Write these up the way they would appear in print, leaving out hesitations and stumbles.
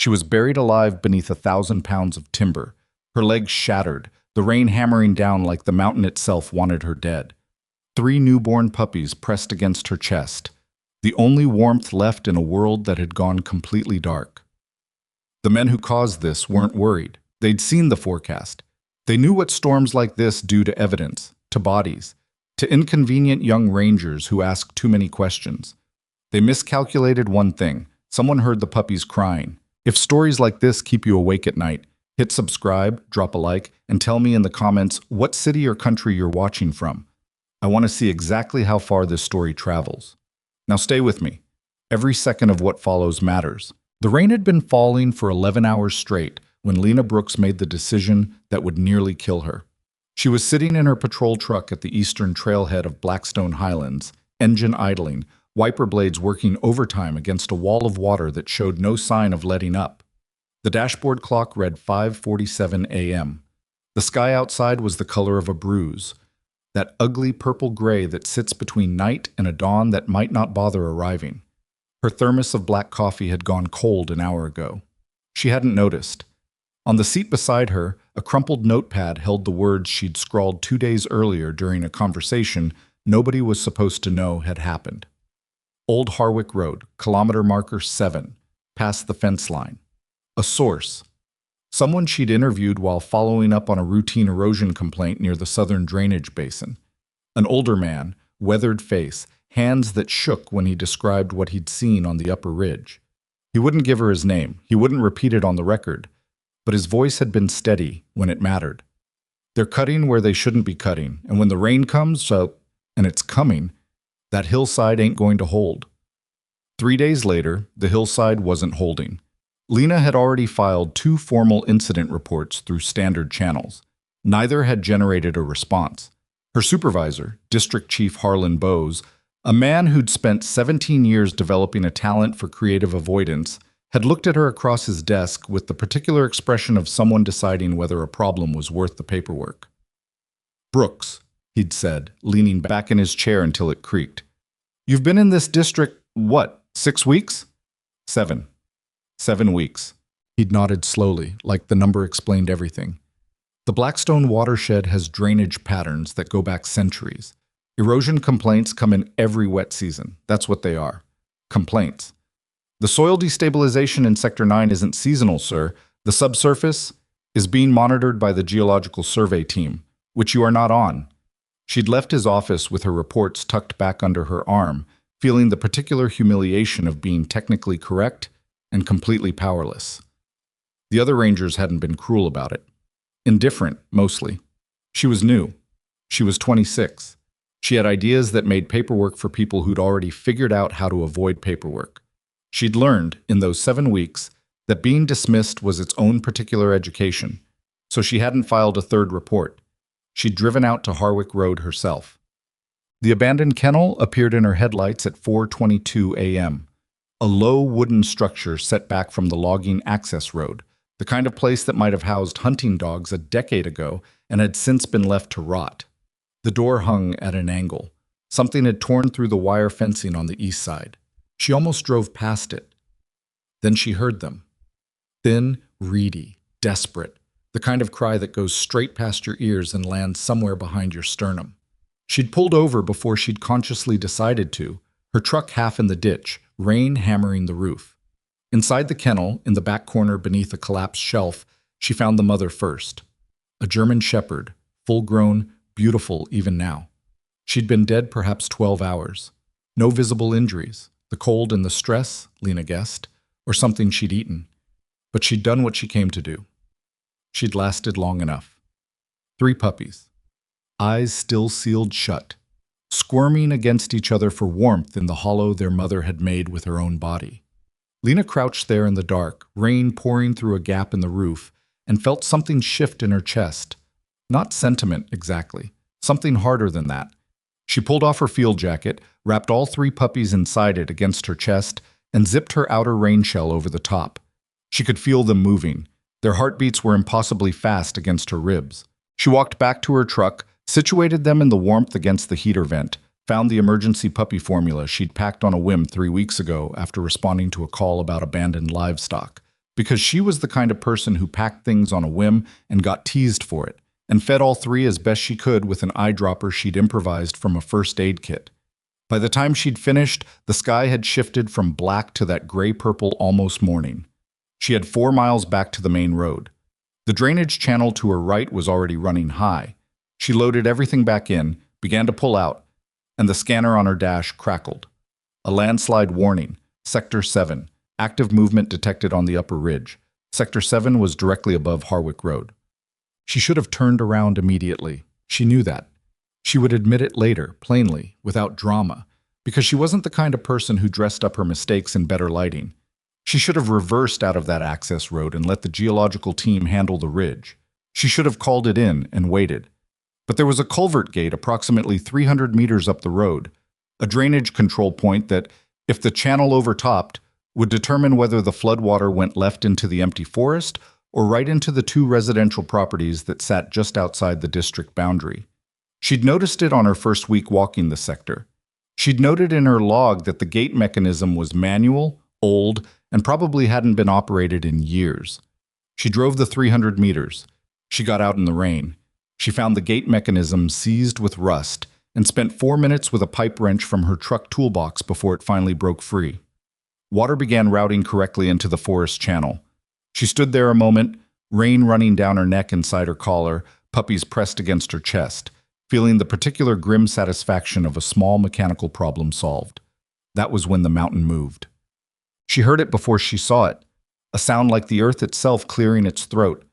She was buried alive beneath 1,000 pounds of timber, her legs shattered, the rain hammering down like the mountain itself wanted her dead. 3 newborn puppies pressed against her chest, the only warmth left in a world that had gone completely dark. The men who caused this weren't worried. They'd seen the forecast. They knew what storms like this do to evidence, to bodies, to inconvenient young rangers who ask too many questions. They miscalculated one thing. Someone heard the puppies crying. If stories like this keep you awake at night, hit subscribe, drop a like, and tell me in the comments what city or country you're watching from. I want to see exactly how far this story travels. Now stay with me. Every second of what follows matters. The rain had been falling for 11 hours straight when Lena Brooks made the decision that would nearly kill her. She was sitting in her patrol truck at the eastern trailhead of Blackstone Highlands, engine idling, wiper blades working overtime against a wall of water that showed no sign of letting up. The dashboard clock read 5:47 a.m. The sky outside was the color of a bruise, that ugly purple-gray that sits between night and a dawn that might not bother arriving. Her thermos of black coffee had gone cold an hour ago. She hadn't noticed. On the seat beside her, a crumpled notepad held the words she'd scrawled 2 days earlier during a conversation nobody was supposed to know had happened. Old Harwick Road, kilometer marker 7, past the fence line. A source. Someone she'd interviewed while following up on a routine erosion complaint near the southern drainage basin. An older man, weathered face, hands that shook when he described what he'd seen on the upper ridge. He wouldn't give her his name, he wouldn't repeat it on the record, but his voice had been steady when it mattered. They're cutting where they shouldn't be cutting, and when the rain comes, and it's coming, that hillside ain't going to hold. 3 days later, the hillside wasn't holding. Lena had already filed 2 formal incident reports through standard channels. Neither had generated a response. Her supervisor, District Chief Harlan Bowes, a man who'd spent 17 years developing a talent for creative avoidance, had looked at her across his desk with the particular expression of someone deciding whether a problem was worth the paperwork. "Brooks," he'd said, leaning back in his chair until it creaked. "You've been in this district, what, 6 weeks?" 7. 7 weeks. He'd nodded slowly, like the number explained everything. The Blackstone watershed has drainage patterns that go back centuries. Erosion complaints come in every wet season. That's what they are. Complaints. The soil destabilization in Sector 9 isn't seasonal, sir. The subsurface is being monitored by the Geological Survey team, which you are not on. She'd left his office with her reports tucked back under her arm, feeling the particular humiliation of being technically correct and completely powerless. The other rangers hadn't been cruel about it. Indifferent, mostly. She was new. She was 26. She had ideas that made paperwork for people who'd already figured out how to avoid paperwork. She'd learned, in those 7 weeks, that being dismissed was its own particular education, so she hadn't filed a 3rd report. She'd driven out to Harwick Road herself. The abandoned kennel appeared in her headlights at 4:22 a.m., a low wooden structure set back from the logging access road, the kind of place that might have housed hunting dogs a decade ago and had since been left to rot. The door hung at an angle. Something had torn through the wire fencing on the east side. She almost drove past it. Then she heard them. Thin, reedy, desperate, the kind of cry that goes straight past your ears and lands somewhere behind your sternum. She'd pulled over before she'd consciously decided to, her truck half in the ditch, rain hammering the roof. Inside the kennel, in the back corner beneath a collapsed shelf, she found the mother first. A German shepherd, full-grown, beautiful even now. She'd been dead perhaps 12 hours. No visible injuries. The cold and the stress, Lena guessed, or something she'd eaten. But she'd done what she came to do. She'd lasted long enough. 3 puppies. Eyes still sealed shut, squirming against each other for warmth in the hollow their mother had made with her own body. Lena crouched there in the dark, rain pouring through a gap in the roof, and felt something shift in her chest. Not sentiment, exactly. Something harder than that. She pulled off her field jacket, wrapped all 3 puppies inside it against her chest, and zipped her outer rain shell over the top. She could feel them moving. Their heartbeats were impossibly fast against her ribs. She walked back to her truck, situated them in the warmth against the heater vent, found the emergency puppy formula she'd packed on a whim 3 weeks ago after responding to a call about abandoned livestock, because she was the kind of person who packed things on a whim and got teased for it, and fed all three as best she could with an eyedropper she'd improvised from a first aid kit. By the time she'd finished, the sky had shifted from black to that gray-purple almost morning. She had 4 miles back to the main road. The drainage channel to her right was already running high. She loaded everything back in, began to pull out, and the scanner on her dash crackled. A landslide warning, Sector 7, active movement detected on the upper ridge. Sector 7 was directly above Harwick Road. She should have turned around immediately. She knew that. She would admit it later, plainly, without drama, because she wasn't the kind of person who dressed up her mistakes in better lighting. She should have reversed out of that access road and let the geological team handle the ridge. She should have called it in and waited. But there was a culvert gate approximately 300 meters up the road, a drainage control point that, if the channel overtopped, would determine whether the floodwater went left into the empty forest or right into the 2 residential properties that sat just outside the district boundary. She'd noticed it on her first week walking the sector. She'd noted in her log that the gate mechanism was manual, old, and probably hadn't been operated in years. She drove the 300 meters. She got out in the rain. She found the gate mechanism seized with rust and spent 4 minutes with a pipe wrench from her truck toolbox before it finally broke free. Water began routing correctly into the forest channel. She stood there a moment, rain running down her neck inside her collar, puppies pressed against her chest, feeling the particular grim satisfaction of a small mechanical problem solved. That was when the mountain moved. She heard it before she saw it, a sound like the earth itself clearing its throat,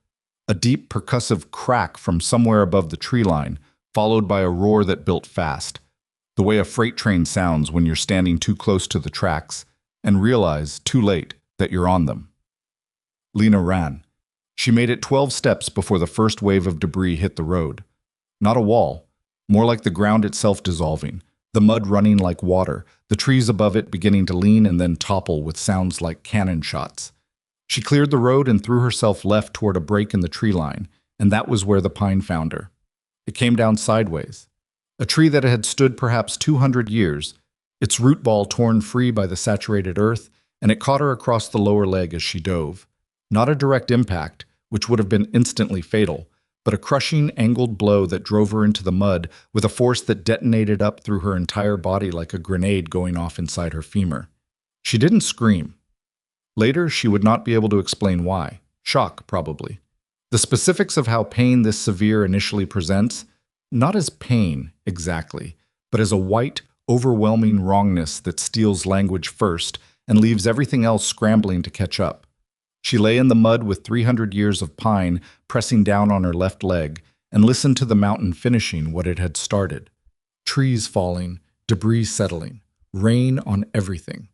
a deep percussive crack from somewhere above the tree line, followed by a roar that built fast, the way a freight train sounds when you're standing too close to the tracks and realize, too late, that you're on them. Lena ran. She made it 12 steps before the first wave of debris hit the road. Not a wall, more like the ground itself dissolving, the mud running like water, the trees above it beginning to lean and then topple with sounds like cannon shots. She cleared the road and threw herself left toward a break in the tree line, and that was where the pine found her. It came down sideways. A tree that had stood perhaps 200 years, its root ball torn free by the saturated earth, and it caught her across the lower leg as she dove. Not a direct impact, which would have been instantly fatal, but a crushing, angled blow that drove her into the mud with a force that detonated up through her entire body like a grenade going off inside her femur. She didn't scream. Later, she would not be able to explain why. Shock, probably. The specifics of how pain this severe initially presents, not as pain, exactly, but as a white, overwhelming wrongness that steals language first and leaves everything else scrambling to catch up. She lay in the mud with 300 years of pine pressing down on her left leg and listened to the mountain finishing what it had started. Trees falling, debris settling, rain on everything.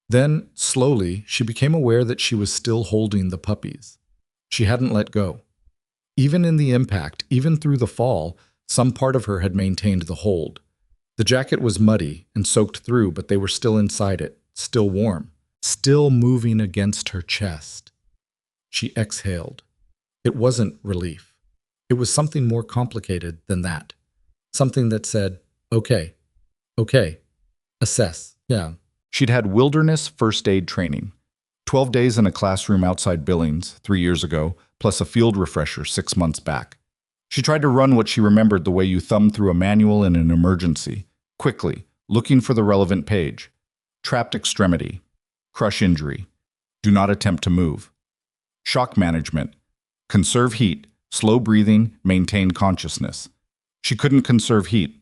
Then, slowly, she became aware that she was still holding the puppies. She hadn't let go. Even in the impact, even through the fall, some part of her had maintained the hold. The jacket was muddy and soaked through, but they were still inside it, still warm. Still moving against her chest. She exhaled. It wasn't relief. It was something more complicated than that. Something that said, okay, assess, yeah. She'd had wilderness first aid training. 12 days in a classroom outside Billings 3 years ago, plus a field refresher 6 months back. She tried to run what she remembered the way you thumb through a manual in an emergency, quickly, looking for the relevant page. Trapped extremity. Crush injury. Do not attempt to move. Shock management. Conserve heat. Slow breathing. Maintain consciousness. She couldn't conserve heat.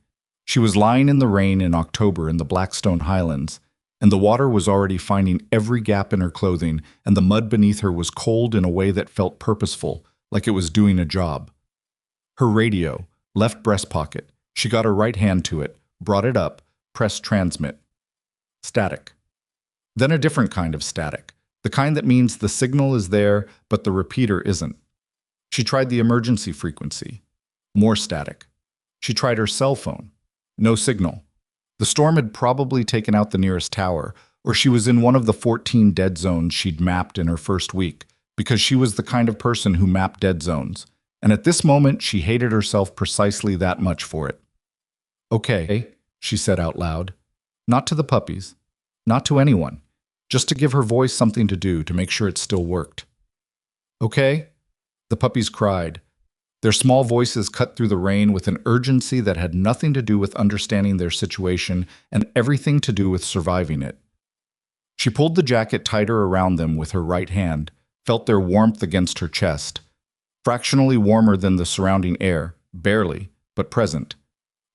She was lying in the rain in October in the Blackstone Highlands, and the water was already finding every gap in her clothing, and the mud beneath her was cold in a way that felt purposeful, like it was doing a job. Her radio, left breast pocket. She got her right hand to it, brought it up, pressed transmit. Static. Then a different kind of static, the kind that means the signal is there, but the repeater isn't. She tried the emergency frequency. More static. She tried her cell phone. No signal. The storm had probably taken out the nearest tower, or she was in one of the 14 dead zones she'd mapped in her first week, because she was the kind of person who mapped dead zones, and at this moment she hated herself precisely that much for it. Okay, she said out loud. Not to the puppies. Not to anyone. just to give her voice something to do to make sure it still worked. "Okay?" The puppies cried. Their small voices cut through the rain with an urgency that had nothing to do with understanding their situation and everything to do with surviving it. She pulled the jacket tighter around them with her right hand, felt their warmth against her chest, fractionally warmer than the surrounding air, barely, but present,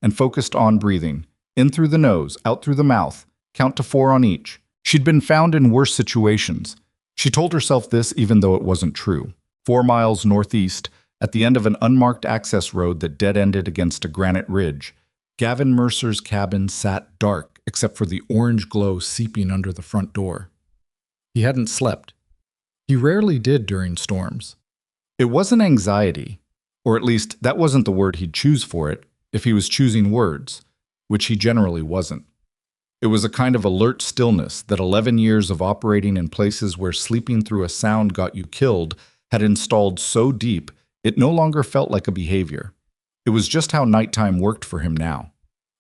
and focused on breathing, in through the nose, out through the mouth, count to 4 on each. She'd been found in worse situations. She told herself this even though it wasn't true. 4 miles northeast, at the end of an unmarked access road that dead-ended against a granite ridge, Gavin Mercer's cabin sat dark except for the orange glow seeping under the front door. He hadn't slept. He rarely did during storms. It wasn't anxiety, or at least that wasn't the word he'd choose for it if he was choosing words, which he generally wasn't. It was a kind of alert stillness that 11 years of operating in places where sleeping through a sound got you killed had installed so deep it no longer felt like a behavior. It was just how nighttime worked for him now.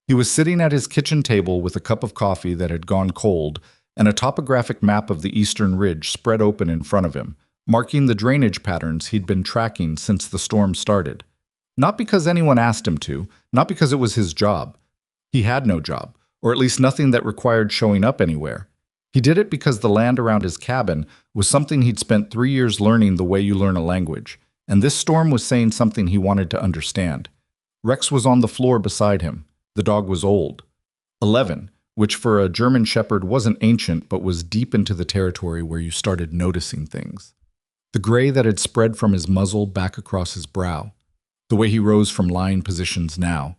He was sitting at his kitchen table with a cup of coffee that had gone cold and a topographic map of the eastern ridge spread open in front of him, marking the drainage patterns he'd been tracking since the storm started. Not because anyone asked him to, not because it was his job. He had no job, or at least nothing that required showing up anywhere. He did it because the land around his cabin was something he'd spent 3 years learning the way you learn a language, and this storm was saying something he wanted to understand. Rex was on the floor beside him. The dog was old. 11, which for a German Shepherd wasn't ancient but was deep into the territory where you started noticing things. The gray that had spread from his muzzle back across his brow. The way he rose from lying positions now,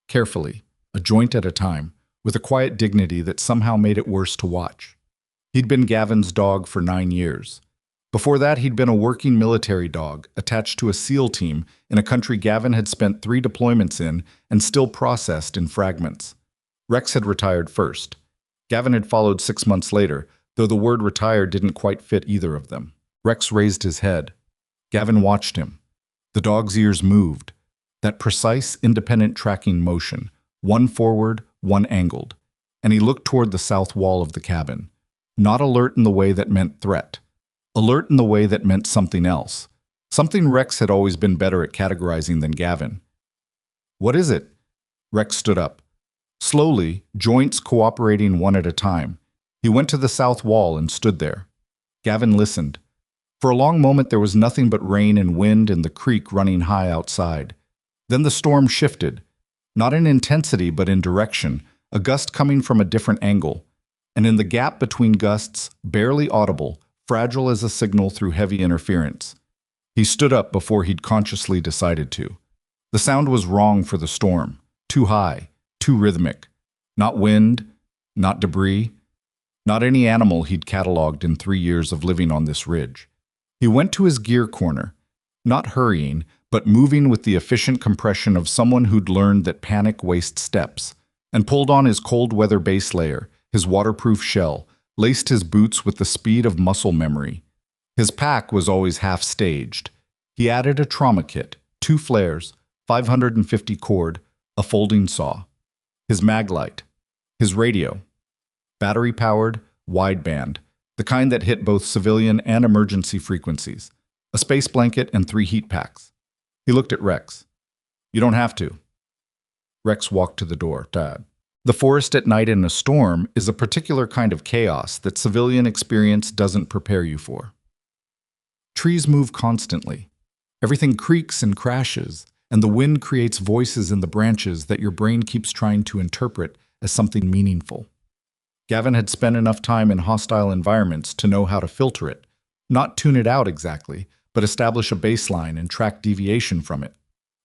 carefully, a joint at a time, with a quiet dignity that somehow made it worse to watch. He'd been Gavin's dog for 9 years. Before that, he'd been a working military dog, attached to a SEAL team in a country Gavin had spent 3 deployments in and still processed in fragments. Rex had retired first. Gavin had followed 6 months later, though the word retired didn't quite fit either of them. Rex raised his head. Gavin watched him. The dog's ears moved. That precise, independent tracking motion, one forward, one angled. And he looked toward the south wall of the cabin. Not alert in the way that meant threat. Alert in the way that meant something else. Something Rex had always been better at categorizing than Gavin. "What is it?" Rex stood up. Slowly, joints cooperating one at a time. He went to the south wall and stood there. Gavin listened. For a long moment there was nothing but rain and wind and the creek running high outside. Then the storm shifted. Not in intensity but in direction, a gust coming from a different angle. And in the gap between gusts, barely audible, fragile as a signal through heavy interference. He stood up before he'd consciously decided to. The sound was wrong for the storm. Too high, too rhythmic. Not wind, not debris, not any animal he'd cataloged in 3 years of living on this ridge. He went to his gear corner, not hurrying, but moving with the efficient compression of someone who'd learned that panic wastes steps, and pulled on his cold weather base layer, his waterproof shell, laced his boots with the speed of muscle memory. His pack was always half-staged. He added a trauma kit, 2 flares, 550 cord, a folding saw. His mag light. His radio. Battery-powered, wideband, the kind that hit both civilian and emergency frequencies. A space blanket and 3 heat packs. He looked at Rex. "You don't have to." Rex walked to the door. "Dad." The forest at night in a storm is a particular kind of chaos that civilian experience doesn't prepare you for. Trees move constantly. Everything creaks and crashes, and the wind creates voices in the branches that your brain keeps trying to interpret as something meaningful. Gavin had spent enough time in hostile environments to know how to filter it, not tune it out exactly, but establish a baseline and track deviation from it.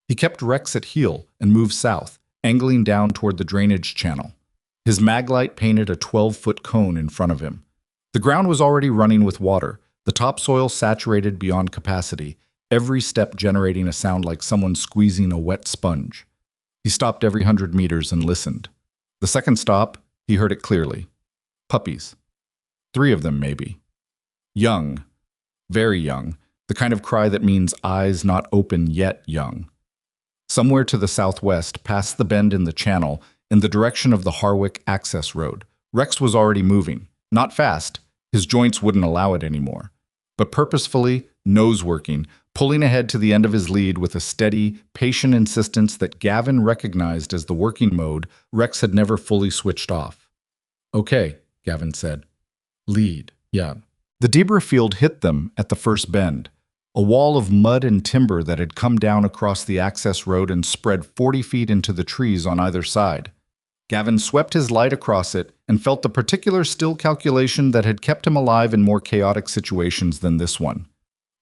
He kept Rex at heel and moved south, angling down toward the drainage channel. His maglite painted a 12-foot cone in front of him. The ground was already running with water, the topsoil saturated beyond capacity, every step generating a sound like someone squeezing a wet sponge. He stopped every 100 meters and listened. The second stop, he heard it clearly. Puppies. 3 of them, maybe. Young. Very young. The kind of cry that means eyes not open yet young. Somewhere to the southwest, past the bend in the channel, in the direction of the Harwick access road, Rex was already moving. Not fast. His joints wouldn't allow it anymore. But purposefully, nose working, pulling ahead to the end of his lead with a steady, patient insistence that Gavin recognized as the working mode Rex had never fully switched off. "Okay," Gavin said. "Lead, yeah." The debris field hit them at the first bend, a wall of mud and timber that had come down across the access road and spread 40 feet into the trees on either side. Gavin swept his light across it and felt the particular still calculation that had kept him alive in more chaotic situations than this one.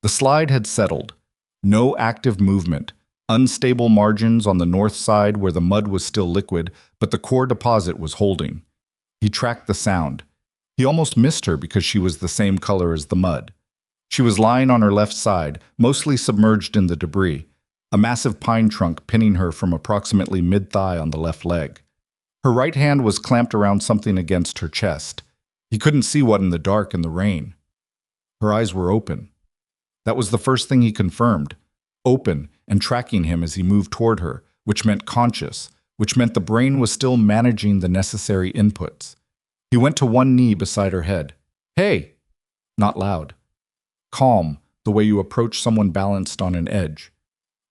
The slide had settled. No active movement. Unstable margins on the north side where the mud was still liquid, but the core deposit was holding. He tracked the sound. He almost missed her because she was the same color as the mud. She was lying on her left side, mostly submerged in the debris, a massive pine trunk pinning her from approximately mid-thigh on the left leg. Her right hand was clamped around something against her chest. He couldn't see what in the dark and the rain. Her eyes were open. That was the first thing he confirmed. Open and tracking him as he moved toward her, which meant conscious, which meant the brain was still managing the necessary inputs. He went to one knee beside her head. "Hey!" Not loud. Calm, the way you approach someone balanced on an edge.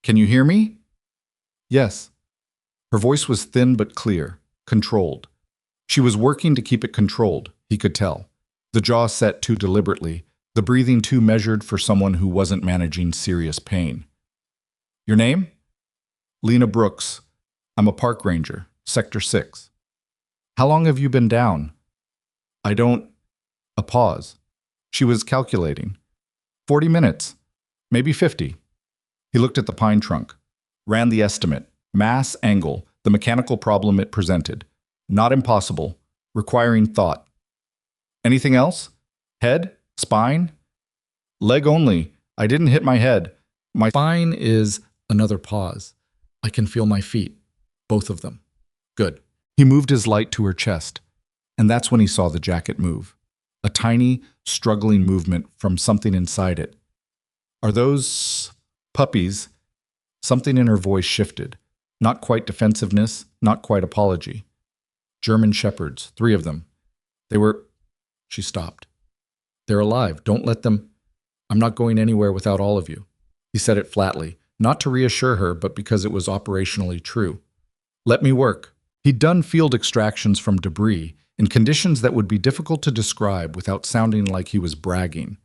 "Can you hear me?" "Yes." Her voice was thin but clear. Controlled. She was working to keep it controlled, he could tell. The jaw set too deliberately, the breathing too measured for someone who wasn't managing serious pain. "Your name?" "Lena Brooks. I'm a park ranger, Sector 6. "How long have you been down?" "I don't—" A pause. She was calculating. 40 minutes. Maybe 50. He looked at the pine trunk. Ran the estimate. Mass, angle, the mechanical problem it presented. Not impossible. Requiring thought. "Anything else? Head? Spine?" "Leg only. I didn't hit my head. My spine is—" Another pause. "I can feel my feet. Both of them." "Good." He moved his light to her chest. And that's when he saw the jacket move. A tiny, struggling movement from something inside it. "Are those puppies?" Something in her voice shifted. Not quite defensiveness, not quite apology. "German shepherds, 3 of them. They were—" She stopped. "They're alive. Don't let them—" "I'm not going anywhere without all of you." He said it flatly, not to reassure her, but because it was operationally true. "Let me work." He'd done field extractions from debris in conditions that would be difficult to describe without sounding like he was bragging.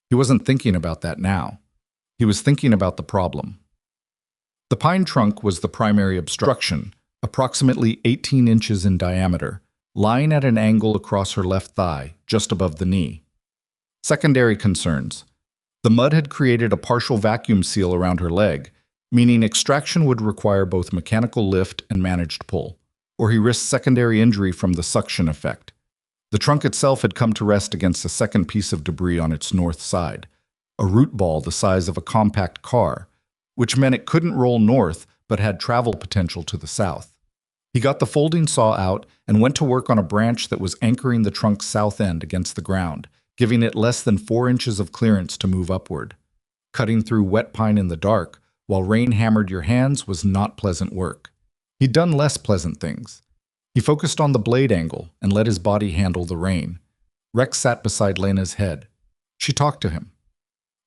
He wasn't thinking about that now. He was thinking about the problem. The pine trunk was the primary obstruction, approximately 18 inches in diameter, lying at an angle across her left thigh, just above the knee. Secondary concerns. The mud had created a partial vacuum seal around her leg, meaning extraction would require both mechanical lift and managed pull, or he risked secondary injury from the suction effect. The trunk itself had come to rest against a second piece of debris on its north side, a root ball the size of a compact car, which meant it couldn't roll north but had travel potential to the south. He got the folding saw out and went to work on a branch that was anchoring the trunk's south end against the ground, giving it less than 4 inches of clearance to move upward. Cutting through wet pine in the dark, while rain hammered your hands, was not pleasant work. He'd done less pleasant things. He focused on the blade angle and let his body handle the rain. Rex sat beside Lena's head. She talked to him.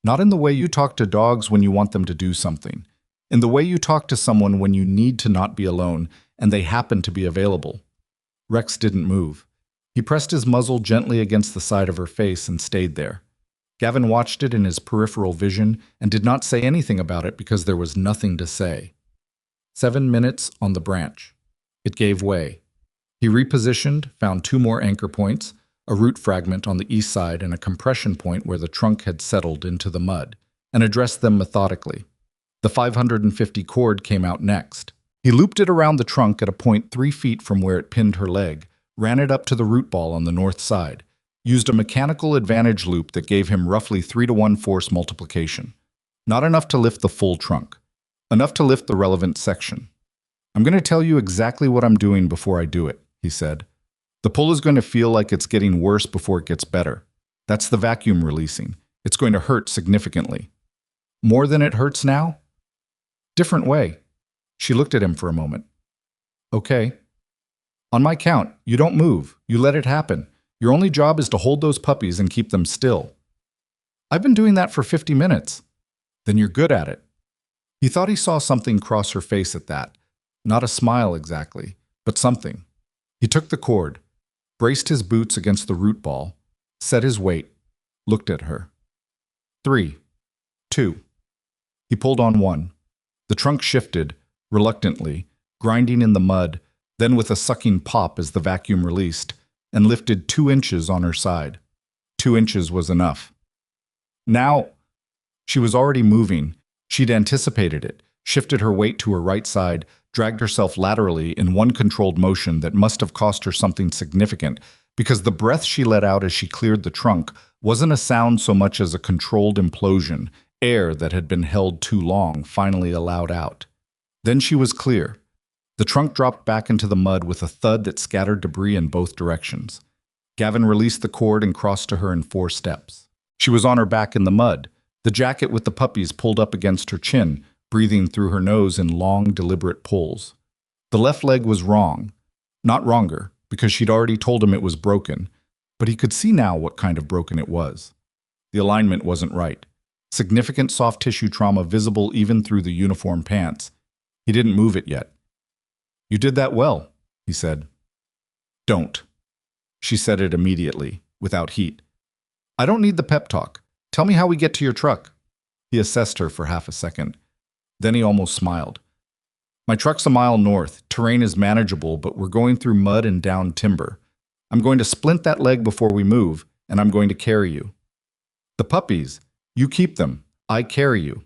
Not in the way you talk to dogs when you want them to do something. In the way you talk to someone when you need to not be alone and they happen to be available. Rex didn't move. He pressed his muzzle gently against the side of her face and stayed there. Gavin watched it in his peripheral vision and did not say anything about it because there was nothing to say. 7 minutes on the branch. It gave way. He repositioned, found 2 more anchor points, a root fragment on the east side and a compression point where the trunk had settled into the mud, and addressed them methodically. The 550 cord came out next. He looped it around the trunk at a point 3 feet from where it pinned her leg, ran it up to the root ball on the north side, used a mechanical advantage loop that gave him roughly 3-to-1 force multiplication. Not enough to lift the full trunk. Enough to lift the relevant section. "I'm going to tell you exactly what I'm doing before I do it," he said. "The pull is going to feel like it's getting worse before it gets better. That's the vacuum releasing. It's going to hurt significantly." "More than it hurts now?" "Different way." She looked at him for a moment. "Okay. On my count, you don't move. You let it happen. Your only job is to hold those puppies and keep them still. I've been doing that for 50 minutes. Then you're good at it. He thought he saw something cross her face at that. Not a smile exactly, but something. He took the cord, braced his boots against the root ball, set his weight, looked at her. 3, 2. He pulled on one. The trunk shifted, reluctantly, grinding in the mud, then with a sucking pop as the vacuum released, and lifted 2 inches on her side. 2 inches was enough. Now, she was already moving. She'd anticipated it, shifted her weight to her right side, dragged herself laterally in one controlled motion that must have cost her something significant, because the breath she let out as she cleared the trunk wasn't a sound so much as a controlled implosion, air that had been held too long finally allowed out. Then she was clear. The trunk dropped back into the mud with a thud that scattered debris in both directions. Gavin released the cord and crossed to her in 4 steps. She was on her back in the mud, the jacket with the puppies pulled up against her chin, breathing through her nose in long, deliberate pulls. The left leg was wrong. Not wronger, because she'd already told him it was broken, but he could see now what kind of broken it was. The alignment wasn't right. Significant soft tissue trauma visible even through the uniform pants. He didn't move it yet. "You did that well," he said. "Don't." She said it immediately, without heat. "I don't need the pep talk. Tell me how we get to your truck." He assessed her for half a second. Then he almost smiled. "My truck's a mile north. Terrain is manageable, but we're going through mud and down timber. I'm going to splint that leg before we move, and I'm going to carry you. The puppies, you keep them. I carry you.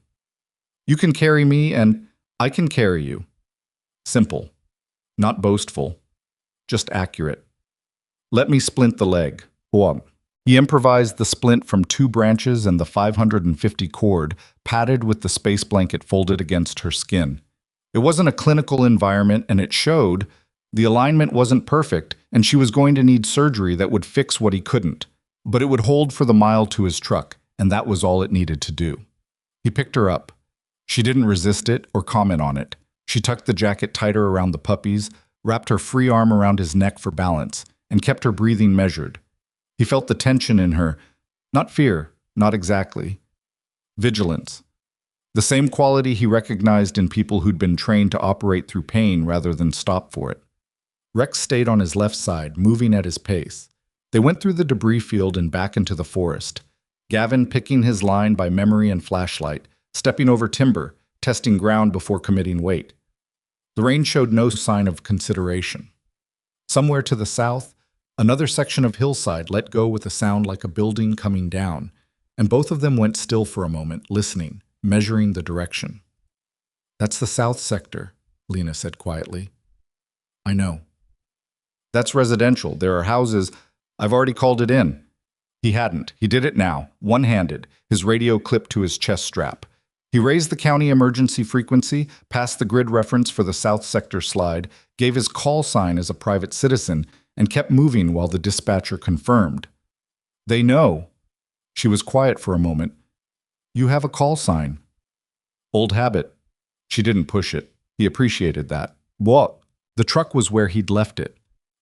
You can carry me, and I can carry you." Simple. Not boastful. Just accurate. "Let me splint the leg." Whoa. He improvised the splint from 2 branches and the 550 cord, padded with the space blanket folded against her skin. It wasn't a clinical environment, and it showed. The alignment wasn't perfect, and she was going to need surgery that would fix what he couldn't. But it would hold for the mile to his truck, and that was all it needed to do. He picked her up. She didn't resist it or comment on it. She tucked the jacket tighter around the puppies, wrapped her free arm around his neck for balance, and kept her breathing measured. He felt the tension in her. Not fear, not exactly. Vigilance. The same quality he recognized in people who'd been trained to operate through pain rather than stop for it. Rex stayed on his left side, moving at his pace. They went through the debris field and back into the forest. Gavin picking his line by memory and flashlight, stepping over timber, testing ground before committing weight. The rain showed no sign of consideration. Somewhere to the south, another section of hillside let go with a sound like a building coming down, and both of them went still for a moment, listening, measuring the direction. "That's the south sector," Lena said quietly. "I know." "That's residential. There are houses. I've already called it in." He hadn't. He did it now, one-handed, his radio clipped to his chest strap. He raised the county emergency frequency, passed the grid reference for the south sector slide, gave his call sign as a private citizen, and kept moving while the dispatcher confirmed. "They know." She was quiet for a moment. "You have a call sign." "Old habit." She didn't push it. He appreciated that. "What?" The truck was where he'd left it.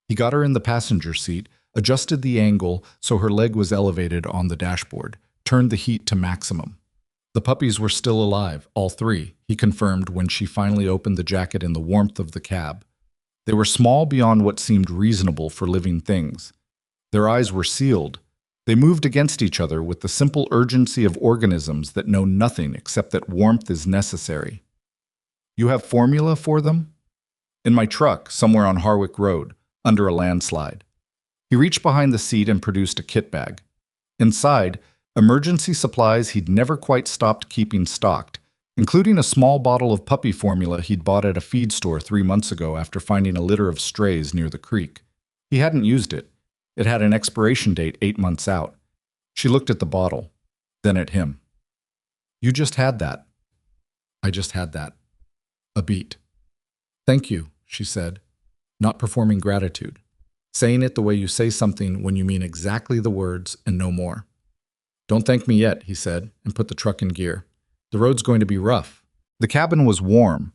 He got her in the passenger seat, adjusted the angle so her leg was elevated on the dashboard, turned the heat to maximum. The puppies were still alive, all 3, he confirmed when she finally opened the jacket in the warmth of the cab. They were small beyond what seemed reasonable for living things. Their eyes were sealed. They moved against each other with the simple urgency of organisms that know nothing except that warmth is necessary. "You have formula for them?" "In my truck, somewhere on Harwick Road, under a landslide." He reached behind the seat and produced a kit bag. Inside, emergency supplies he'd never quite stopped keeping stocked, including a small bottle of puppy formula he'd bought at a feed store 3 months ago after finding a litter of strays near the creek. He hadn't used it. It had an expiration date 8 months out. She looked at the bottle, then at him. "You just had that." "I just had that." A beat. "Thank you," she said, not performing gratitude. Saying it the way you say something when you mean exactly the words and no more. "Don't thank me yet," he said, and put the truck in gear. "The road's going to be rough." The cabin was warm.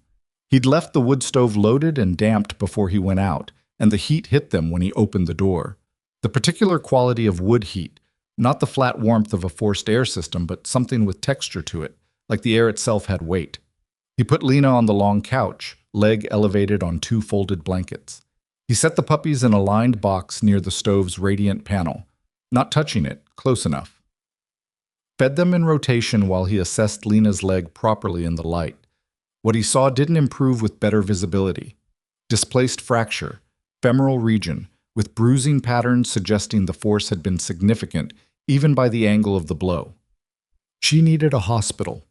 He'd left the wood stove loaded and damped before he went out, and the heat hit them when he opened the door. The particular quality of wood heat, not the flat warmth of a forced air system, but something with texture to it, like the air itself had weight. He put Lena on the long couch, leg elevated on two folded blankets. He set the puppies in a lined box near the stove's radiant panel, not touching it, close enough. Fed them in rotation while he assessed Lena's leg properly in the light. What he saw didn't improve with better visibility. Displaced fracture, femoral region, with bruising patterns suggesting the force had been significant, even by the angle of the blow. She needed a hospital.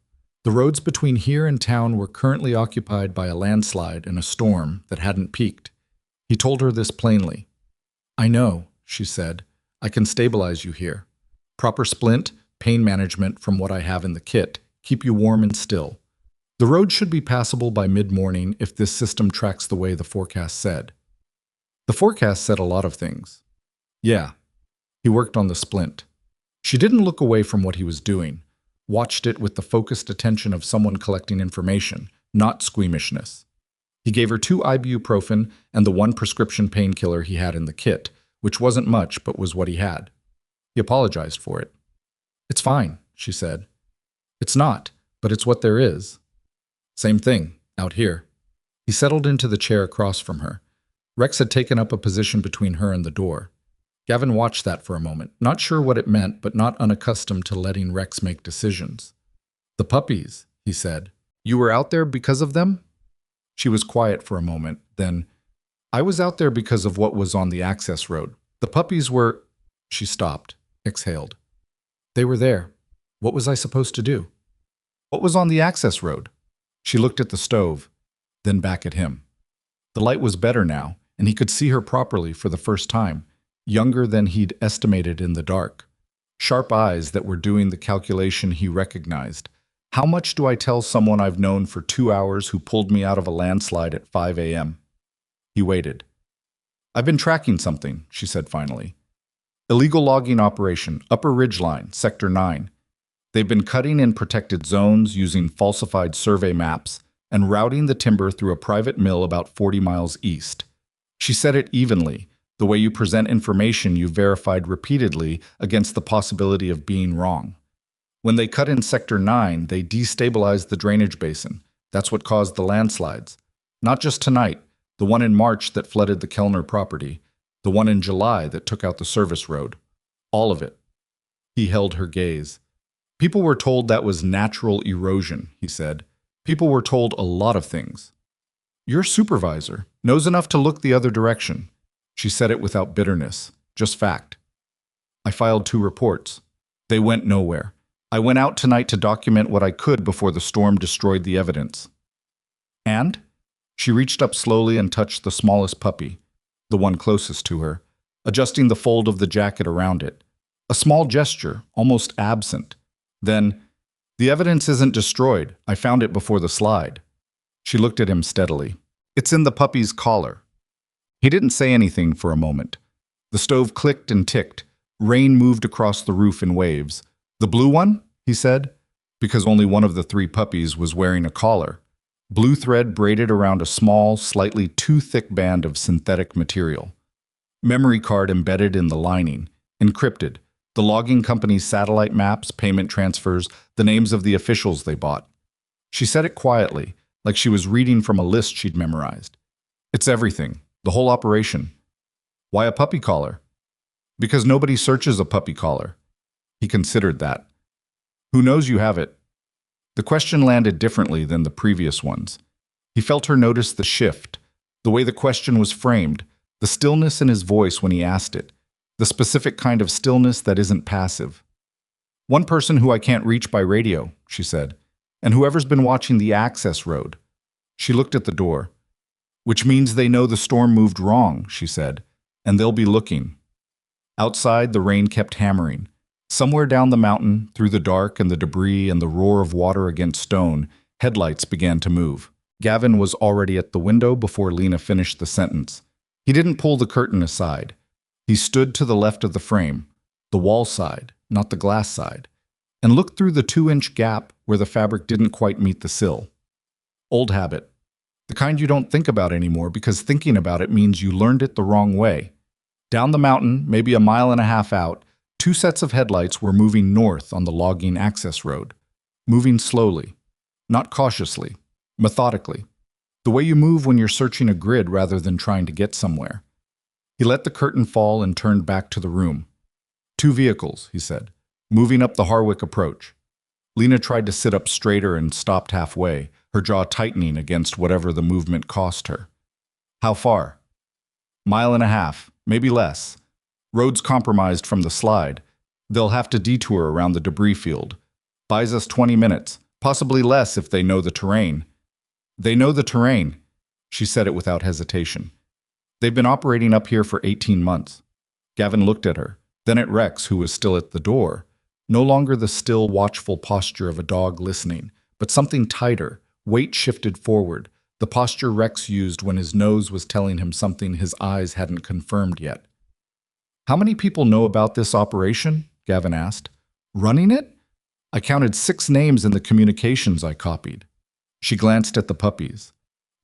The roads between here and town were currently occupied by a landslide and a storm that hadn't peaked. He told her this plainly. "I know," she said. "I can stabilize you here. Proper splint, pain management from what I have in the kit, keep you warm and still. The road should be passable by mid-morning if this system tracks the way the forecast said." The forecast said a lot of things. Yeah, he worked on the splint. She didn't look away from what he was doing, watched it with the focused attention of someone collecting information, not squeamishness. He gave her 2 ibuprofen and the 1 prescription painkiller he had in the kit, which wasn't much but was what he had. He apologized for it. "It's fine," she said. "It's not, but it's what there is." "Same thing, out here." He settled into the chair across from her. Rex had taken up a position between her and the door. Gavin watched that for a moment, not sure what it meant, but not unaccustomed to letting Rex make decisions. "The puppies," he said. "You were out there because of them?" She was quiet for a moment, then, "I was out there because of what was on the access road. The puppies were—" She stopped, exhaled. "They were there. What was I supposed to do?" "What was on the access road?" She looked at the stove, then back at him. The light was better now, and he could see her properly for the first time, younger than he'd estimated in the dark. Sharp eyes that were doing the calculation he recognized. How much do I tell someone I've known for 2 hours who pulled me out of a landslide at 5 a.m.? He waited. "I've been tracking something," she said finally. "Illegal logging operation, Upper Ridgeline, Sector 9. They've been cutting in protected zones using falsified survey maps and routing the timber through a private mill about 40 miles east." She said it evenly, the way you present information you verified repeatedly against the possibility of being wrong. When they cut in Sector 9, they destabilized the drainage basin. That's what caused the landslides. Not just tonight, the one in March that flooded the Kellner property, the one in July that took out the service road. All of it. He held her gaze. "People were told that was natural erosion," he said. "People were told a lot of things. Your supervisor knows enough to look the other direction." She said it without bitterness, just fact. "I filed 2 reports. They went nowhere. I went out tonight to document what I could before the storm destroyed the evidence." "And?" She reached up slowly and touched the smallest puppy, the one closest to her, adjusting the fold of the jacket around it. A small gesture, almost absent. Then, "The evidence isn't destroyed. I found it before the slide." She looked at him steadily. "It's in the puppy's collar." He didn't say anything for a moment. The stove clicked and ticked. Rain moved across the roof in waves. "The blue one?" he said, because only one of the 3 puppies was wearing a collar. Blue thread braided around a small, slightly too thick band of synthetic material. Memory card embedded in the lining, encrypted. The logging company's satellite maps, payment transfers, the names of the officials they bought. She said it quietly, like she was reading from a list she'd memorized. "It's everything. The whole operation." "Why a puppy collar?" "Because nobody searches a puppy collar." He considered that. "Who knows you have it?" The question landed differently than the previous ones. He felt her notice the shift, the way the question was framed, the stillness in his voice when he asked it, the specific kind of stillness that isn't passive. "One person who I can't reach by radio," she said, "and whoever's been watching the access road." She looked at the door. "Which means they know the storm moved wrong," she said, "and they'll be looking." Outside, the rain kept hammering. Somewhere down the mountain, through the dark and the debris and the roar of water against stone, headlights began to move. Gavin was already at the window before Lena finished the sentence. He didn't pull the curtain aside. He stood to the left of the frame, the wall side, not the glass side, and looked through the 2-inch gap where the fabric didn't quite meet the sill. Old habit. The kind you don't think about anymore because thinking about it means you learned it the wrong way. Down the mountain, maybe a mile and a half out, two sets of headlights were moving north on the logging access road. Moving slowly, not cautiously, methodically. The way you move when you're searching a grid rather than trying to get somewhere. He let the curtain fall and turned back to the room. Two vehicles, he said, moving up the Harwick approach. Lena tried to sit up straighter and stopped halfway, her jaw tightening against whatever the movement cost her. How far? Mile and a half, maybe less. Road's compromised from the slide. They'll have to detour around the debris field. Buys us 20 minutes, possibly less if they know the terrain. They know the terrain, she said it without hesitation. They've been operating up here for 18 months. Gavin looked at her, then at Rex, who was still at the door. No longer the still, watchful posture of a dog listening, but something tighter, weight shifted forward, the posture Rex used when his nose was telling him something his eyes hadn't confirmed yet. How many people know about this operation? Gavin asked. Running it? I counted 6 names in the communications I copied. She glanced at the puppies.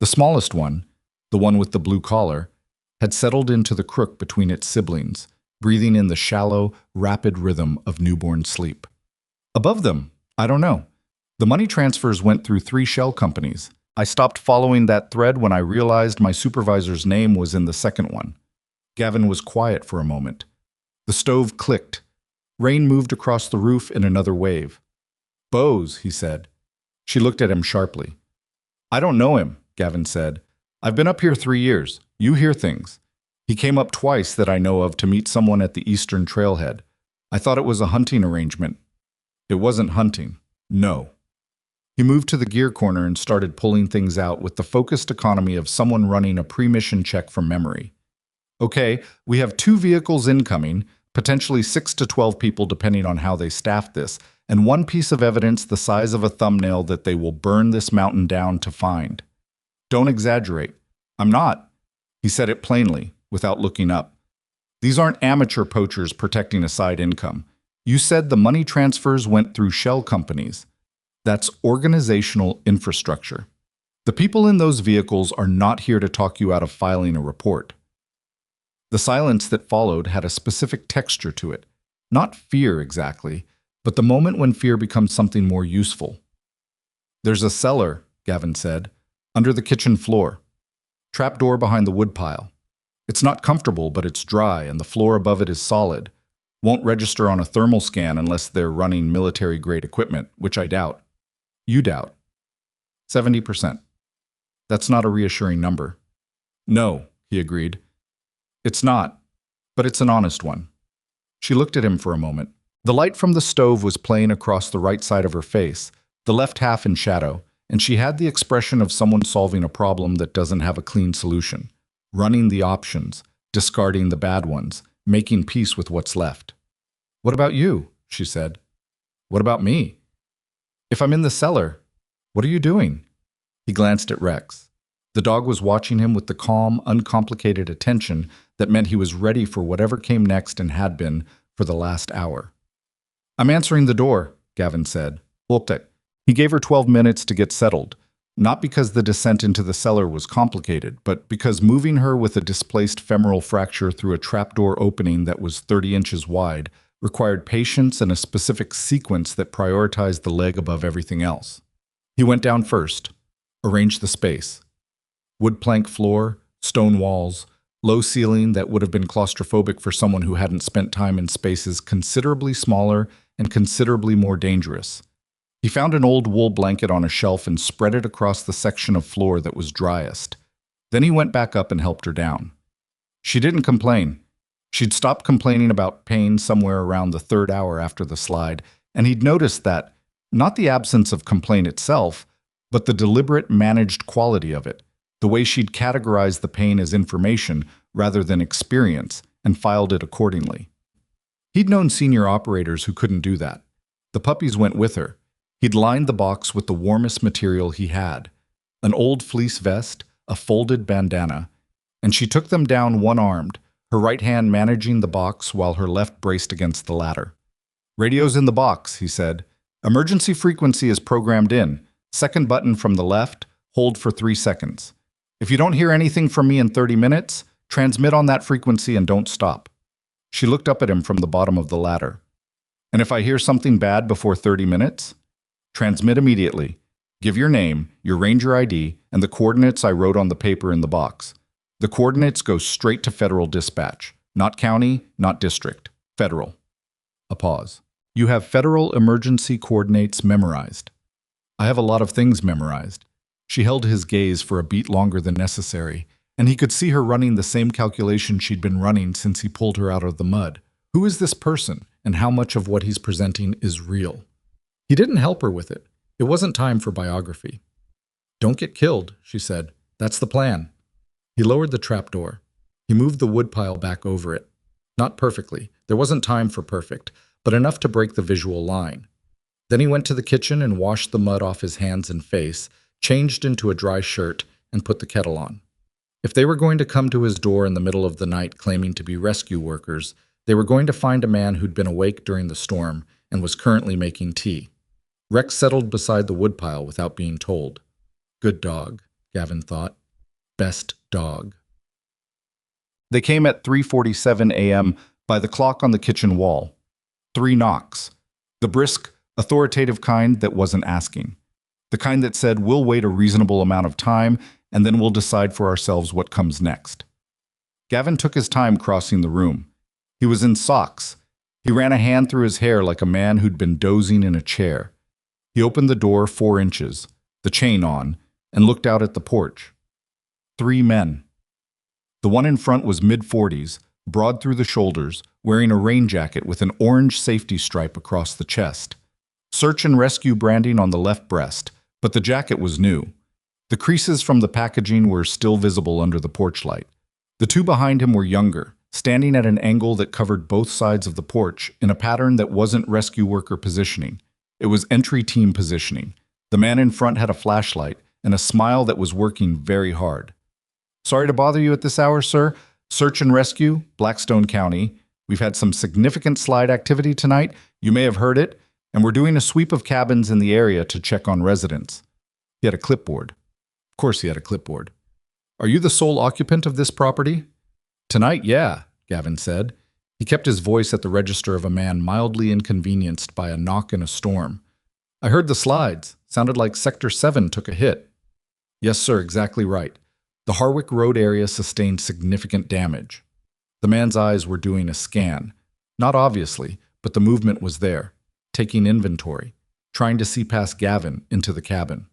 The smallest one, the one with the blue collar, had settled into the crook between its siblings, breathing in the shallow, rapid rhythm of newborn sleep. Above them, I don't know. The money transfers went through 3 shell companies. I stopped following that thread when I realized my supervisor's name was in the second one. Gavin was quiet for a moment. The stove clicked. Rain moved across the roof in another wave. Bose, he said. She looked at him sharply. I don't know him, Gavin said. I've been up here 3 years. You hear things. He came up twice that I know of to meet someone at the eastern trailhead. I thought it was a hunting arrangement. It wasn't hunting. No. He moved to the gear corner and started pulling things out with the focused economy of someone running a pre-mission check from memory. Okay, we have 2 vehicles incoming, potentially 6 to 12 people depending on how they staff this, and 1 piece of evidence the size of a thumbnail that they will burn this mountain down to find. Don't exaggerate. I'm not. He said it plainly, without looking up. These aren't amateur poachers protecting a side income. You said the money transfers went through shell companies. That's organizational infrastructure. The people in those vehicles are not here to talk you out of filing a report. The silence that followed had a specific texture to it. Not fear exactly, but the moment when fear becomes something more useful. There's a cellar, Gavin said, under the kitchen floor. Trapdoor behind the woodpile. It's not comfortable, but it's dry, and the floor above it is solid. Won't register on a thermal scan unless they're running military-grade equipment, which I doubt. You doubt. 70%. That's not a reassuring number. No, he agreed. It's not, but it's an honest one. She looked at him for a moment. The light from the stove was playing across the right side of her face, the left half in shadow, and she had the expression of someone solving a problem that doesn't have a clean solution, running the options, discarding the bad ones, making peace with what's left. What about you? She said. What about me? If I'm in the cellar, what are you doing? He glanced at Rex. The dog was watching him with the calm, uncomplicated attention that meant he was ready for whatever came next and had been for the last hour. I'm answering the door, Gavin said. He gave her 12 minutes to get settled, not because the descent into the cellar was complicated, but because moving her with a displaced femoral fracture through a trapdoor opening that was 30 inches wide required patience and a specific sequence that prioritized the leg above everything else. He went down first, arranged the space. Wood plank floor, stone walls, low ceiling that would have been claustrophobic for someone who hadn't spent time in spaces considerably smaller and considerably more dangerous. He found an old wool blanket on a shelf and spread it across the section of floor that was driest. Then he went back up and helped her down. She didn't complain. She'd stopped complaining about pain somewhere around the 3rd hour after the slide, and he'd noticed that, not the absence of complaint itself, but the deliberate managed quality of it, the way she'd categorized the pain as information rather than experience and filed it accordingly. He'd known senior operators who couldn't do that. The puppies went with her. He'd lined the box with the warmest material he had, an old fleece vest, a folded bandana, and she took them down one-armed, her right hand managing the box while her left braced against the ladder. Radio's in the box, he said. Emergency frequency is programmed in. Second button from the left, hold for 3 seconds. If you don't hear anything from me in 30 minutes, Transmit on that frequency and don't stop. She looked up at him from the bottom of the ladder. And if I hear something bad before 30 minutes? Transmit immediately. Give your name, your ranger ID, and the coordinates I wrote on the paper in the box. The coordinates go straight to federal dispatch. Not county, not district. Federal. A pause. You have federal emergency coordinates memorized. I have a lot of things memorized. She held his gaze for a beat longer than necessary, and he could see her running the same calculation she'd been running since he pulled her out of the mud. Who is this person, and how much of what he's presenting is real? He didn't help her with it. It wasn't time for biography. Don't get killed, she said. That's the plan. He lowered the trapdoor. He moved the woodpile back over it. Not perfectly. There wasn't time for perfect, but enough to break the visual line. Then he went to the kitchen and washed the mud off his hands and face, changed into a dry shirt, and put the kettle on. If they were going to come to his door in the middle of the night claiming to be rescue workers, they were going to find a man who'd been awake during the storm and was currently making tea. Rex settled beside the woodpile without being told. Good dog, Gavin thought. Best dog. They came at 3:47 a.m. by the clock on the kitchen wall. 3 knocks. The brisk, authoritative kind that wasn't asking. The kind that said, we'll wait a reasonable amount of time, and then we'll decide for ourselves what comes next. Gavin took his time crossing the room. He was in socks. He ran a hand through his hair like a man who'd been dozing in a chair. He opened the door 4 inches, the chain on, and looked out at the porch. 3 men. The one in front was mid-40s, broad through the shoulders, wearing a rain jacket with an orange safety stripe across the chest. Search and rescue branding on the left breast, but the jacket was new. The creases from the packaging were still visible under the porch light. The 2 behind him were younger, standing at an angle that covered both sides of the porch in a pattern that wasn't rescue worker positioning. It was entry team positioning. The man in front had a flashlight and a smile that was working very hard. Sorry to bother you at this hour, sir. Search and rescue, Blackstone County. We've had some significant slide activity tonight. You may have heard it, and we're doing a sweep of cabins in the area to check on residents. He had a clipboard. Of course he had a clipboard. Are you the sole occupant of this property? Tonight, yeah, Gavin said. He kept his voice at the register of a man mildly inconvenienced by a knock in a storm. I heard the slides. Sounded like Sector 7 took a hit. Yes, sir, exactly right. The Harwick Road area sustained significant damage. The man's eyes were doing a scan. Not obviously, but the movement was there, taking inventory, trying to see past Gavin into the cabin.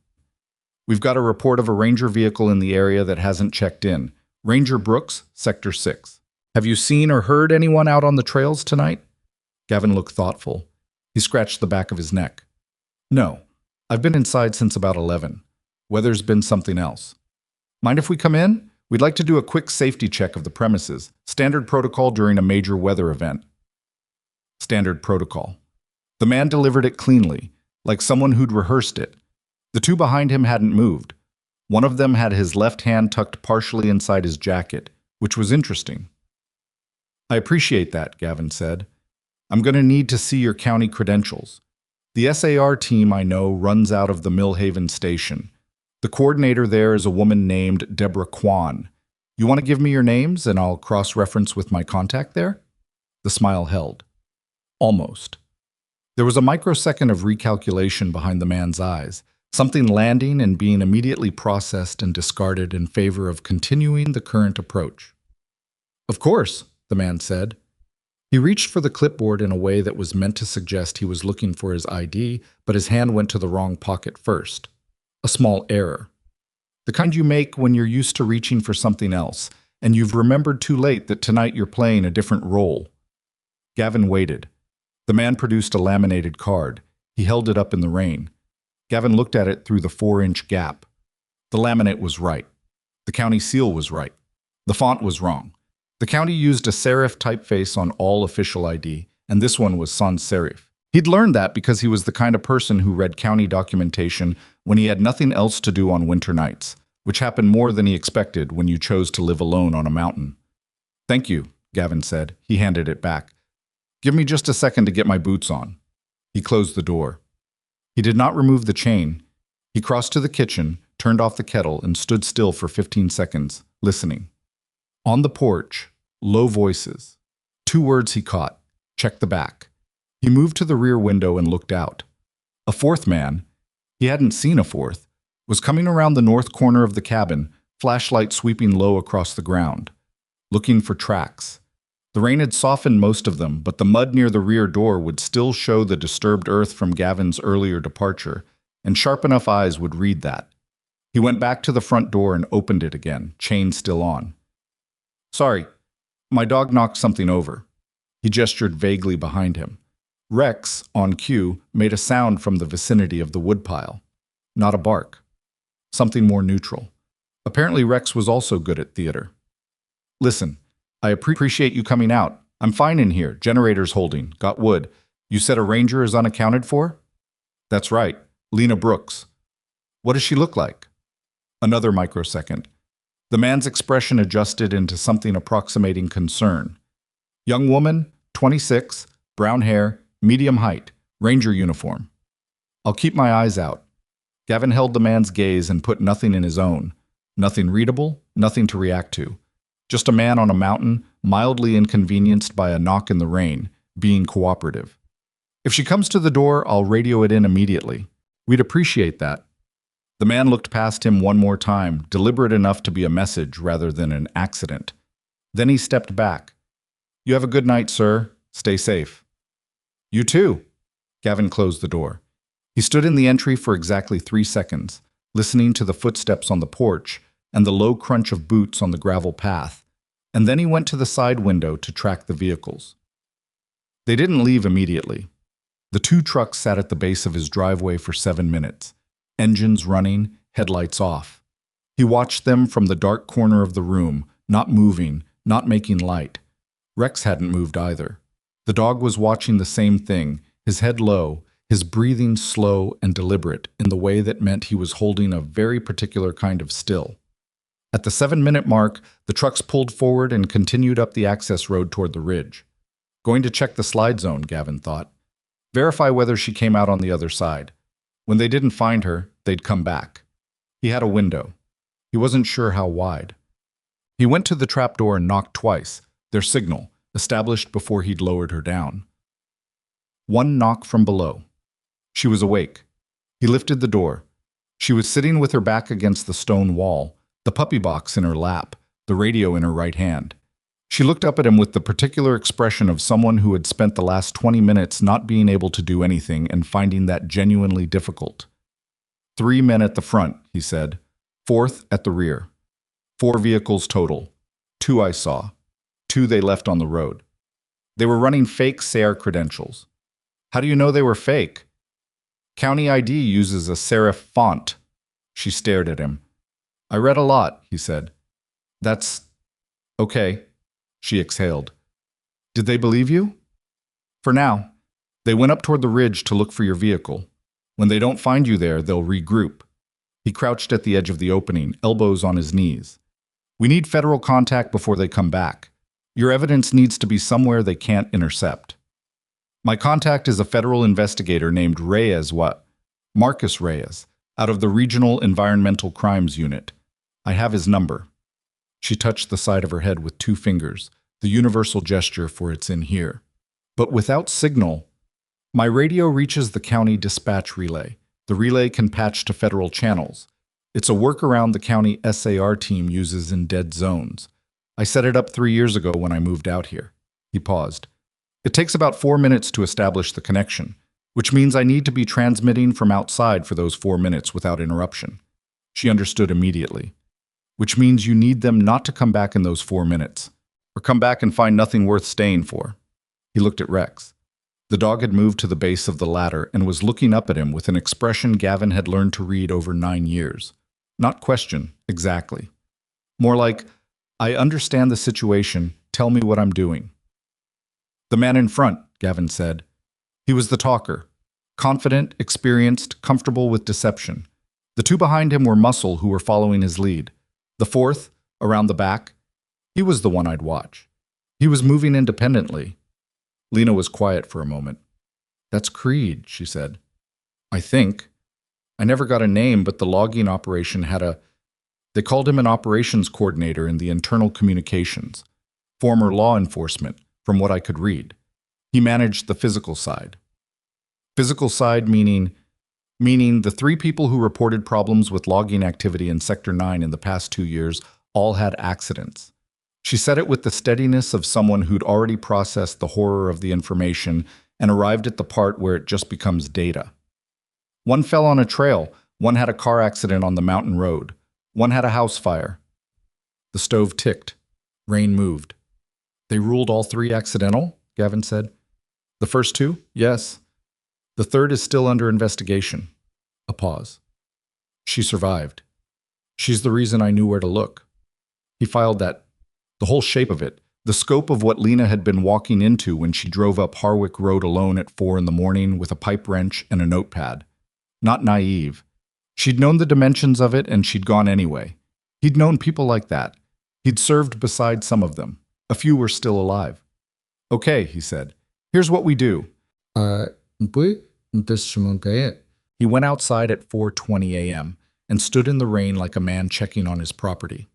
We've got a report of a ranger vehicle in the area that hasn't checked in. Ranger Brooks, Sector 6. Have you seen or heard anyone out on the trails tonight? Gavin looked thoughtful. He scratched the back of his neck. No. I've been inside since about 11. Weather's been something else. Mind if we come in? We'd like to do a quick safety check of the premises. Standard protocol during a major weather event. Standard protocol. The man delivered it cleanly, like someone who'd rehearsed it. The 2 behind him hadn't moved. One of them had his left hand tucked partially inside his jacket, which was interesting. I appreciate that, Gavin said. I'm going to need to see your county credentials. The SAR team I know runs out of the Millhaven station. The coordinator there is a woman named Deborah Kwan. You want to give me your names and I'll cross-reference with my contact there? The smile held. Almost. There was a microsecond of recalculation behind the man's eyes, something landing and being immediately processed and discarded in favor of continuing the current approach. Of course, the man said. He reached for the clipboard in a way that was meant to suggest he was looking for his ID, but his hand went to the wrong pocket first. A small error. The kind you make when you're used to reaching for something else, and you've remembered too late that tonight you're playing a different role. Gavin waited. The man produced a laminated card. He held it up in the rain. Gavin looked at it through the 4-inch gap. The laminate was right. The county seal was right. The font was wrong. The county used a serif typeface on all official ID, and this one was sans serif. He'd learned that because he was the kind of person who read county documentation when he had nothing else to do on winter nights, which happened more than he expected when you chose to live alone on a mountain. Thank you, Gavin said. He handed it back. Give me just a second to get my boots on. He closed the door. He did not remove the chain. He crossed to the kitchen, turned off the kettle, and stood still for 15 seconds, listening. On the porch, low voices. 2 words he caught. Check the back. He moved to the rear window and looked out. A 4th man, he hadn't seen a 4th, was coming around the north corner of the cabin, flashlight sweeping low across the ground, looking for tracks. The rain had softened most of them, but the mud near the rear door would still show the disturbed earth from Gavin's earlier departure, and sharp enough eyes would read that. He went back to the front door and opened it again, chain still on. Sorry, my dog knocked something over. He gestured vaguely behind him. Rex, on cue, made a sound from the vicinity of the woodpile. Not a bark. Something more neutral. Apparently Rex was also good at theater. Listen, I appreciate you coming out. I'm fine in here. Generator's holding. Got wood. You said a ranger is unaccounted for? That's right. Lena Brooks. What does she look like? Another microsecond. The man's expression adjusted into something approximating concern. Young woman, 26, brown hair, medium height, ranger uniform. I'll keep my eyes out. Gavin held the man's gaze and put nothing in his own. Nothing readable, nothing to react to. Just a man on a mountain, mildly inconvenienced by a knock in the rain, being cooperative. If she comes to the door, I'll radio it in immediately. We'd appreciate that. The man looked past him one more time, deliberate enough to be a message rather than an accident. Then he stepped back. You have a good night, sir. Stay safe. You too. Gavin closed the door. He stood in the entry for exactly 3 seconds, listening to the footsteps on the porch and the low crunch of boots on the gravel path, and then he went to the side window to track the vehicles. They didn't leave immediately. The 2 trucks sat at the base of his driveway for 7 minutes, engines running, headlights off. He watched them from the dark corner of the room, not moving, not making light. Rex hadn't moved either. The dog was watching the same thing, his head low, his breathing slow and deliberate in the way that meant he was holding a very particular kind of still. At the 7-minute mark, the trucks pulled forward and continued up the access road toward the ridge. Going to check the slide zone, Gavin thought. Verify whether she came out on the other side. When they didn't find her, they'd come back. He had a window. He wasn't sure how wide. He went to the trapdoor and knocked twice, their signal, established before he'd lowered her down. 1 knock from below. She was awake. He lifted the door. She was sitting with her back against the stone wall, the puppy box in her lap, the radio in her right hand. She looked up at him with the particular expression of someone who had spent the last 20 minutes not being able to do anything and finding that genuinely difficult. 3 men at the front, he said. 4th at the rear. 4 vehicles total. 2 I saw. 2 they left on the road. They were running fake SARE credentials. How do you know they were fake? County ID uses a serif font. She stared at him. I read a lot, he said. That's okay. She exhaled. Did they believe you? For now. They went up toward the ridge to look for your vehicle. When they don't find you there, they'll regroup. He crouched at the edge of the opening, elbows on his knees. We need federal contact before they come back. Your evidence needs to be somewhere they can't intercept. My contact is a federal investigator named Marcus Reyes, out of the Regional Environmental Crimes Unit. I have his number. She touched the side of her head with 2 fingers, the universal gesture for it's in here. But without signal, my radio reaches the county dispatch relay. The relay can patch to federal channels. It's a workaround the county SAR team uses in dead zones. I set it up 3 years ago when I moved out here. He paused. It takes about 4 minutes to establish the connection, which means I need to be transmitting from outside for those 4 minutes without interruption. She understood immediately. Which means you need them not to come back in those 4 minutes, or come back and find nothing worth staying for. He looked at Rex. The dog had moved to the base of the ladder and was looking up at him with an expression Gavin had learned to read over 9 years. Not question, exactly. More like, I understand the situation, tell me what I'm doing. The man in front, Gavin said. He was the talker. Confident, experienced, comfortable with deception. The 2 behind him were muscle who were following his lead. The 4th, around the back, he was the one I'd watch. He was moving independently. Lena was quiet for a moment. That's Creed, she said. I think. I never got a name, but the logging operation had a... They called him an operations coordinator in the internal communications, former law enforcement, from what I could read. He managed the physical side. Physical side meaning the three people who reported problems with logging activity in Sector 9 in the past 2 years all had accidents. She said it with the steadiness of someone who'd already processed the horror of the information and arrived at the part where it just becomes data. One fell on a trail, one had a car accident on the mountain road, one had a house fire. The stove ticked. Rain moved. They ruled all three accidental? Gavin said. The first two? Yes. The third is still under investigation. A pause. She survived. She's the reason I knew where to look. He filed that. The whole shape of it, the scope of what Lena had been walking into when she drove up Harwick Road alone at 4 a.m. with a pipe wrench and a notepad. Not naive. She'd known the dimensions of it and she'd gone anyway. He'd known people like that. He'd served beside some of them. A few were still alive. Okay, he said. Here's what we do. He went outside at 4:20 a.m. and stood in the rain like a man checking on his property.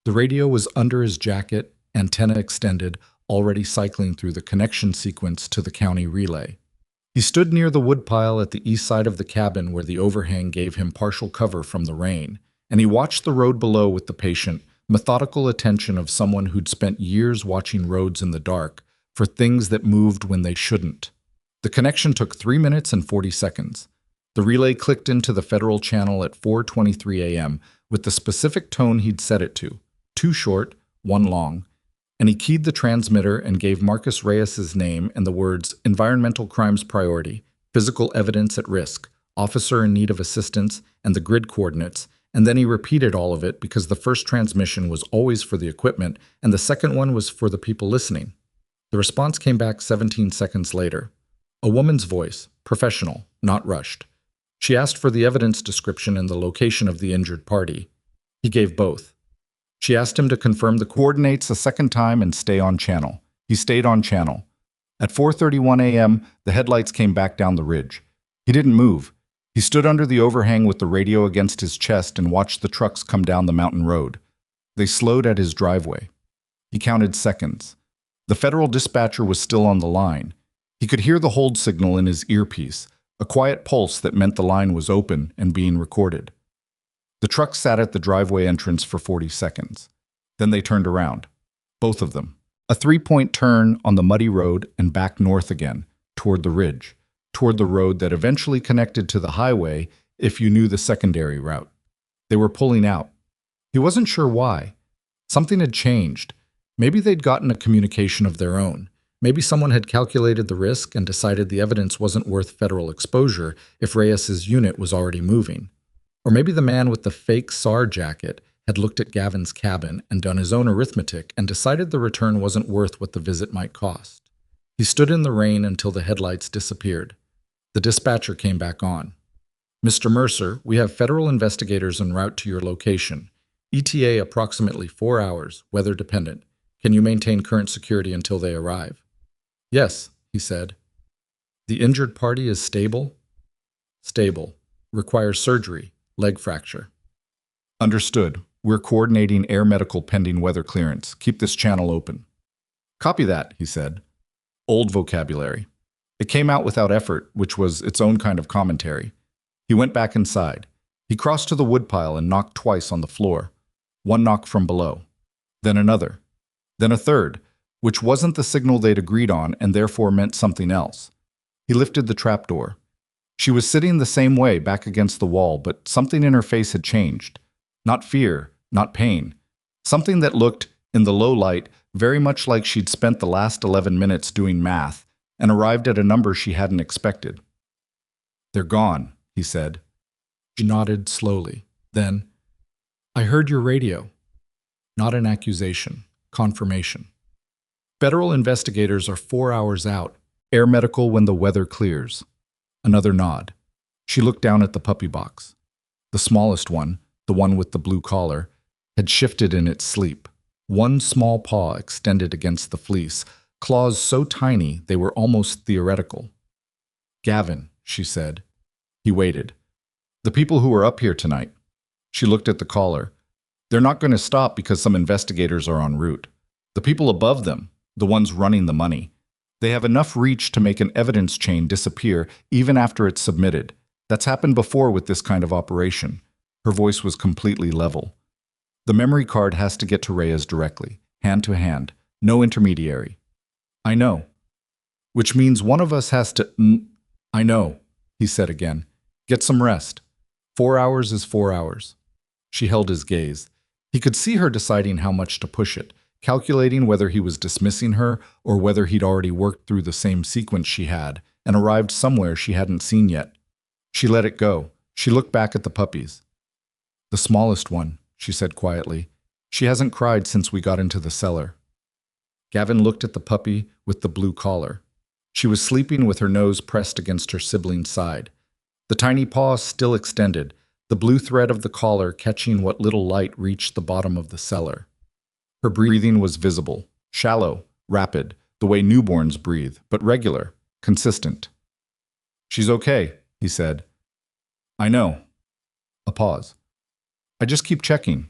The radio was under his jacket, antenna extended, already cycling through the connection sequence to the county relay. He stood near the woodpile at the east side of the cabin where the overhang gave him partial cover from the rain, and he watched the road below with the patient, methodical attention of someone who'd spent years watching roads in the dark for things that moved when they shouldn't. The connection took 3 minutes and 40 seconds. The relay clicked into the federal channel at 4:23 a.m. with the specific tone he'd set it to, 2 short, 1 long, and he keyed the transmitter and gave Marcus Reyes's name and the words environmental crimes priority, physical evidence at risk, officer in need of assistance, and the grid coordinates, and then he repeated all of it because the first transmission was always for the equipment and the second one was for the people listening. The response came back 17 seconds later. A woman's voice, professional, not rushed. She asked for the evidence description and the location of the injured party. He gave both. She asked him to confirm the coordinates a second time and stay on channel. He stayed on channel. At 4:31 a.m., the headlights came back down the ridge. He didn't move. He stood under the overhang with the radio against his chest and watched the trucks come down the mountain road. They slowed at his driveway. He counted seconds. The federal dispatcher was still on the line. He could hear the hold signal in his earpiece, a quiet pulse that meant the line was open and being recorded. The truck sat at the driveway entrance for 40 seconds. Then they turned around. Both of them. A 3-point turn on the muddy road and back north again, toward the ridge, toward the road that eventually connected to the highway if you knew the secondary route. They were pulling out. He wasn't sure why. Something had changed. Maybe they'd gotten a communication of their own. Maybe someone had calculated the risk and decided the evidence wasn't worth federal exposure if Reyes's unit was already moving. Or maybe the man with the fake SAR jacket had looked at Gavin's cabin and done his own arithmetic and decided the return wasn't worth what the visit might cost. He stood in the rain until the headlights disappeared. The dispatcher came back on. Mr. Mercer, we have federal investigators en route to your location. ETA approximately 4 hours, weather dependent. Can you maintain current security until they arrive? Yes, he said. The injured party is stable? Stable. Requires surgery. Leg fracture. Understood. We're coordinating air medical pending weather clearance. Keep this channel open. Copy that, he said. Old vocabulary. It came out without effort, which was its own kind of commentary. He went back inside. He crossed to the woodpile and knocked twice on the floor. One knock from below. Then another. Then a third, which wasn't the signal they'd agreed on and therefore meant something else. He lifted the trapdoor. She was sitting the same way, back against the wall, but something in her face had changed. Not fear, not pain. Something that looked, in the low light, very much like she'd spent the last 11 minutes doing math and arrived at a number she hadn't expected. They're gone, he said. She nodded slowly. Then, I heard your radio. Not an accusation. Confirmation. Federal investigators are 4 hours out. Air medical when the weather clears. Another nod. She looked down at the puppy box. The smallest one, the one with the blue collar, had shifted in its sleep. One small paw extended against the fleece, claws so tiny they were almost theoretical. Gavin, she said. He waited. The people who were up here tonight. She looked at the collar. They're not going to stop because some investigators are en route. The people above them, the ones running the money, they have enough reach to make an evidence chain disappear even after it's submitted. That's happened before with this kind of operation. Her voice was completely level. The memory card has to get to Reyes directly, hand to hand, no intermediary. I know. Which means one of us has to... I know, he said again. Get some rest. 4 hours is 4 hours. She held his gaze. He could see her deciding how much to push it, calculating whether he was dismissing her or whether he'd already worked through the same sequence she had and arrived somewhere she hadn't seen yet. She let it go. She looked back at the puppies. The smallest one, she said quietly. She hasn't cried since we got into the cellar. Gavin looked at the puppy with the blue collar. She was sleeping with her nose pressed against her sibling's side. The tiny paws still extended, the blue thread of the collar catching what little light reached the bottom of the cellar. Her breathing was visible, shallow, rapid, the way newborns breathe, but regular, consistent. She's okay, he said. I know. A pause. I just keep checking.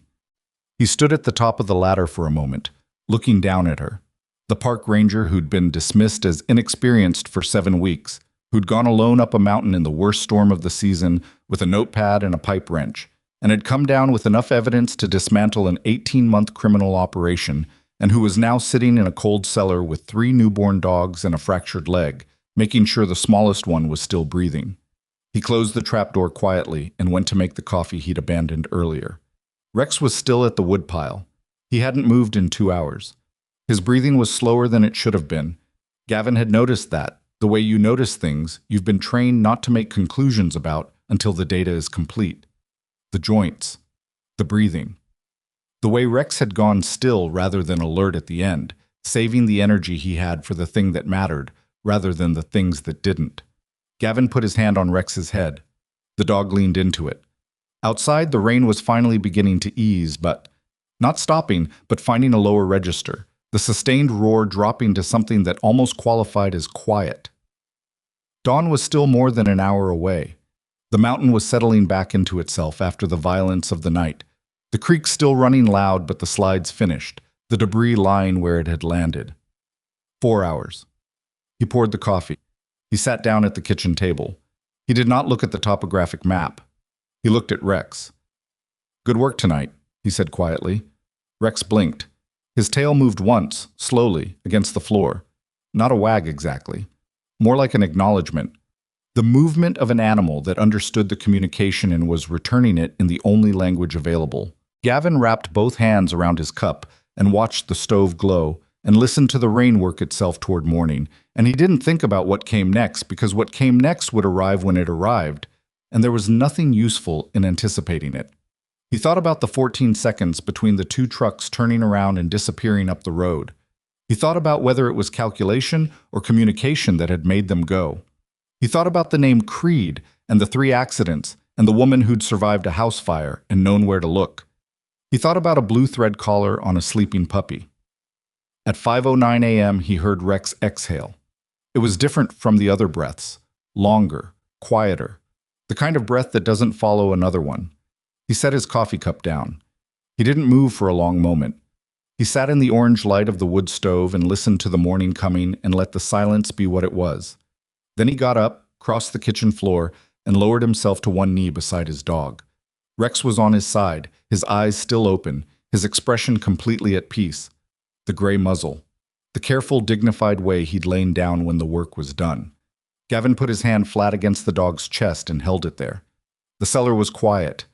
He stood at the top of the ladder for a moment, looking down at her. The park ranger who'd been dismissed as inexperienced for 7 weeks, who'd gone alone up a mountain in the worst storm of the season with a notepad and a pipe wrench, and had come down with enough evidence to dismantle an 18-month criminal operation, and who was now sitting in a cold cellar with 3 newborn dogs and a fractured leg, making sure the smallest one was still breathing. He closed the trapdoor quietly and went to make the coffee he'd abandoned earlier. Rex was still at the woodpile. He hadn't moved in 2 hours. His breathing was slower than it should have been. Gavin had noticed that, the way you notice things you've been trained not to make conclusions about until the data is complete. The joints. The breathing. The way Rex had gone still rather than alert at the end, saving the energy he had for the thing that mattered rather than the things that didn't. Gavin put his hand on Rex's head. The dog leaned into it. Outside, the rain was finally beginning to ease, but not stopping, but finding a lower register. The sustained roar dropping to something that almost qualified as quiet. Dawn was still more than an hour away. The mountain was settling back into itself after the violence of the night. The creek still running loud, but the slides finished, the debris lying where it had landed. 4 hours. He poured the coffee. He sat down at the kitchen table. He did not look at the topographic map. He looked at Rex. Good work tonight, he said quietly. Rex blinked. His tail moved once, slowly, against the floor. Not a wag exactly. More like an acknowledgement. The movement of an animal that understood the communication and was returning it in the only language available. Gavin wrapped both hands around his cup and watched the stove glow and listened to the rain work itself toward morning. And he didn't think about what came next because what came next would arrive when it arrived, and there was nothing useful in anticipating it. He thought about the 14 seconds between the 2 trucks turning around and disappearing up the road. He thought about whether it was calculation or communication that had made them go. He thought about the name Creed and the 3 accidents and the woman who'd survived a house fire and known where to look. He thought about a blue thread collar on a sleeping puppy. At 5:09 a.m., he heard Rex exhale. It was different from the other breaths, longer, quieter, the kind of breath that doesn't follow another one. He set his coffee cup down. He didn't move for a long moment. He sat in the orange light of the wood stove and listened to the morning coming and let the silence be what it was. Then he got up, crossed the kitchen floor, and lowered himself to one knee beside his dog. Rex was on his side, his eyes still open, his expression completely at peace. The gray muzzle. The careful, dignified way he'd lain down when the work was done. Gavin put his hand flat against the dog's chest and held it there. The cellar was quiet.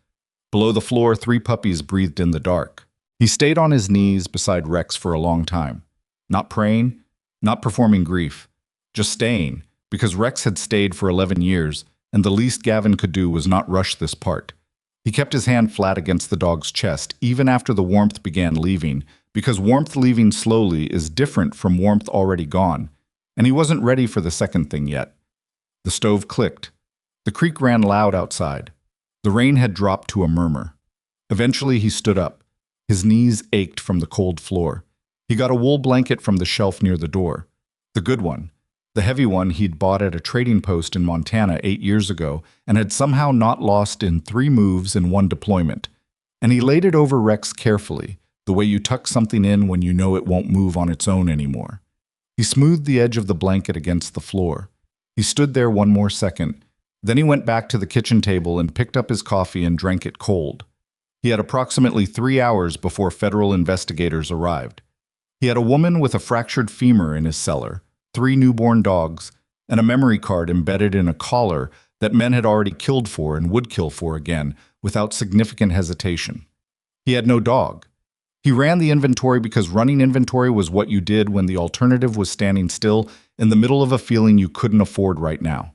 Below the floor, 3 puppies breathed in the dark. He stayed on his knees beside Rex for a long time. Not praying, not performing grief. Just staying, because Rex had stayed for 11 years, and the least Gavin could do was not rush this part. He kept his hand flat against the dog's chest, even after the warmth began leaving, because warmth leaving slowly is different from warmth already gone, and he wasn't ready for the second thing yet. The stove clicked. The creek ran loud outside. The rain had dropped to a murmur. Eventually he stood up. His knees ached from the cold floor. He got a wool blanket from the shelf near the door. The good one. The heavy one he'd bought at a trading post in Montana 8 years ago and had somehow not lost in 3 moves in 1 deployment. and he laid it over Rex carefully, the way you tuck something in when you know it won't move on its own anymore. He smoothed the edge of the blanket against the floor. He stood there one more second. Then he went back to the kitchen table and picked up his coffee and drank it cold. He had approximately 3 hours before federal investigators arrived. He had a woman with a fractured femur in his cellar, 3 newborn dogs, and a memory card embedded in a collar that men had already killed for and would kill for again, without significant hesitation. He had no dog. He ran the inventory because running inventory was what you did when the alternative was standing still in the middle of a feeling you couldn't afford right now.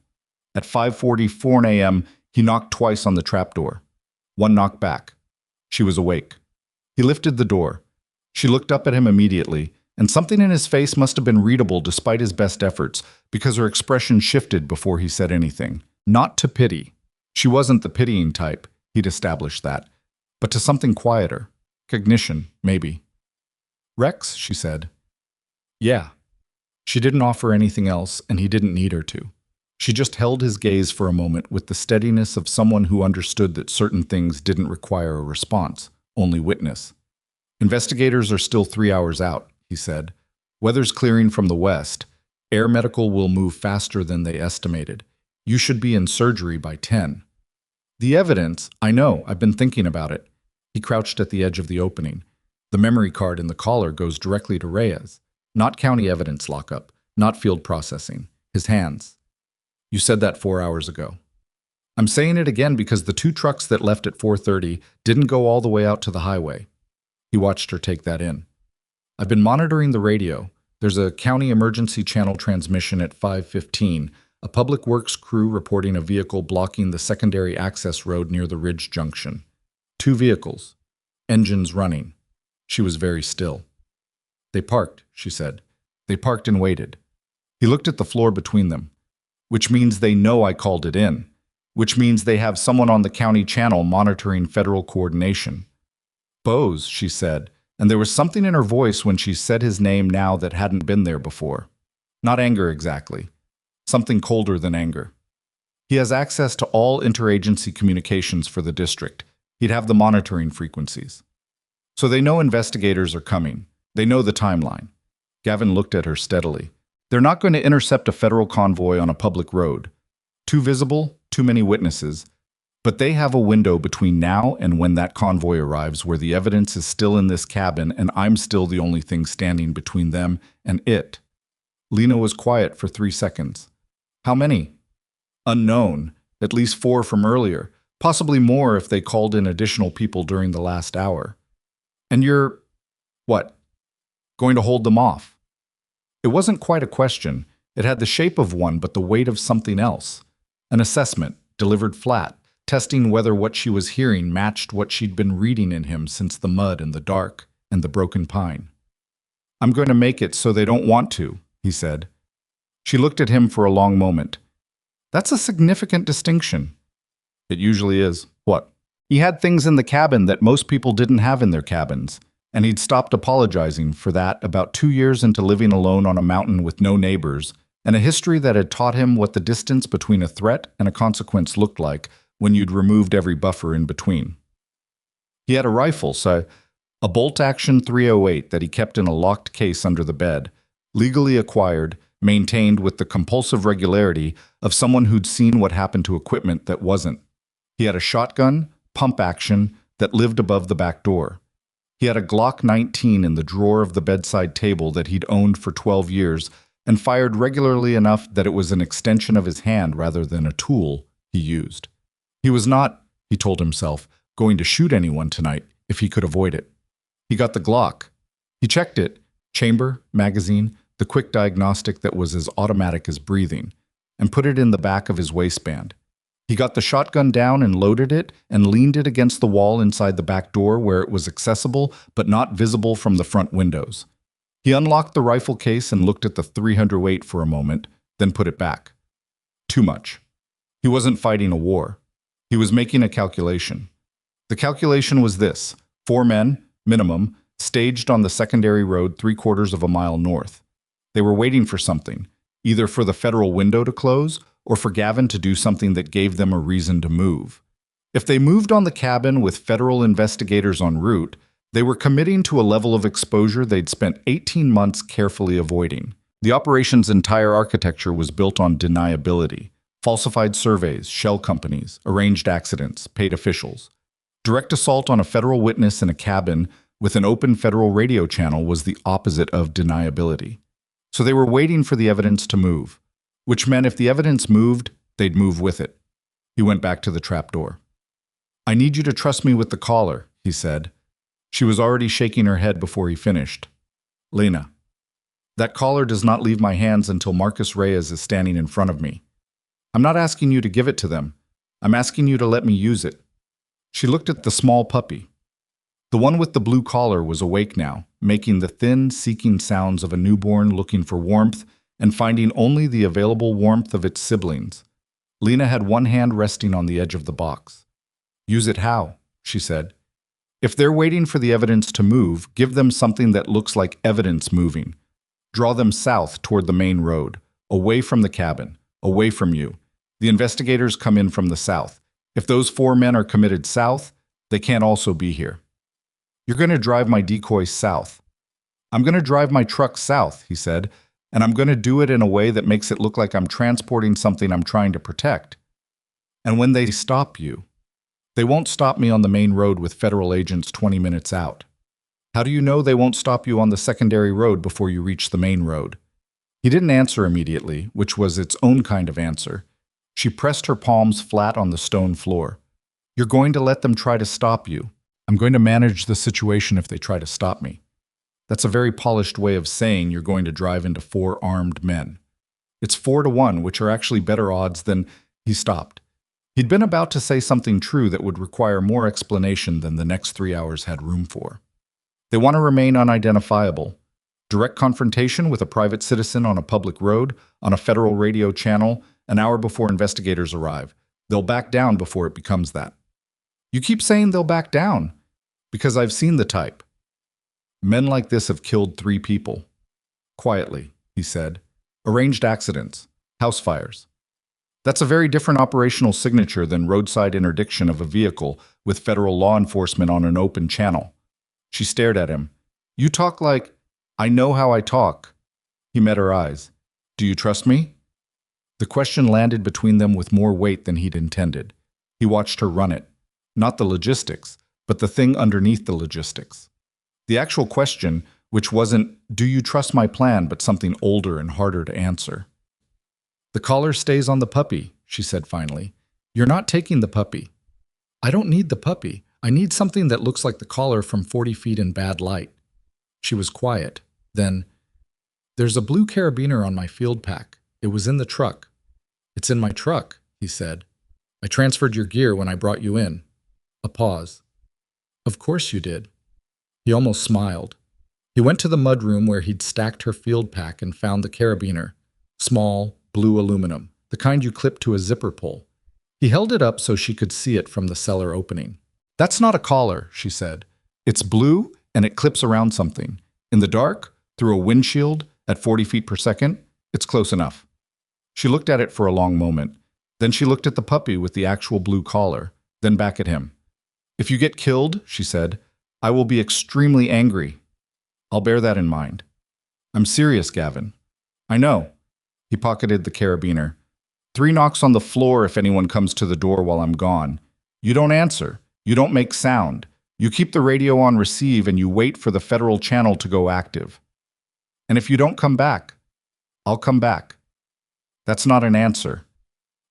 At 5:44 a.m., he knocked twice on the trapdoor. One knock back. She was awake. He lifted the door. She looked up at him immediately, and something in his face must have been readable despite his best efforts, because her expression shifted before he said anything. Not to pity. She wasn't the pitying type, he'd established that, but to something quieter. Cognition, maybe. "Rex," she said. "Yeah." She didn't offer anything else, and he didn't need her to. She just held his gaze for a moment with the steadiness of someone who understood that certain things didn't require a response, only witness. "Investigators are still 3 hours out," he said. "Weather's clearing from the west. Air medical will move faster than they estimated. You should be in surgery by 10. "The evidence, I know, I've been thinking about it." He crouched at the edge of the opening. "The memory card in the collar goes directly to Reyes. Not county evidence lockup, not field processing. His hands. You said that 4 hours ago." "I'm saying it again because the 2 trucks that left at 4:30 didn't go all the way out to the highway." He watched her take that in. "I've been monitoring the radio. There's a county emergency channel transmission at 5:15, a public works crew reporting a vehicle blocking the secondary access road near the Ridge Junction. 2 vehicles. Engines running." She was very still. "They parked," she said. "They parked and waited." He looked at the floor between them. "Which means they know I called it in. Which means they have someone on the county channel monitoring federal coordination." "Bose," she said, and there was something in her voice when she said his name now that hadn't been there before. Not anger exactly. Something colder than anger. "He has access to all interagency communications for the district. He'd have the monitoring frequencies. So they know investigators are coming. They know the timeline." Gavin looked at her steadily. "They're not going to intercept a federal convoy on a public road. Too visible, too many witnesses. But they have a window between now and when that convoy arrives where the evidence is still in this cabin and I'm still the only thing standing between them and it." Lena was quiet for 3 seconds. "How many?" "Unknown. At least 4 from earlier. Possibly more if they called in additional people during the last hour." "And you're, what, going to hold them off?" It wasn't quite a question. It had the shape of one, but the weight of something else. An assessment, delivered flat, testing whether what she was hearing matched what she'd been reading in him since the mud and the dark and the broken pine. "I'm going to make it so they don't want to," he said. She looked at him for a long moment. "That's a significant distinction." "It usually is." "What?" "He had things in the cabin that most people didn't have in their cabins, and he'd stopped apologizing for that about 2 years into living alone on a mountain with no neighbors, and a history that had taught him what the distance between a threat and a consequence looked like when you'd removed every buffer in between. He had a rifle, a bolt-action .308 that he kept in a locked case under the bed, legally acquired, maintained with the compulsive regularity of someone who'd seen what happened to equipment that wasn't. He had a shotgun, pump action, that lived above the back door. He had a Glock 19 in the drawer of the bedside table that he'd owned for 12 years and fired regularly enough that it was an extension of his hand rather than a tool he used. He was not, he told himself, going to shoot anyone tonight if he could avoid it. He got the Glock. He checked it, chamber, magazine, the quick diagnostic that was as automatic as breathing, and put it in the back of his waistband. He got the shotgun down and loaded it and leaned it against the wall inside the back door where it was accessible but not visible from the front windows. He unlocked the rifle case and looked at the .308 for a moment, then put it back. Too much. He wasn't fighting a war. He was making a calculation. The calculation was this: 4 men, minimum, staged on the secondary road 3/4 of a mile north. They were waiting for something, either for the federal window to close or for Gavin to do something that gave them a reason to move. If they moved on the cabin with federal investigators en route, they were committing to a level of exposure they'd spent 18 months carefully avoiding. The operation's entire architecture was built on deniability: falsified surveys, shell companies, arranged accidents, paid officials. Direct assault on a federal witness in a cabin with an open federal radio channel was the opposite of deniability. So they were waiting for the evidence to move, which meant if the evidence moved, they'd move with it. He went back to the trapdoor. "I need you to trust me with the caller," he said. She was already shaking her head before he finished. "Lena, that caller does not leave my hands until Marcus Reyes is standing in front of me. I'm not asking you to give it to them. I'm asking you to let me use it." She looked at the small puppy. The one with the blue collar was awake now, making the thin, seeking sounds of a newborn looking for warmth and finding only the available warmth of its siblings. Lena had one hand resting on the edge of the box. "Use it how?" she said. "If they're waiting for the evidence to move, give them something that looks like evidence moving. Draw them south toward the main road, away from the cabin, away from you. The investigators come in from the south. If those 4 men are committed south, they can't also be here. You're going to drive my decoys south." "I'm going to drive my truck south," he said, "and I'm going to do it in a way that makes it look like I'm transporting something I'm trying to protect. And when they stop you, they won't stop me on the main road with federal agents 20 minutes out. How do you know they won't stop you on the secondary road before you reach the main road?" He didn't answer immediately, which was its own kind of answer. She pressed her palms flat on the stone floor. "You're going to let them try to stop you. I'm going to manage the situation if they try to stop me." That's a very polished way of saying you're going to drive into 4 armed men. It's 4-1, which are actually better odds than... He stopped. He'd been about to say something true that would require more explanation than the next 3 hours had room for. They want to remain unidentifiable. Direct confrontation with a private citizen on a public road, on a federal radio channel, an hour before investigators arrive. They'll back down before it becomes that. "You keep saying they'll back down." "Because I've seen the type. Men like this have killed 3 people. Quietly," he said. "Arranged accidents, house fires. That's a very different operational signature than roadside interdiction of a vehicle with federal law enforcement on an open channel." She stared at him. "You talk like..." "I know how I talk." He met her eyes. "Do you trust me?" The question landed between them with more weight than he'd intended. He watched her run it. Not the logistics, but the thing underneath the logistics. The actual question, which wasn't, "Do you trust my plan?" but something older and harder to answer. "The collar stays on the puppy," she said finally. "You're not taking the puppy." "I don't need the puppy. I need something that looks like the collar from 40 feet in bad light." She was quiet. Then, "There's a blue carabiner on my field pack. It was in the truck." "It's in my truck," he said. "I transferred your gear when I brought you in." A pause. "Of course you did." He almost smiled. He went to the mudroom where he'd stacked her field pack and found the carabiner. Small, blue aluminum, the kind you clip to a zipper pull. He held it up so she could see it from the cellar opening. "That's not a collar," she said. "It's blue and it clips around something. In the dark, through a windshield, at 40 feet per second, it's close enough." She looked at it for a long moment. Then she looked at the puppy with the actual blue collar, then back at him. "If you get killed," she said, "I will be extremely angry. I'll bear that in mind." "I'm serious, Gavin." "I know." He pocketed the carabiner. 3 knocks on the floor if anyone comes to the door while I'm gone. You don't answer. You don't make sound. You keep the radio on receive and you wait for the federal channel to go active. And if you don't come back, I'll come back. That's not an answer."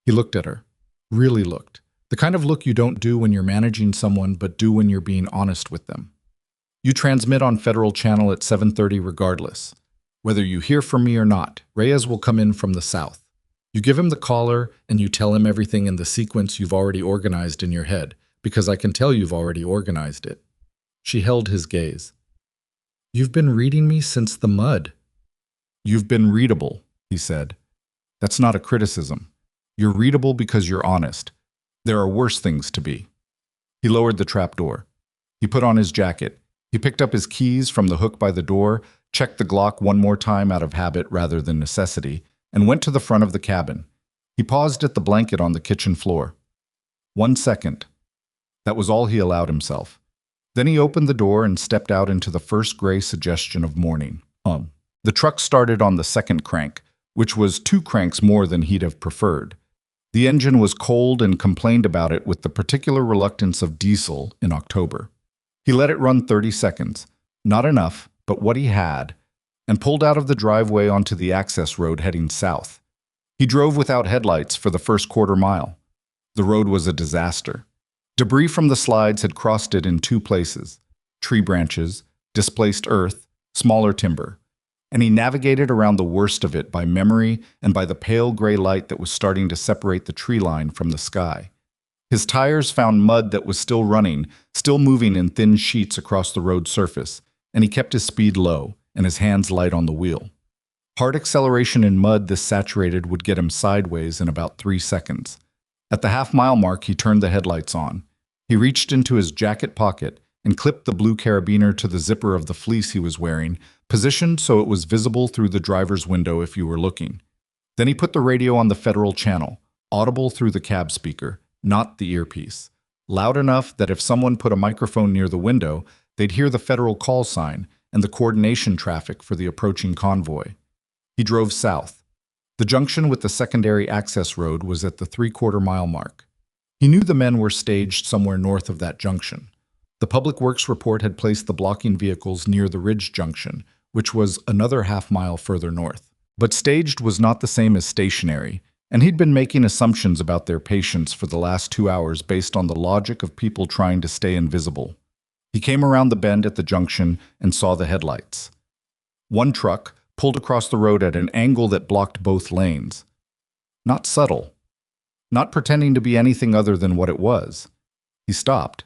He looked at her. Really looked. The kind of look you don't do when you're managing someone but do when you're being honest with them. "You transmit on federal channel at 7:30 regardless. Whether you hear from me or not, Reyes will come in from the south. You give him the collar and you tell him everything in the sequence you've already organized in your head, because I can tell you've already organized it." She held his gaze. "You've been reading me since the mud." "You've been readable," he said. "That's not a criticism. You're readable because you're honest. There are worse things to be." He lowered the trapdoor. He put on his jacket. He picked up his keys from the hook by the door, checked the Glock one more time out of habit rather than necessity, and went to the front of the cabin. He paused at the blanket on the kitchen floor. 1 second. That was all he allowed himself. Then he opened the door and stepped out into the first gray suggestion of morning. The truck started on the second crank, which was 2 cranks more than he'd have preferred. The engine was cold and complained about it with the particular reluctance of diesel in October. He let it run 30 seconds, not enough, but what he had, and pulled out of the driveway onto the access road heading south. He drove without headlights for the first quarter mile. The road was a disaster. Debris from the slides had crossed it in 2 places: tree branches, displaced earth, smaller timber. And he navigated around the worst of it by memory and by the pale gray light that was starting to separate the tree line from the sky. His tires found mud that was still running, still moving in thin sheets across the road surface, and he kept his speed low and his hands light on the wheel. Hard acceleration in mud this saturated would get him sideways in about 3 seconds. At the half-mile mark, he turned the headlights on. He reached into his jacket pocket and clipped the blue carabiner to the zipper of the fleece he was wearing, positioned so it was visible through the driver's window if you were looking. Then he put the radio on the federal channel, audible through the cab speaker, not the earpiece. Loud enough that if someone put a microphone near the window, they'd hear the federal call sign and the coordination traffic for the approaching convoy. He drove south. The junction with the secondary access road was at the 3/4-mile mark. He knew the men were staged somewhere north of that junction. The Public Works report had placed the blocking vehicles near the Ridge Junction, which was another half-mile further north. But staged was not the same as stationary, and he'd been making assumptions about their patience for the last 2 hours based on the logic of people trying to stay invisible. He came around the bend at the junction and saw the headlights. One truck pulled across the road at an angle that blocked both lanes. Not subtle. Not pretending to be anything other than what it was. He stopped.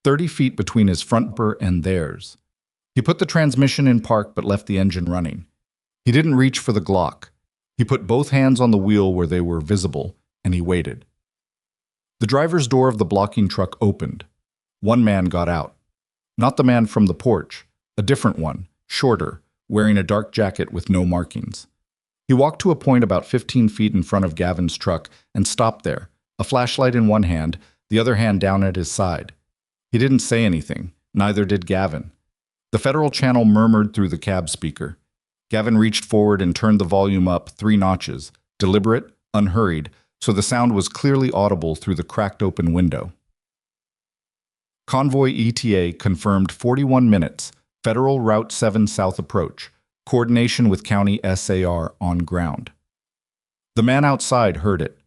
30 feet between his front bumper and theirs. He put the transmission in park but left the engine running. He didn't reach for the Glock. He put both hands on the wheel where they were visible, and he waited. The driver's door of the blocking truck opened. One man got out. Not the man from the porch, a different one, shorter, wearing a dark jacket with no markings. He walked to a point about 15 feet in front of Gavin's truck and stopped there, a flashlight in one hand, the other hand down at his side. He didn't say anything, neither did Gavin. The federal channel murmured through the cab speaker. Gavin reached forward and turned the volume up 3 notches, deliberate, unhurried, so the sound was clearly audible through the cracked open window. Convoy ETA confirmed 41 minutes, Federal Route 7 South approach, coordination with County SAR on ground. The man outside heard it.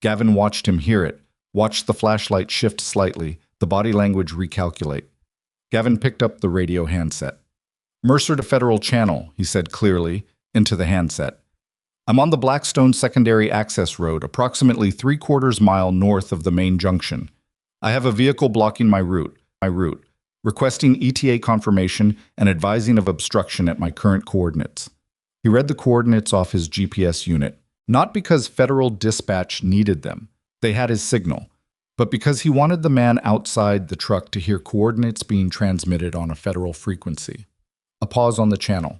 Gavin watched him hear it, watched the flashlight shift slightly, the body language recalculate. Gavin picked up the radio handset. "Mercer to Federal Channel," he said clearly, into the handset. "I'm on the Blackstone Secondary Access Road, approximately 3/4 mile north of the main junction. I have a vehicle blocking my route, requesting ETA confirmation and advising of obstruction at my current coordinates." He read the coordinates off his GPS unit, not because Federal Dispatch needed them. They had his signal. But because he wanted the man outside the truck to hear coordinates being transmitted on a federal frequency. A pause on the channel.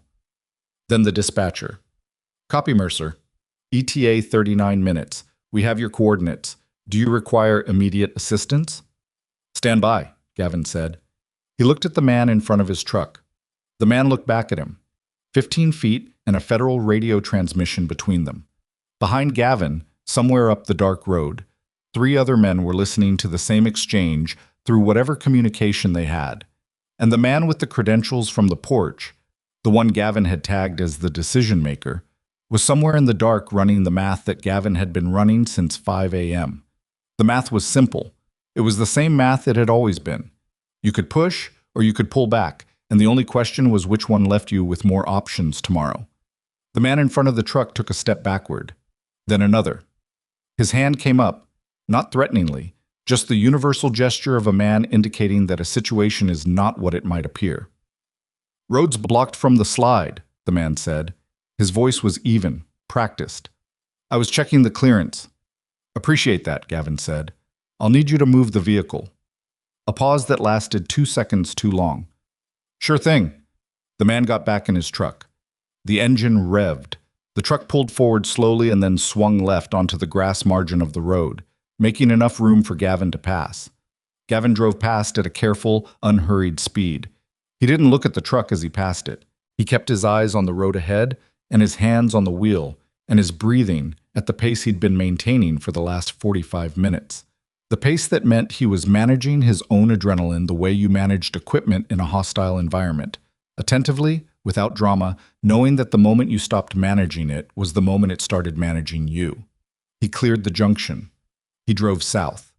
Then the dispatcher. "Copy, Mercer. ETA 39 minutes. We have your coordinates. Do you require immediate assistance?" "Stand by," Gavin said. He looked at the man in front of his truck. The man looked back at him. 15 feet and a federal radio transmission between them. Behind Gavin, somewhere up the dark road, 3 other men were listening to the same exchange through whatever communication they had. And the man with the credentials from the porch, the one Gavin had tagged as the decision maker, was somewhere in the dark running the math that Gavin had been running since 5 a.m. The math was simple. It was the same math it had always been. You could push or you could pull back, and the only question was which one left you with more options tomorrow. The man in front of the truck took a step backward, then another. His hand came up, not threateningly, just the universal gesture of a man indicating that a situation is not what it might appear. "Road's blocked from the slide," the man said. His voice was even, practiced. "I was checking the clearance." "Appreciate that," Gavin said. "I'll need you to move the vehicle." A pause that lasted 2 seconds too long. "Sure thing." The man got back in his truck. The engine revved. The truck pulled forward slowly and then swung left onto the grass margin of the road, making enough room for Gavin to pass. Gavin drove past at a careful, unhurried speed. He didn't look at the truck as he passed it. He kept his eyes on the road ahead and his hands on the wheel and his breathing at the pace he'd been maintaining for the last 45 minutes. The pace that meant he was managing his own adrenaline the way you managed equipment in a hostile environment. Attentively, without drama, knowing that the moment you stopped managing it was the moment it started managing you. He cleared the junction. He drove south.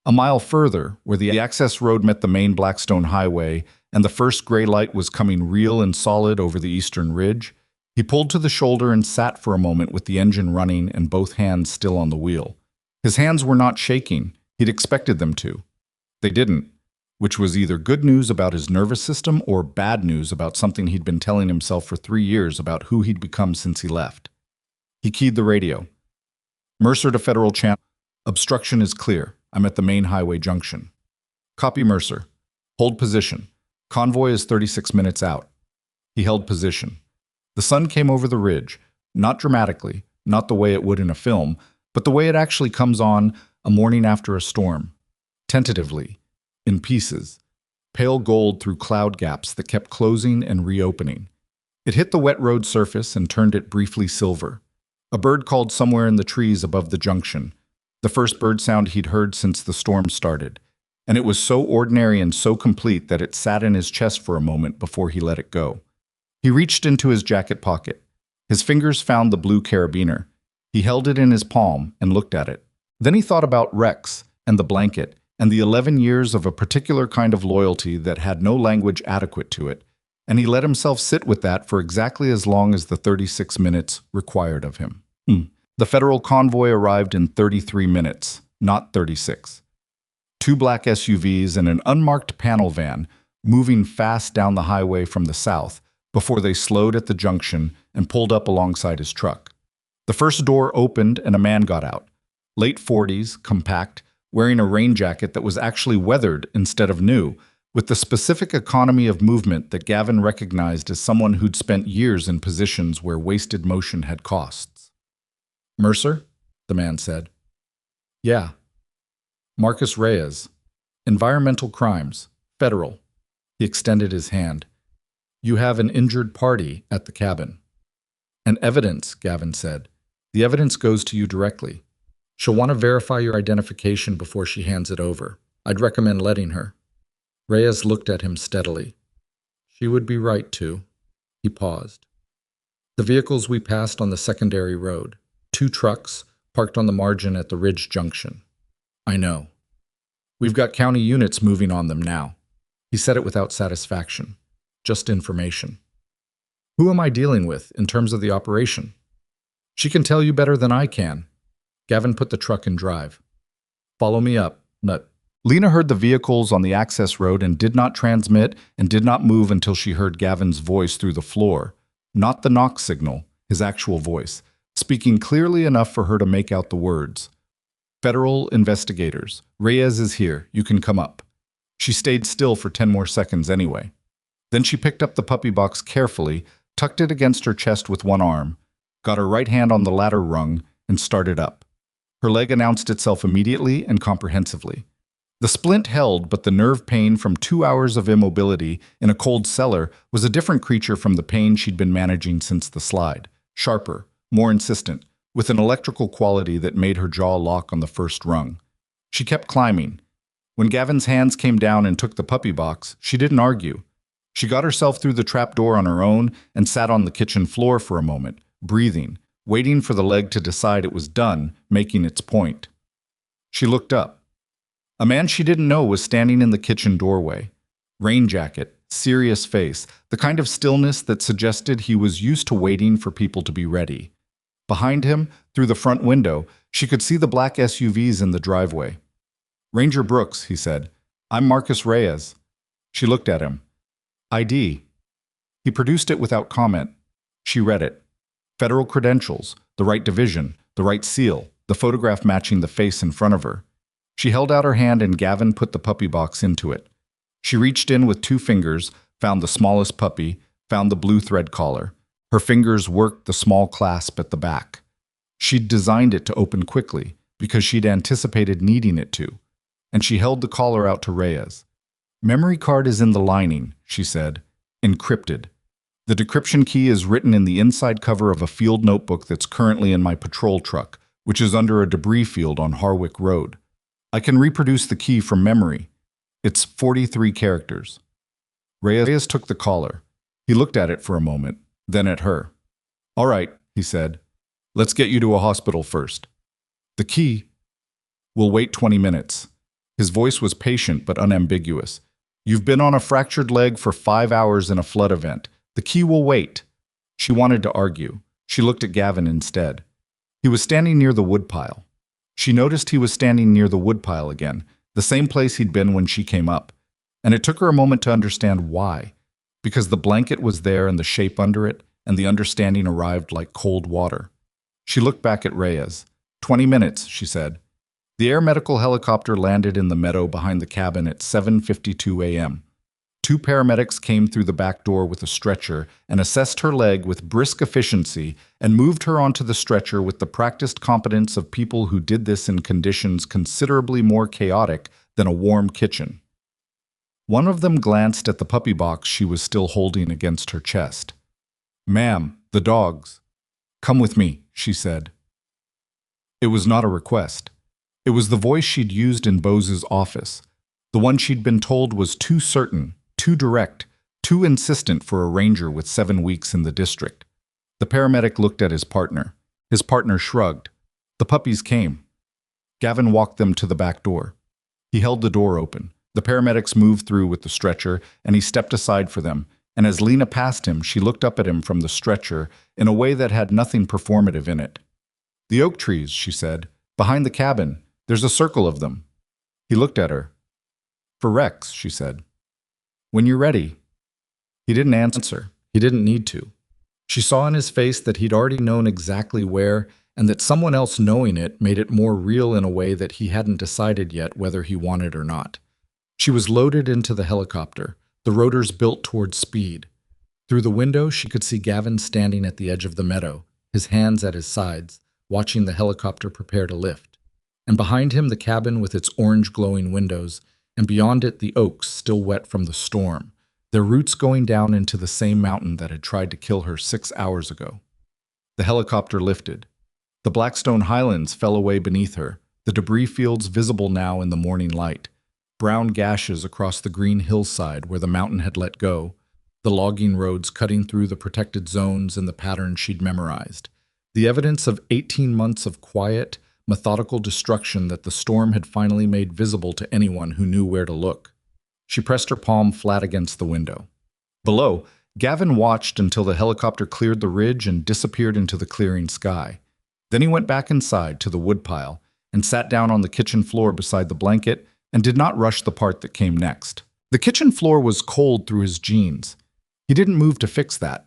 A mile further, where the access road met the main Blackstone Highway and the first gray light was coming real and solid over the eastern ridge, he pulled to the shoulder and sat for a moment with the engine running and both hands still on the wheel. His hands were not shaking. He'd expected them to. They didn't, which was either good news about his nervous system or bad news about something he'd been telling himself for 3 years about who he'd become since he left. He keyed the radio. Mercer to Federal Channel. Obstruction is clear. I'm at the main highway junction. Copy, Mercer. Hold position. Convoy is 36 minutes out. He held position. The sun came over the ridge, not dramatically, not the way it would in a film, but the way it actually comes on a morning after a storm. Tentatively, in pieces, pale gold through cloud gaps that kept closing and reopening. It hit the wet road surface and turned it briefly silver. A bird called somewhere in the trees above the junction, the first bird sound he'd heard since the storm started, and it was so ordinary and so complete that it sat in his chest for a moment before he let it go. He reached into his jacket pocket. His fingers found the blue carabiner. He held it in his palm and looked at it. Then he thought about Rex and the blanket and the 11 years of a particular kind of loyalty that had no language adequate to it, and he let himself sit with that for exactly as long as the 36 minutes required of him. The federal convoy arrived in 33 minutes, not 36. 2 black SUVs and an unmarked panel van moving fast down the highway from the south before they slowed at the junction and pulled up alongside his truck. The first door opened and a man got out. Late 40s, compact, wearing a rain jacket that was actually weathered instead of new, with the specific economy of movement that Gavin recognized as someone who'd spent years in positions where wasted motion had costs. Mercer? The man said. Yeah. Marcus Reyes. Environmental crimes. Federal. He extended his hand. You have an injured party at the cabin. And evidence, Gavin said. The evidence goes to you directly. She'll want to verify your identification before she hands it over. I'd recommend letting her. Reyes looked at him steadily. She would be right to. He paused. The vehicles we passed on the secondary road. 2 trucks parked on the margin at the Ridge Junction. I know. We've got county units moving on them now. He said it without satisfaction. Just information. Who am I dealing with in terms of the operation? She can tell you better than I can. Gavin put the truck in drive. Follow me up, Nut. Lena heard the vehicles on the access road and did not transmit and did not move until she heard Gavin's voice through the floor. Not the knock signal, his actual voice, speaking clearly enough for her to make out the words. Federal investigators. Reyes is here. You can come up. She stayed still for 10 more seconds anyway. Then she picked up the puppy box carefully, tucked it against her chest with one arm, got her right hand on the ladder rung, and started up. Her leg announced itself immediately and comprehensively. The splint held, but the nerve pain from 2 hours of immobility in a cold cellar was a different creature from the pain she'd been managing since the slide. Sharper, more insistent, with an electrical quality that made her jaw lock on the first rung. She kept climbing. When Gavin's hands came down and took the puppy box, she didn't argue. She got herself through the trapdoor on her own and sat on the kitchen floor for a moment, breathing, waiting for the leg to decide it was done, making its point. She looked up. A man she didn't know was standing in the kitchen doorway. Rain jacket, serious face, the kind of stillness that suggested he was used to waiting for people to be ready. Behind him, through the front window, she could see the black SUVs in the driveway. Ranger Brooks, he said. I'm Marcus Reyes. She looked at him. ID. He produced it without comment. She read it. Federal credentials, the right division, the right seal, the photograph matching the face in front of her. She held out her hand and Gavin put the puppy box into it. She reached in with 2 fingers, found the smallest puppy, found the blue thread collar. Her fingers worked the small clasp at the back. She'd designed it to open quickly because she'd anticipated needing it to. and she held the collar out to Reyes. "Memory card is in the lining," she said, "encrypted. The decryption key is written in the inside cover of a field notebook that's currently in my patrol truck, which is under a debris field on Harwick Road. I can reproduce the key from memory. It's 43 characters." Reyes took the collar. He looked at it for a moment, then at her. "All right," he said. "Let's get you to a hospital first." "The key?" "We'll wait 20 minutes. His voice was patient but unambiguous. "You've been on a fractured leg for 5 hours in a flood event. The key will wait." She wanted to argue. She looked at Gavin instead. He was standing near the woodpile. She noticed he was standing near the woodpile again, the same place he'd been when she came up. And it took her a moment to understand why. Because the blanket was there and the shape under it, and the understanding arrived like cold water. She looked back at Reyes. 20 minutes, she said. The air medical helicopter landed in the meadow behind the cabin at 7:52 a.m. 2 paramedics came through the back door with a stretcher and assessed her leg with brisk efficiency and moved her onto the stretcher with the practiced competence of people who did this in conditions considerably more chaotic than a warm kitchen. One of them glanced at the puppy box she was still holding against her chest. "Ma'am, the dogs." "Come with me," she said. It was not a request. It was the voice she'd used in Bose's office, the one she'd been told was too certain, too direct, too insistent for a ranger with 7 weeks in the district. The paramedic looked at his partner. His partner shrugged. The puppies came. Gavin walked them to the back door. He held the door open. The paramedics moved through with the stretcher, and he stepped aside for them, and as Lena passed him, she looked up at him from the stretcher in a way that had nothing performative in it. "The oak trees," she said. "Behind the cabin. There's a circle of them." He looked at her. "For Rex," she said. "When you're ready." He didn't answer. He didn't need to. She saw in his face that he'd already known exactly where, and that someone else knowing it made it more real in a way that he hadn't decided yet whether he wanted or not. She was loaded into the helicopter, the rotors built towards speed. Through the window, she could see Gavin standing at the edge of the meadow, his hands at his sides, watching the helicopter prepare to lift. And behind him, the cabin with its orange glowing windows, and beyond it, the oaks still wet from the storm, their roots going down into the same mountain that had tried to kill her 6 hours ago. The helicopter lifted. The Blackstone Highlands fell away beneath her, the debris fields visible now in the morning light. Brown gashes across the green hillside where the mountain had let go, the logging roads cutting through the protected zones in the pattern she'd memorized. The evidence of 18 months of quiet, methodical destruction that the storm had finally made visible to anyone who knew where to look. She pressed her palm flat against the window. Below, Gavin watched until the helicopter cleared the ridge and disappeared into the clearing sky. Then he went back inside to the woodpile and sat down on the kitchen floor beside the blanket and did not rush the part that came next. The kitchen floor was cold through his jeans. He didn't move to fix that.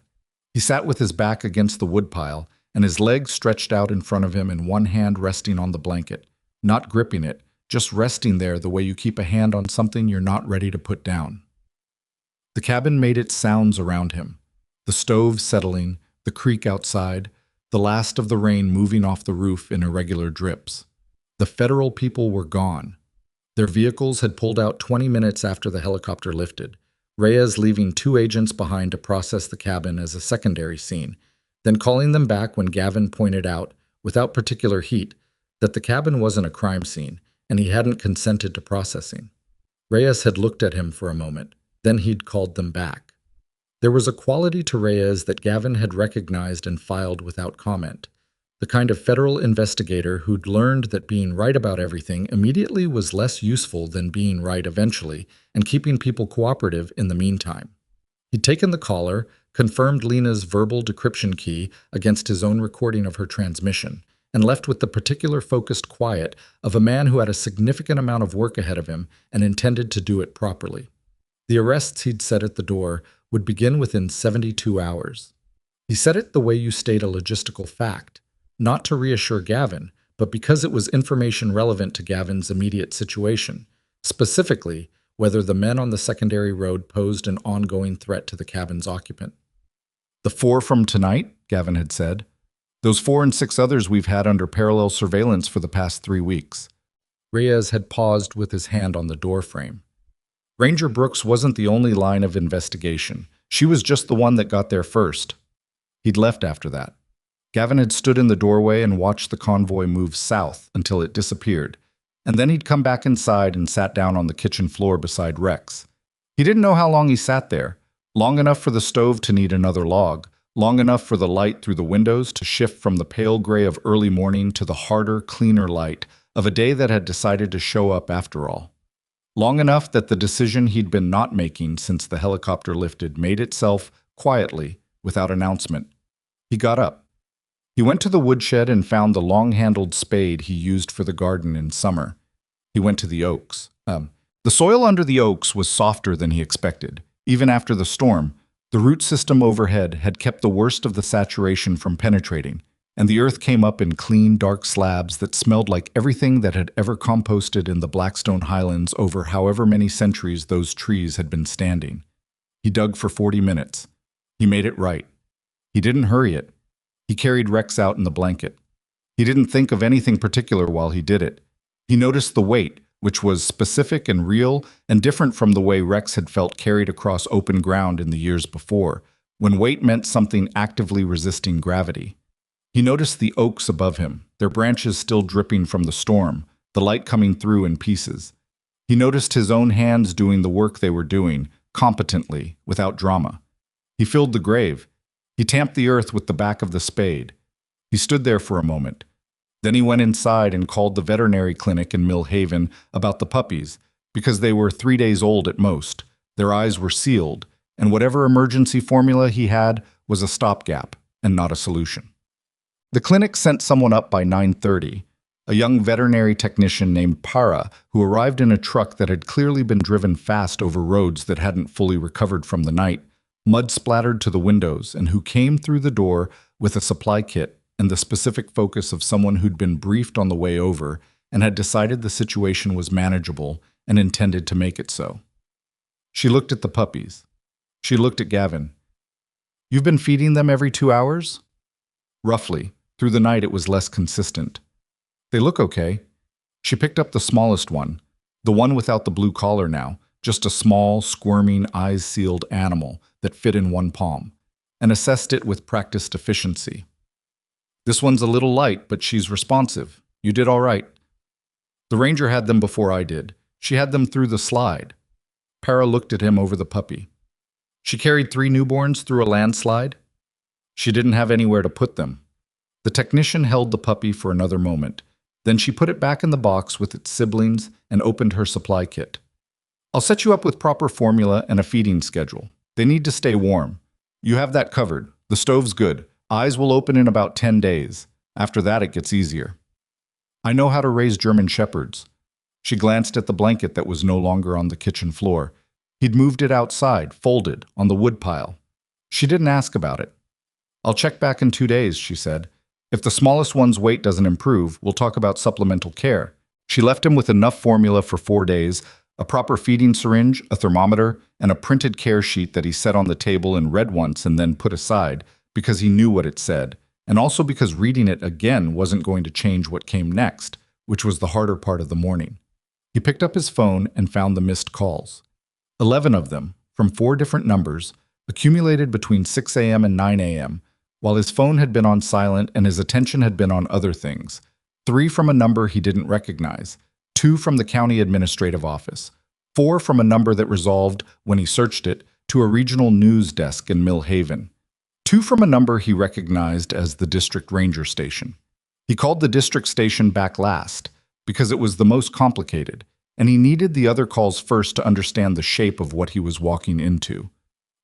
He sat with his back against the woodpile and his legs stretched out in front of him and one hand resting on the blanket, not gripping it, just resting there the way you keep a hand on something you're not ready to put down. The cabin made its sounds around him, the stove settling, the creek outside, the last of the rain moving off the roof in irregular drips. The federal people were gone. Their vehicles had pulled out 20 minutes after the helicopter lifted, Reyes leaving 2 agents behind to process the cabin as a secondary scene, then calling them back when Gavin pointed out, without particular heat, that the cabin wasn't a crime scene, and he hadn't consented to processing. Reyes had looked at him for a moment, then he'd called them back. There was a quality to Reyes that Gavin had recognized and filed without comment, the kind of federal investigator who'd learned that being right about everything immediately was less useful than being right eventually and keeping people cooperative in the meantime. He'd taken the collar, confirmed Lena's verbal decryption key against his own recording of her transmission, and left with the particular focused quiet of a man who had a significant amount of work ahead of him and intended to do it properly. The arrests he'd set at the door would begin within 72 hours. He said it the way you state a logistical fact, not to reassure Gavin, but because it was information relevant to Gavin's immediate situation, specifically whether the men on the secondary road posed an ongoing threat to the cabin's occupant. "The 4 from tonight," Gavin had said. "Those 4 and 6 others we've had under parallel surveillance for the past 3 weeks. Reyes had paused with his hand on the doorframe. Ranger Brooks wasn't the only line of investigation. She was just the one that got there first. He'd left after that. Gavin had stood in the doorway and watched the convoy move south until it disappeared, and then he'd come back inside and sat down on the kitchen floor beside Rex. He didn't know how long he sat there. Long enough for the stove to need another log, long enough for the light through the windows to shift from the pale gray of early morning to the harder, cleaner light of a day that had decided to show up after all. Long enough that the decision he'd been not making since the helicopter lifted made itself quietly, without announcement. He got up. He went to the woodshed and found the long-handled spade he used for the garden in summer. He went to the oaks. The soil under the oaks was softer than he expected. Even after the storm, the root system overhead had kept the worst of the saturation from penetrating, and the earth came up in clean, dark slabs that smelled like everything that had ever composted in the Blackstone Highlands over however many centuries those trees had been standing. He dug for 40 minutes. He made it right. He didn't hurry it. He carried Rex out in the blanket. He didn't think of anything particular while he did it. He noticed the weight, which was specific and real and different from the way Rex had felt carried across open ground in the years before, when weight meant something actively resisting gravity. He noticed the oaks above him, their branches still dripping from the storm, the light coming through in pieces. He noticed his own hands doing the work they were doing, competently, without drama. He filled the grave. He tamped the earth with the back of the spade. He stood there for a moment. Then he went inside and called the veterinary clinic in Mill Haven about the puppies, because they were 3 days old at most. Their eyes were sealed, and whatever emergency formula he had was a stopgap and not a solution. The clinic sent someone up by 9:30, a young veterinary technician named Para, who arrived in a truck that had clearly been driven fast over roads that hadn't fully recovered from the night, mud splattered to the windows, and who came through the door with a supply kit and the specific focus of someone who'd been briefed on the way over and had decided the situation was manageable and intended to make it so. She looked at the puppies. She looked at Gavin. "You've been feeding them every 2 hours?" Roughly. Through the night it was less consistent. "They look okay." She picked up the smallest one, the one without the blue collar now, just a small, squirming, eyes-sealed animal that fit in one palm, and assessed it with practiced efficiency. "This one's a little light, but she's responsive. You did all right." "The ranger had them before I did. She had them through the slide." Para looked at him over the puppy. "She carried 3 newborns through a landslide?" "She didn't have anywhere to put them." The technician held the puppy for another moment. Then she put it back in the box with its siblings and opened her supply kit. "I'll set you up with proper formula and a feeding schedule. They need to stay warm. You have that covered. The stove's good. Eyes will open in about 10 days. After that, it gets easier. I know how to raise German shepherds." She glanced at the blanket that was no longer on the kitchen floor. He'd moved it outside, folded, on the woodpile. She didn't ask about it. "I'll check back in 2 days," she said. "If the smallest one's weight doesn't improve, we'll talk about supplemental care." She left him with enough formula for 4 days, a proper feeding syringe, a thermometer, and a printed care sheet that he set on the table and read once and then put aside, because he knew what it said, and also because reading it again wasn't going to change what came next, which was the harder part of the morning. He picked up his phone and found the missed calls. 11 of them, from 4 different numbers, accumulated between 6 a.m. and 9 a.m., while his phone had been on silent and his attention had been on other things. 3 from a number he didn't recognize, 2 from the county administrative office, 4 from a number that resolved, when he searched it, to a regional news desk in Mill Haven, 2 from a number he recognized as the district ranger station. He called the district station back last, because it was the most complicated, and he needed the other calls first to understand the shape of what he was walking into.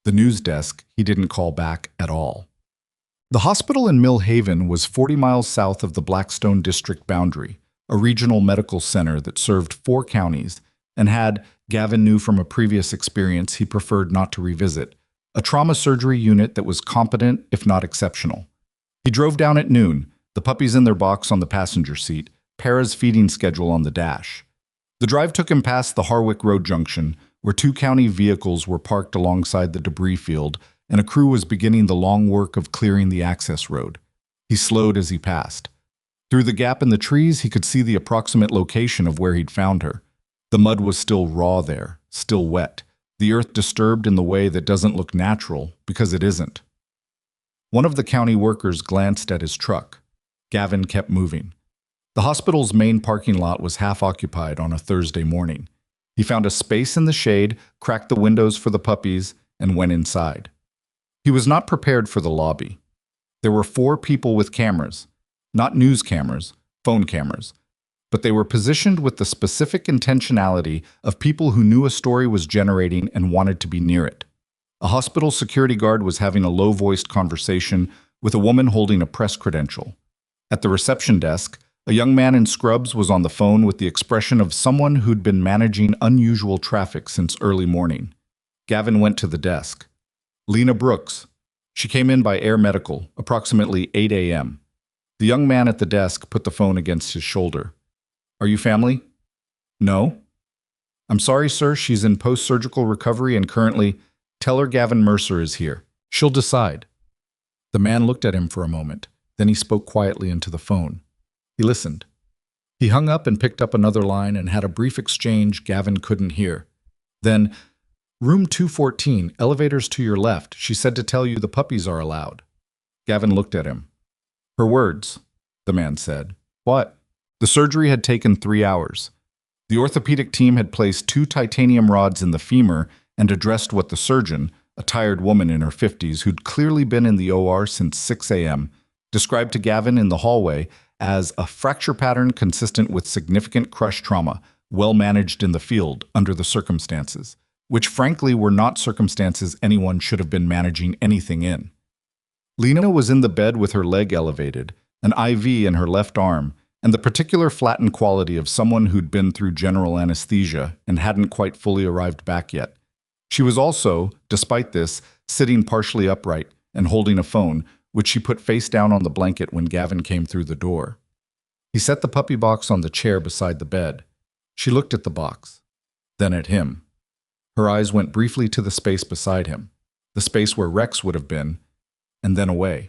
The news desk he didn't call back at all. The hospital in Mill Haven was 40 miles south of the Blackstone district boundary, a regional medical center that served 4 counties and had, Gavin knew from a previous experience he preferred not to revisit, a trauma surgery unit that was competent, if not exceptional. He drove down at noon, the puppies in their box on the passenger seat, Para's feeding schedule on the dash. The drive took him past the Harwick Road junction, where 2 county vehicles were parked alongside the debris field, and a crew was beginning the long work of clearing the access road. He slowed as he passed. Through the gap in the trees, he could see the approximate location of where he'd found her. The mud was still raw there, still wet, the earth disturbed in the way that doesn't look natural because it isn't. One of the county workers glanced at his truck. Gavin kept moving. The hospital's main parking lot was half occupied on a Thursday morning. He found a space in the shade, cracked the windows for the puppies, and went inside. He was not prepared for the lobby. There were 4 people with cameras, not news cameras, phone cameras, but they were positioned with the specific intentionality of people who knew a story was generating and wanted to be near it. A hospital security guard was having a low-voiced conversation with a woman holding a press credential. At the reception desk, a young man in scrubs was on the phone with the expression of someone who'd been managing unusual traffic since early morning. Gavin went to the desk. Lena Brooks. She came in by air medical, approximately 8 a.m. The young man at the desk put the phone against his shoulder. Are you family? No. I'm sorry, sir. She's in post-surgical recovery and currently... Tell her Gavin Mercer is here. She'll decide. The man looked at him for a moment. Then he spoke quietly into the phone. He listened. He hung up and picked up another line and had a brief exchange Gavin couldn't hear. Then, room 214, elevators to your left. She said to tell you the puppies are allowed. Gavin looked at him. Her words, the man said. What? The surgery had taken 3 hours. The orthopedic team had placed 2 titanium rods in the femur and addressed what the surgeon, a tired woman in her 50s who'd clearly been in the OR since 6 a.m., described to Gavin in the hallway as a fracture pattern consistent with significant crush trauma, well managed in the field under the circumstances, which frankly were not circumstances anyone should have been managing anything in. Lena was in the bed with her leg elevated, an IV in her left arm, and the particular flattened quality of someone who'd been through general anesthesia and hadn't quite fully arrived back yet. She was also, despite this, sitting partially upright and holding a phone, which she put face down on the blanket when Gavin came through the door. He set the puppy box on the chair beside the bed. She looked at the box, then at him. Her eyes went briefly to the space beside him, the space where Rex would have been, and then away.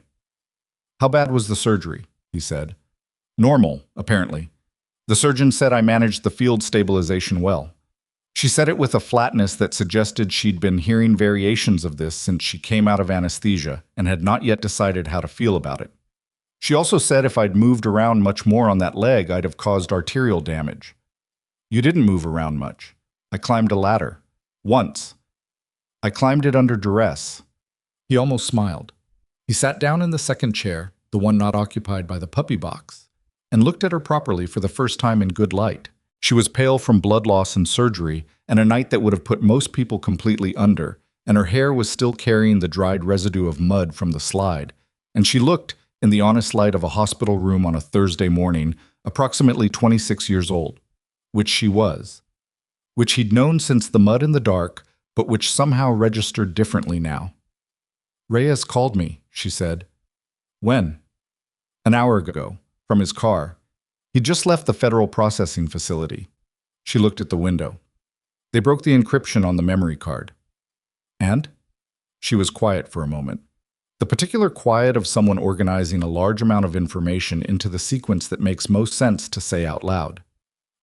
How bad was the surgery? He said. Normal, apparently. The surgeon said I managed the field stabilization well. She said it with a flatness that suggested she'd been hearing variations of this since she came out of anesthesia and had not yet decided how to feel about it. She also said if I'd moved around much more on that leg, I'd have caused arterial damage. You didn't move around much. I climbed a ladder. Once. I climbed it under duress. He almost smiled. He sat down in the second chair, the one not occupied by the puppy box, and looked at her properly for the first time in good light. She was pale from blood loss and surgery, and a night that would have put most people completely under, and her hair was still carrying the dried residue of mud from the slide, and she looked, in the honest light of a hospital room on a Thursday morning, approximately 26 years old, which she was, which he'd known since the mud in the dark, but which somehow registered differently now. Reyes called me, she said. When? An hour ago, from his car. He'd just left the federal processing facility. She looked at the window. They broke the encryption on the memory card. And? She was quiet for a moment. The particular quiet of someone organizing a large amount of information into the sequence that makes most sense to say out loud.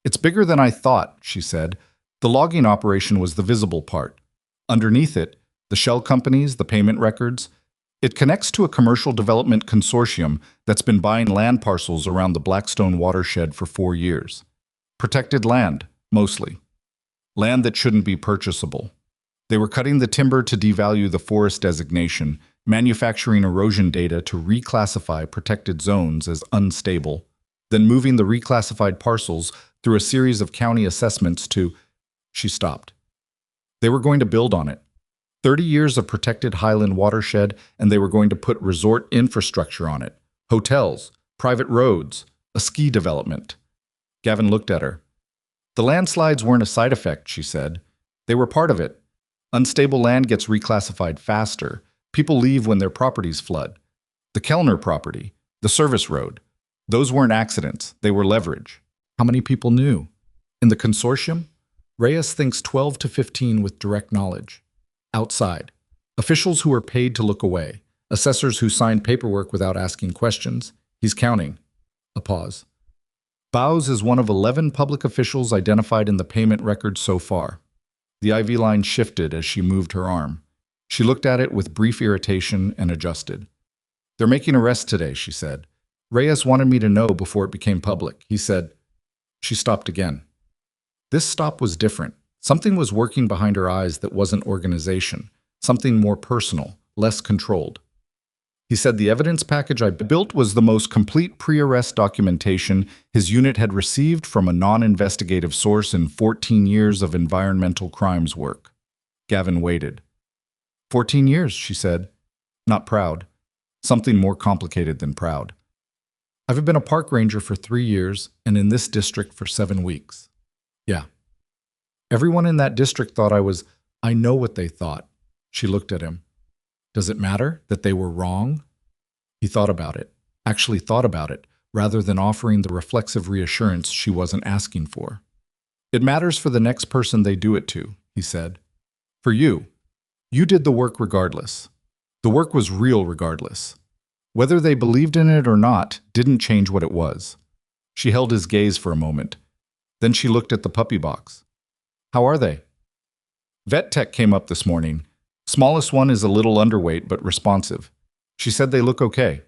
It's bigger than I thought, she said. The logging operation was the visible part. Underneath it, the shell companies, the payment records. It connects to a commercial development consortium that's been buying land parcels around the Blackstone watershed for 4 years. Protected land, mostly. Land that shouldn't be purchasable. They were cutting the timber to devalue the forest designation, manufacturing erosion data to reclassify protected zones as unstable, then moving the reclassified parcels through a series of county assessments to... She stopped. They were going to build on it. 30 years of protected highland watershed, and they were going to put resort infrastructure on it. Hotels, private roads, a ski development. Gavin looked at her. The landslides weren't a side effect, she said. They were part of it. Unstable land gets reclassified faster. People leave when their properties flood. The Kellner property, the service road. Those weren't accidents. They were leverage. How many people knew? In the consortium, Reyes thinks 12 to 15 with direct knowledge. Outside, officials who were paid to look away, assessors who signed paperwork without asking questions. He's counting. A pause. Bowes is one of 11 public officials identified in the payment records so far. The IV line shifted as she moved her arm. She looked at it with brief irritation and adjusted. "They're making arrests today," she said. "Reyes wanted me to know before it became public." He said. She stopped again. This stop was different. Something was working behind her eyes that wasn't organization, something more personal, less controlled. He said the evidence package I built was the most complete pre-arrest documentation his unit had received from a non-investigative source in 14 years of environmental crimes work. Gavin waited. 14 years, she said. Not proud. Something more complicated than proud. I've been a park ranger for 3 years and in this district for 7 weeks. Yeah. Everyone in that district thought I know what they thought. She looked at him. Does it matter that they were wrong? He thought about it, actually thought about it, rather than offering the reflexive reassurance she wasn't asking for. It matters for the next person they do it to, he said. For you. You did the work regardless. The work was real regardless. Whether they believed in it or not didn't change what it was. She held his gaze for a moment. Then she looked at the puppy box. How are they? Vet Tech came up this morning. Smallest one is a little underweight but responsive. She said they look okay.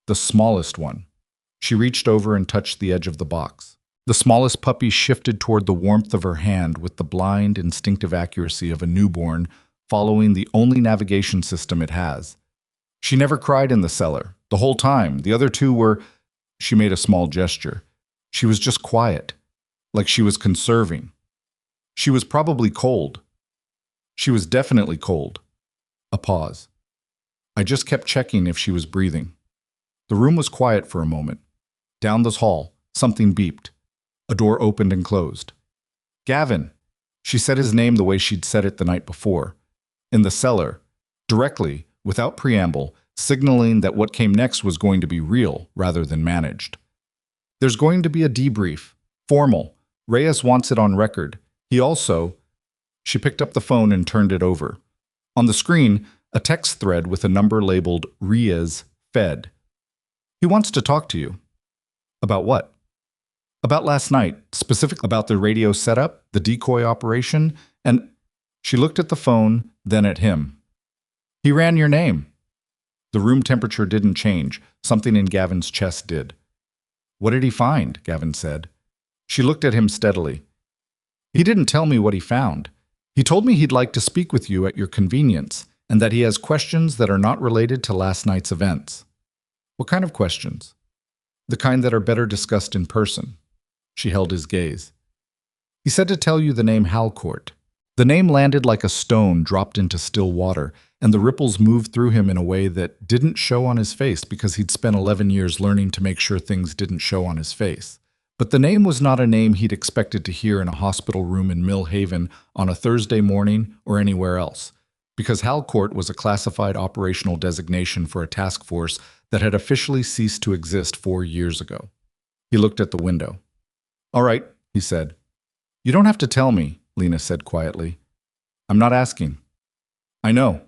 The smallest one. She reached over and touched the edge of the box. The smallest puppy shifted toward the warmth of her hand with the blind, instinctive accuracy of a newborn following the only navigation system it has. She never cried in the cellar. The whole time, the other two were... She made a small gesture. She was just quiet, like she was conserving. She was probably cold. She was definitely cold. A pause. I just kept checking if she was breathing. The room was quiet for a moment. Down the hall, something beeped. A door opened and closed. Gavin. She said his name the way she'd said it the night before. In the cellar, directly, without preamble, signaling that what came next was going to be real rather than managed. There's going to be a debrief. Formal. Reyes wants it on record. He also... She picked up the phone and turned it over. On the screen, a text thread with a number labeled Reyes Fed. He wants to talk to you. About what? About last night, specifically about the radio setup, the decoy operation, and... She looked at the phone, then at him. He ran your name. The room temperature didn't change. Something in Gavin's chest did. What did he find? Gavin said. She looked at him steadily. He didn't tell me what he found. He told me he'd like to speak with you at your convenience, and that he has questions that are not related to last night's events. What kind of questions? The kind that are better discussed in person. She held his gaze. He said to tell you the name Halcourt. The name landed like a stone dropped into still water, and the ripples moved through him in a way that didn't show on his face because he'd spent 11 years learning to make sure things didn't show on his face. But the name was not a name he'd expected to hear in a hospital room in Mill Haven on a Thursday morning or anywhere else, because Halcourt was a classified operational designation for a task force that had officially ceased to exist 4 years ago. He looked at the window. All right, he said. You don't have to tell me, Lena said quietly. I'm not asking. I know.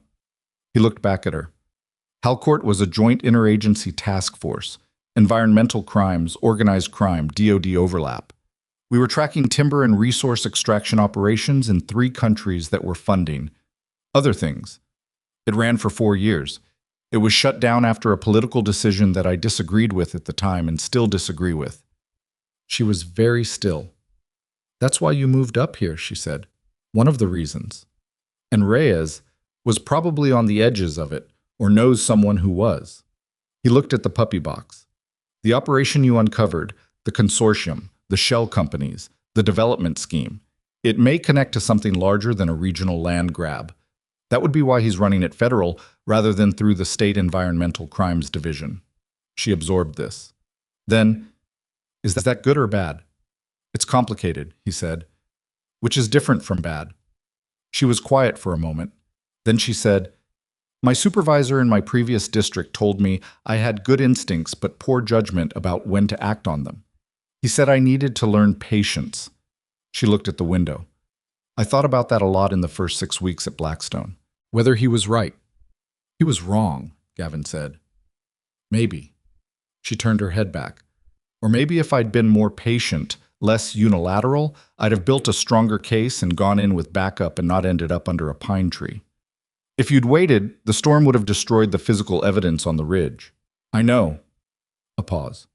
He looked back at her. Halcourt was a joint interagency task force. Environmental crimes, organized crime, DoD overlap. We were tracking timber and resource extraction operations in 3 countries that were funding other things. It ran for 4 years. It was shut down after a political decision that I disagreed with at the time and still disagree with. She was very still. That's why you moved up here, she said. One of the reasons. And Reyes was probably on the edges of it, or knows someone who was. He looked at the puppy box. The operation you uncovered, the consortium, the shell companies, the development scheme, it may connect to something larger than a regional land grab. That would be why he's running it federal rather than through the State Environmental Crimes Division. She absorbed this. Then, is that good or bad? It's complicated, he said, which is different from bad. She was quiet for a moment. Then she said, my supervisor in my previous district told me I had good instincts but poor judgment about when to act on them. He said I needed to learn patience. She looked at the window. I thought about that a lot in the first 6 weeks at Blackstone. Whether he was right. He was wrong, Gavin said. Maybe. She turned her head back. Or maybe if I'd been more patient, less unilateral, I'd have built a stronger case and gone in with backup and not ended up under a pine tree. If you'd waited, the storm would have destroyed the physical evidence on the ridge. I know. A pause.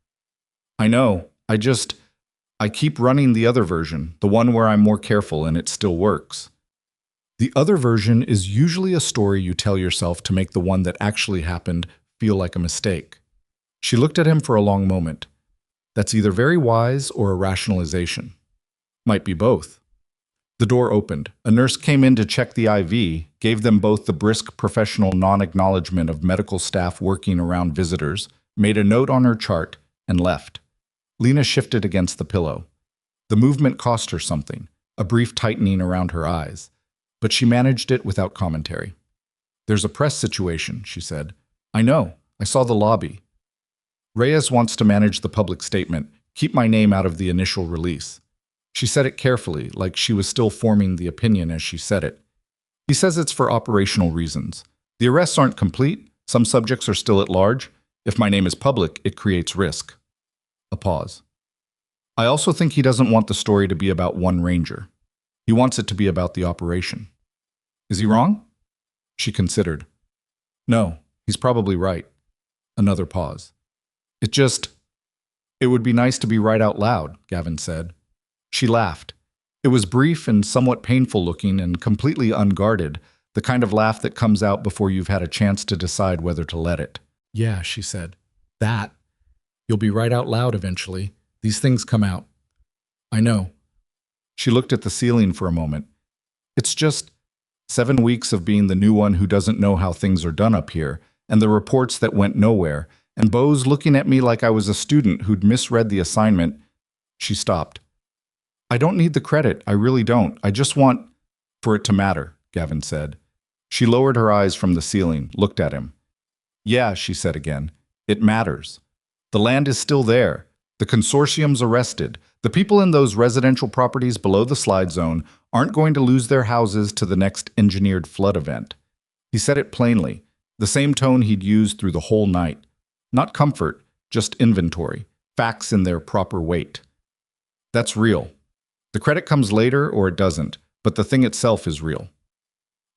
I know. I keep running the other version, the one where I'm more careful and it still works. The other version is usually a story you tell yourself to make the one that actually happened feel like a mistake. She looked at him for a long moment. That's either very wise or a rationalization. Might be both. The door opened. A nurse came in to check the IV, gave them both the brisk professional non-acknowledgement of medical staff working around visitors, made a note on her chart, and left. Lena shifted against the pillow. The movement cost her something, a brief tightening around her eyes, but she managed it without commentary. There's a press situation, she said. I know. I saw the lobby. Reyes wants to manage the public statement, keep my name out of the initial release. She said it carefully, like she was still forming the opinion as she said it. He says it's for operational reasons. The arrests aren't complete. Some subjects are still at large. If my name is public, it creates risk. A pause. I also think he doesn't want the story to be about one ranger. He wants it to be about the operation. Is he wrong? She considered. No, he's probably right. Another pause. It would be nice to be right out loud, Gavin said. She laughed. It was brief and somewhat painful looking and completely unguarded, the kind of laugh that comes out before you've had a chance to decide whether to let it. Yeah, she said. That. You'll be right out loud eventually. These things come out. I know. She looked at the ceiling for a moment. It's just 7 weeks of being the new one who doesn't know how things are done up here, and the reports that went nowhere, and Bo's looking at me like I was a student who'd misread the assignment. She stopped. I don't need the credit, I really don't. I just want for it to matter, Gavin said. She lowered her eyes from the ceiling, looked at him. Yeah, she said again. It matters. The land is still there. The consortium's arrested. The people in those residential properties below the slide zone aren't going to lose their houses to the next engineered flood event. He said it plainly, the same tone he'd used through the whole night. Not comfort, just inventory, facts in their proper weight. That's real. The credit comes later or it doesn't, but the thing itself is real.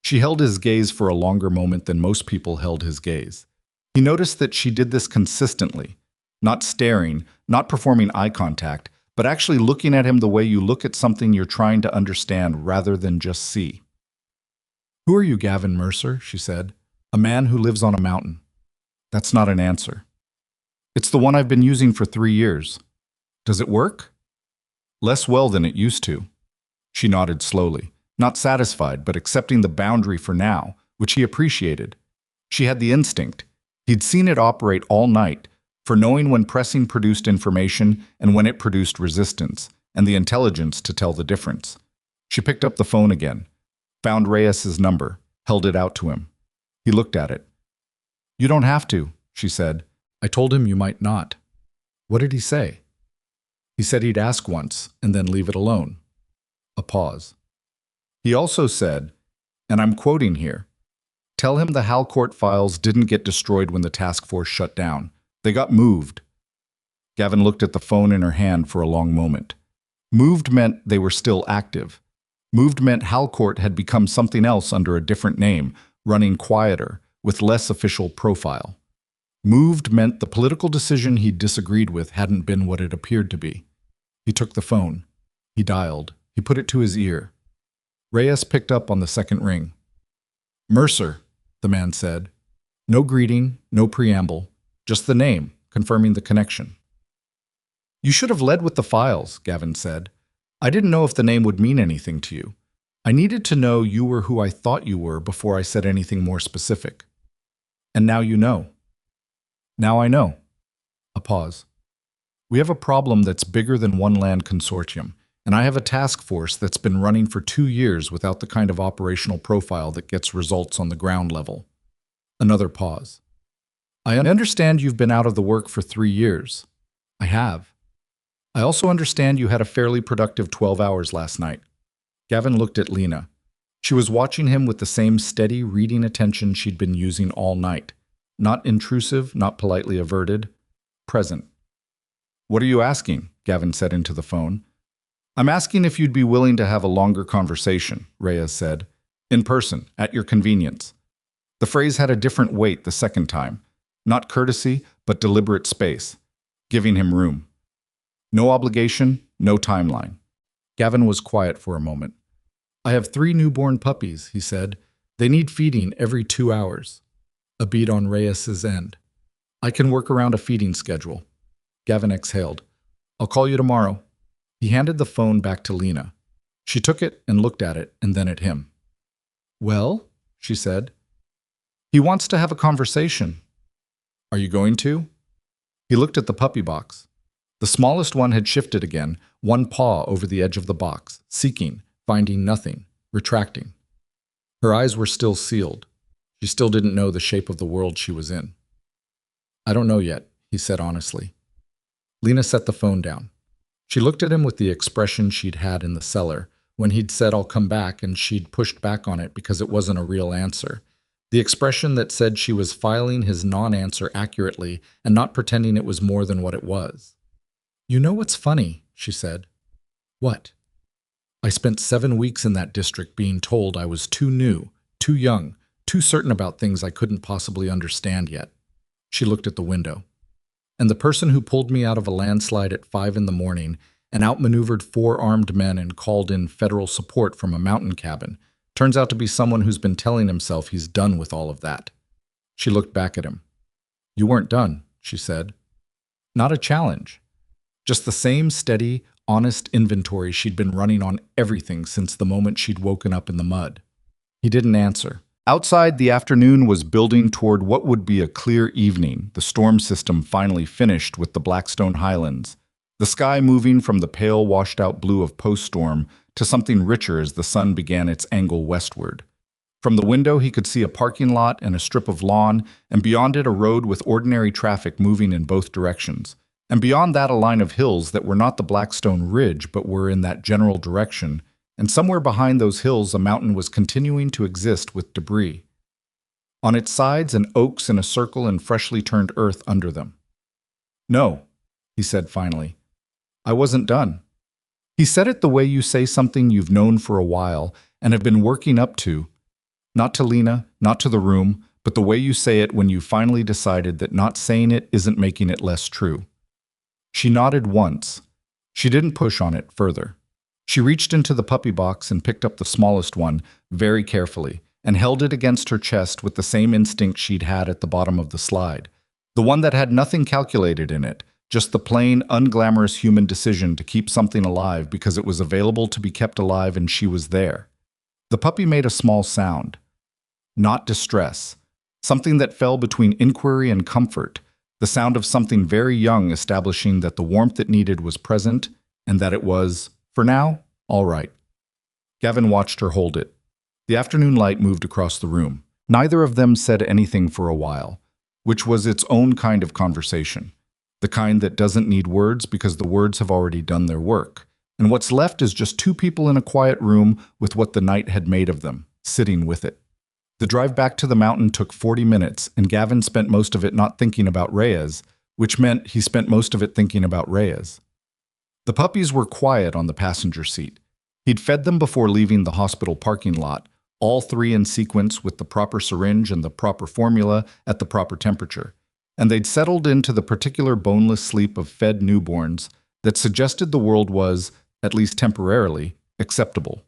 She held his gaze for a longer moment than most people held his gaze. He noticed that she did this consistently, not staring, not performing eye contact, but actually looking at him the way you look at something you're trying to understand rather than just see. Who are you, Gavin Mercer? She said. A man who lives on a mountain. That's not an answer. It's the one I've been using for 3 years. Does it work? Less well than it used to. She nodded slowly, not satisfied, but accepting the boundary for now, which he appreciated. She had the instinct. He'd seen it operate all night, for knowing when pressing produced information and when it produced resistance, and the intelligence to tell the difference. She picked up the phone again, found Reyes's number, held it out to him. He looked at it. You don't have to, she said. I told him you might not. What did he say? He said he'd ask once and then leave it alone. A pause. He also said, and I'm quoting here, tell him the Halcourt files didn't get destroyed when the task force shut down. They got moved. Gavin looked at the phone in her hand for a long moment. Moved meant they were still active. Moved meant Halcourt had become something else under a different name, running quieter, with less official profile. Moved meant the political decision he disagreed with hadn't been what it appeared to be. He took the phone. He dialed. He put it to his ear. Reyes picked up on the second ring. Mercer, the man said. No greeting, no preamble, just the name, confirming the connection. You should have led with the files, Gavin said. I didn't know if the name would mean anything to you. I needed to know you were who I thought you were before I said anything more specific. And now you know. Now I know. A pause. We have a problem that's bigger than one land consortium, and I have a task force that's been running for 2 years without the kind of operational profile that gets results on the ground level. Another pause. I understand you've been out of the work for 3 years. I have. I also understand you had a fairly productive 12 hours last night. Gavin looked at Lena. She was watching him with the same steady, reading attention she'd been using all night. Not intrusive, not politely averted. Present. What are you asking? Gavin said into the phone. I'm asking if you'd be willing to have a longer conversation, Reyes said. In person, at your convenience. The phrase had a different weight the second time. Not courtesy, but deliberate space. Giving him room. No obligation, no timeline. Gavin was quiet for a moment. I have 3 newborn puppies, he said. They need feeding every 2 hours. A beat on Reyes's end. I can work around a feeding schedule. Gavin exhaled. I'll call you tomorrow. He handed the phone back to Lena. She took it and looked at it and then at him. Well, she said. He wants to have a conversation. Are you going to? He looked at the puppy box. The smallest one had shifted again, one paw over the edge of the box, seeking, finding nothing, retracting. Her eyes were still sealed. She still didn't know the shape of the world she was in. I don't know yet, he said honestly. Lena set the phone down. She looked at him with the expression she'd had in the cellar, when he'd said, I'll come back, and she'd pushed back on it because it wasn't a real answer. The expression that said she was filing his non-answer accurately and not pretending it was more than what it was. You know what's funny, she said. What? I spent 7 weeks in that district being told I was too new, too young, too certain about things I couldn't possibly understand yet. She looked at the window. And the person who pulled me out of a landslide at 5 in the morning and outmaneuvered 4 armed men and called in federal support from a mountain cabin turns out to be someone who's been telling himself he's done with all of that. She looked back at him. You weren't done, she said. Not a challenge. Just the same steady, honest inventory she'd been running on everything since the moment she'd woken up in the mud. He didn't answer. Outside, the afternoon was building toward what would be a clear evening, the storm system finally finished with the Blackstone Highlands, the sky moving from the pale washed-out blue of post-storm to something richer as the sun began its angle westward. From the window, he could see a parking lot and a strip of lawn, and beyond it a road with ordinary traffic moving in both directions. And beyond that a line of hills that were not the Blackstone Ridge but were in that general direction, and somewhere behind those hills a mountain was continuing to exist with debris. On its sides and oaks in a circle and freshly turned earth under them. No, he said finally. I wasn't done. He said it the way you say something you've known for a while and have been working up to, not to Lena, not to the room, but the way you say it when you finally decided that not saying it isn't making it less true. She nodded once. She didn't push on it further. She reached into the puppy box and picked up the smallest one very carefully and held it against her chest with the same instinct she'd had at the bottom of the slide, the one that had nothing calculated in it, just the plain, unglamorous human decision to keep something alive because it was available to be kept alive and she was there. The puppy made a small sound. Not distress. Something that fell between inquiry and comfort. The sound of something very young establishing that the warmth it needed was present and that it was, for now, all right. Gavin watched her hold it. The afternoon light moved across the room. Neither of them said anything for a while, which was its own kind of conversation. The kind that doesn't need words because the words have already done their work. And what's left is just 2 people in a quiet room with what the night had made of them, sitting with it. The drive back to the mountain took 40 minutes, and Gavin spent most of it not thinking about Reyes, which meant he spent most of it thinking about Reyes. The puppies were quiet on the passenger seat. He'd fed them before leaving the hospital parking lot, all 3 in sequence with the proper syringe and the proper formula at the proper temperature. And they'd settled into the particular boneless sleep of fed newborns that suggested the world was, at least temporarily, acceptable.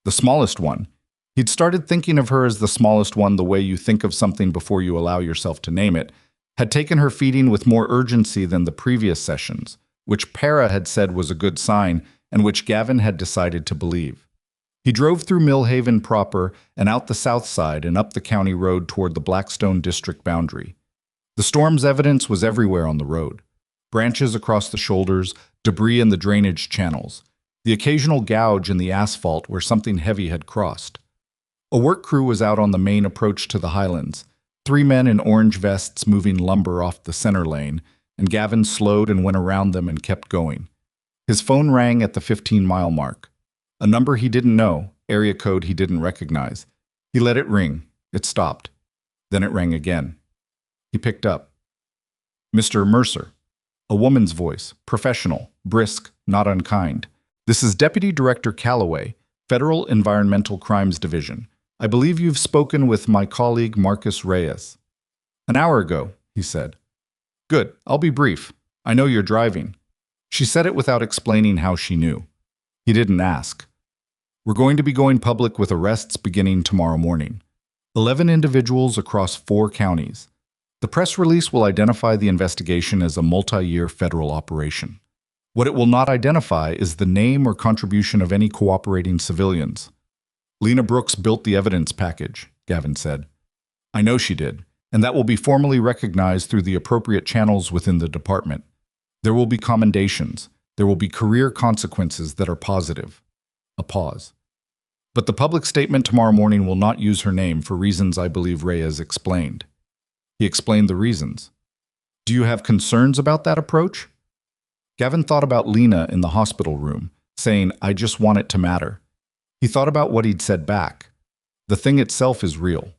The smallest one. He'd started thinking of her as the smallest one the way you think of something before you allow yourself to name it, had taken her feeding with more urgency than the previous sessions, which Para had said was a good sign and which Gavin had decided to believe. He drove through Millhaven proper and out the south side and up the county road toward the Blackstone district boundary. The storm's evidence was everywhere on the road. Branches across the shoulders, debris in the drainage channels, the occasional gouge in the asphalt where something heavy had crossed. A work crew was out on the main approach to the highlands, 3 men in orange vests moving lumber off the center lane, and Gavin slowed and went around them and kept going. His phone rang at the 15-mile mark. A number he didn't know, area code he didn't recognize. He let it ring. It stopped. Then it rang again. He picked up. Mr. Mercer. A woman's voice, professional, brisk, not unkind. "This is Deputy Director Calloway, Federal Environmental Crimes Division. I believe you've spoken with my colleague Marcus Reyes." "An hour ago," he said. "Good, I'll be brief. I know you're driving." She said it without explaining how she knew. He didn't ask. "We're going to be going public with arrests beginning tomorrow morning. 11 individuals across 4 counties. The press release will identify the investigation as a multi-year federal operation. What it will not identify is the name or contribution of any cooperating civilians." "Lena Brooks built the evidence package," Gavin said. "I know she did, and that will be formally recognized through the appropriate channels within the department. There will be commendations. There will be career consequences that are positive." A pause. "But the public statement tomorrow morning will not use her name for reasons I believe Reyes explained." He explained the reasons. "Do you have concerns about that approach?" Gavin thought about Lena in the hospital room, saying, "I just want it to matter." He thought about what he'd said back. The thing itself is real.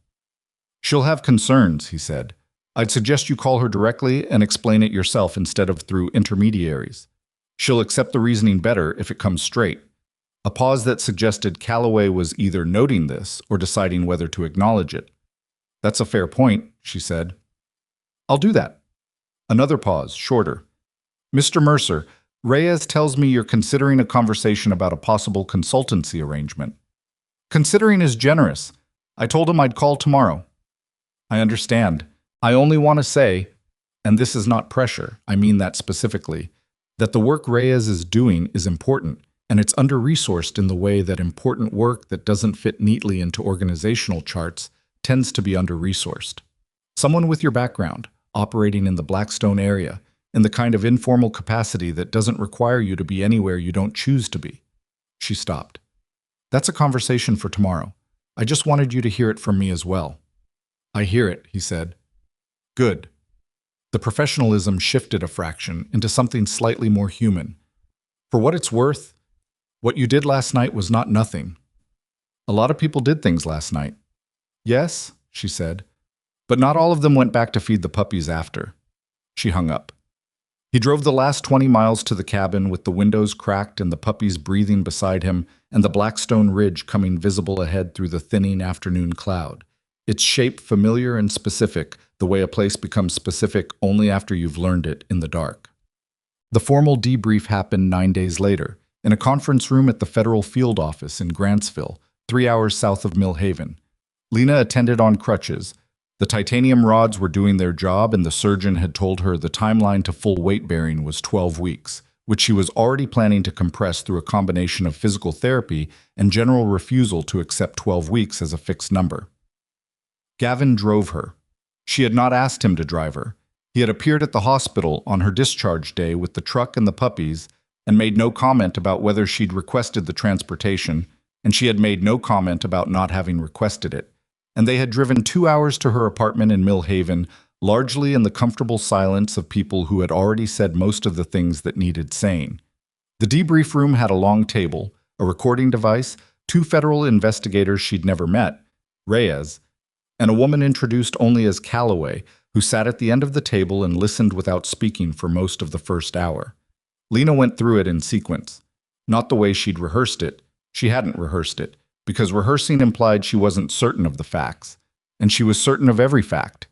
"She'll have concerns," he said. "I'd suggest you call her directly and explain it yourself instead of through intermediaries. She'll accept the reasoning better if it comes straight." A pause that suggested Calloway was either noting this or deciding whether to acknowledge it. "That's a fair point," she said. "I'll do that." Another pause, shorter. "Mr. Mercer, Reyes tells me you're considering a conversation about a possible consultancy arrangement." "Considering is generous. I told him I'd call tomorrow." "I understand. I only want to say, and this is not pressure, I mean that specifically, that the work Reyes is doing is important, and it's under-resourced in the way that important work that doesn't fit neatly into organizational charts tends to be under-resourced. Someone with your background, operating in the Blackstone area, in the kind of informal capacity that doesn't require you to be anywhere you don't choose to be." She stopped. "That's a conversation for tomorrow. I just wanted you to hear it from me as well." "I hear it," he said. "Good." The professionalism shifted a fraction into something slightly more human. "For what it's worth, what you did last night was not nothing. A lot of people did things last night." "Yes," she said, "but not all of them went back to feed the puppies after." She hung up. He drove the last 20 miles to the cabin with the windows cracked and the puppies breathing beside him and the Blackstone Ridge coming visible ahead through the thinning afternoon cloud. Its shape familiar and specific, the way a place becomes specific only after you've learned it in the dark. The formal debrief happened 9 days later, in a conference room at the Federal Field Office in Grantsville, 3 hours south of Mill Haven. Lena attended on crutches. The titanium rods were doing their job, and the surgeon had told her the timeline to full weight bearing was 12 weeks, which she was already planning to compress through a combination of physical therapy and general refusal to accept 12 weeks as a fixed number. Gavin drove her. She had not asked him to drive her. He had appeared at the hospital on her discharge day with the truck and the puppies and made no comment about whether she'd requested the transportation, and she had made no comment about not having requested it. And they had driven 2 hours to her apartment in Mill Haven, largely in the comfortable silence of people who had already said most of the things that needed saying. The debrief room had a long table, a recording device, 2 federal investigators she'd never met, Reyes, and a woman introduced only as Calloway, who sat at the end of the table and listened without speaking for most of the first hour. Lena went through it in sequence. Not the way she'd rehearsed it. She hadn't rehearsed it, because rehearsing implied she wasn't certain of the facts, and she was certain of every fact,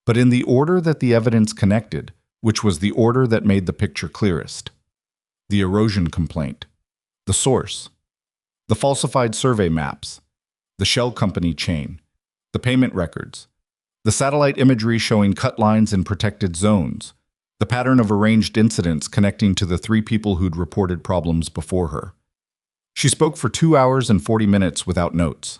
but in the order that the evidence connected, which was the order that made the picture clearest. The erosion complaint, the source, the falsified survey maps, the shell company chain, the payment records, the satellite imagery showing cut lines in protected zones, the pattern of arranged incidents connecting to the 3 people who'd reported problems before her. She spoke for 2 hours and 40 minutes without notes.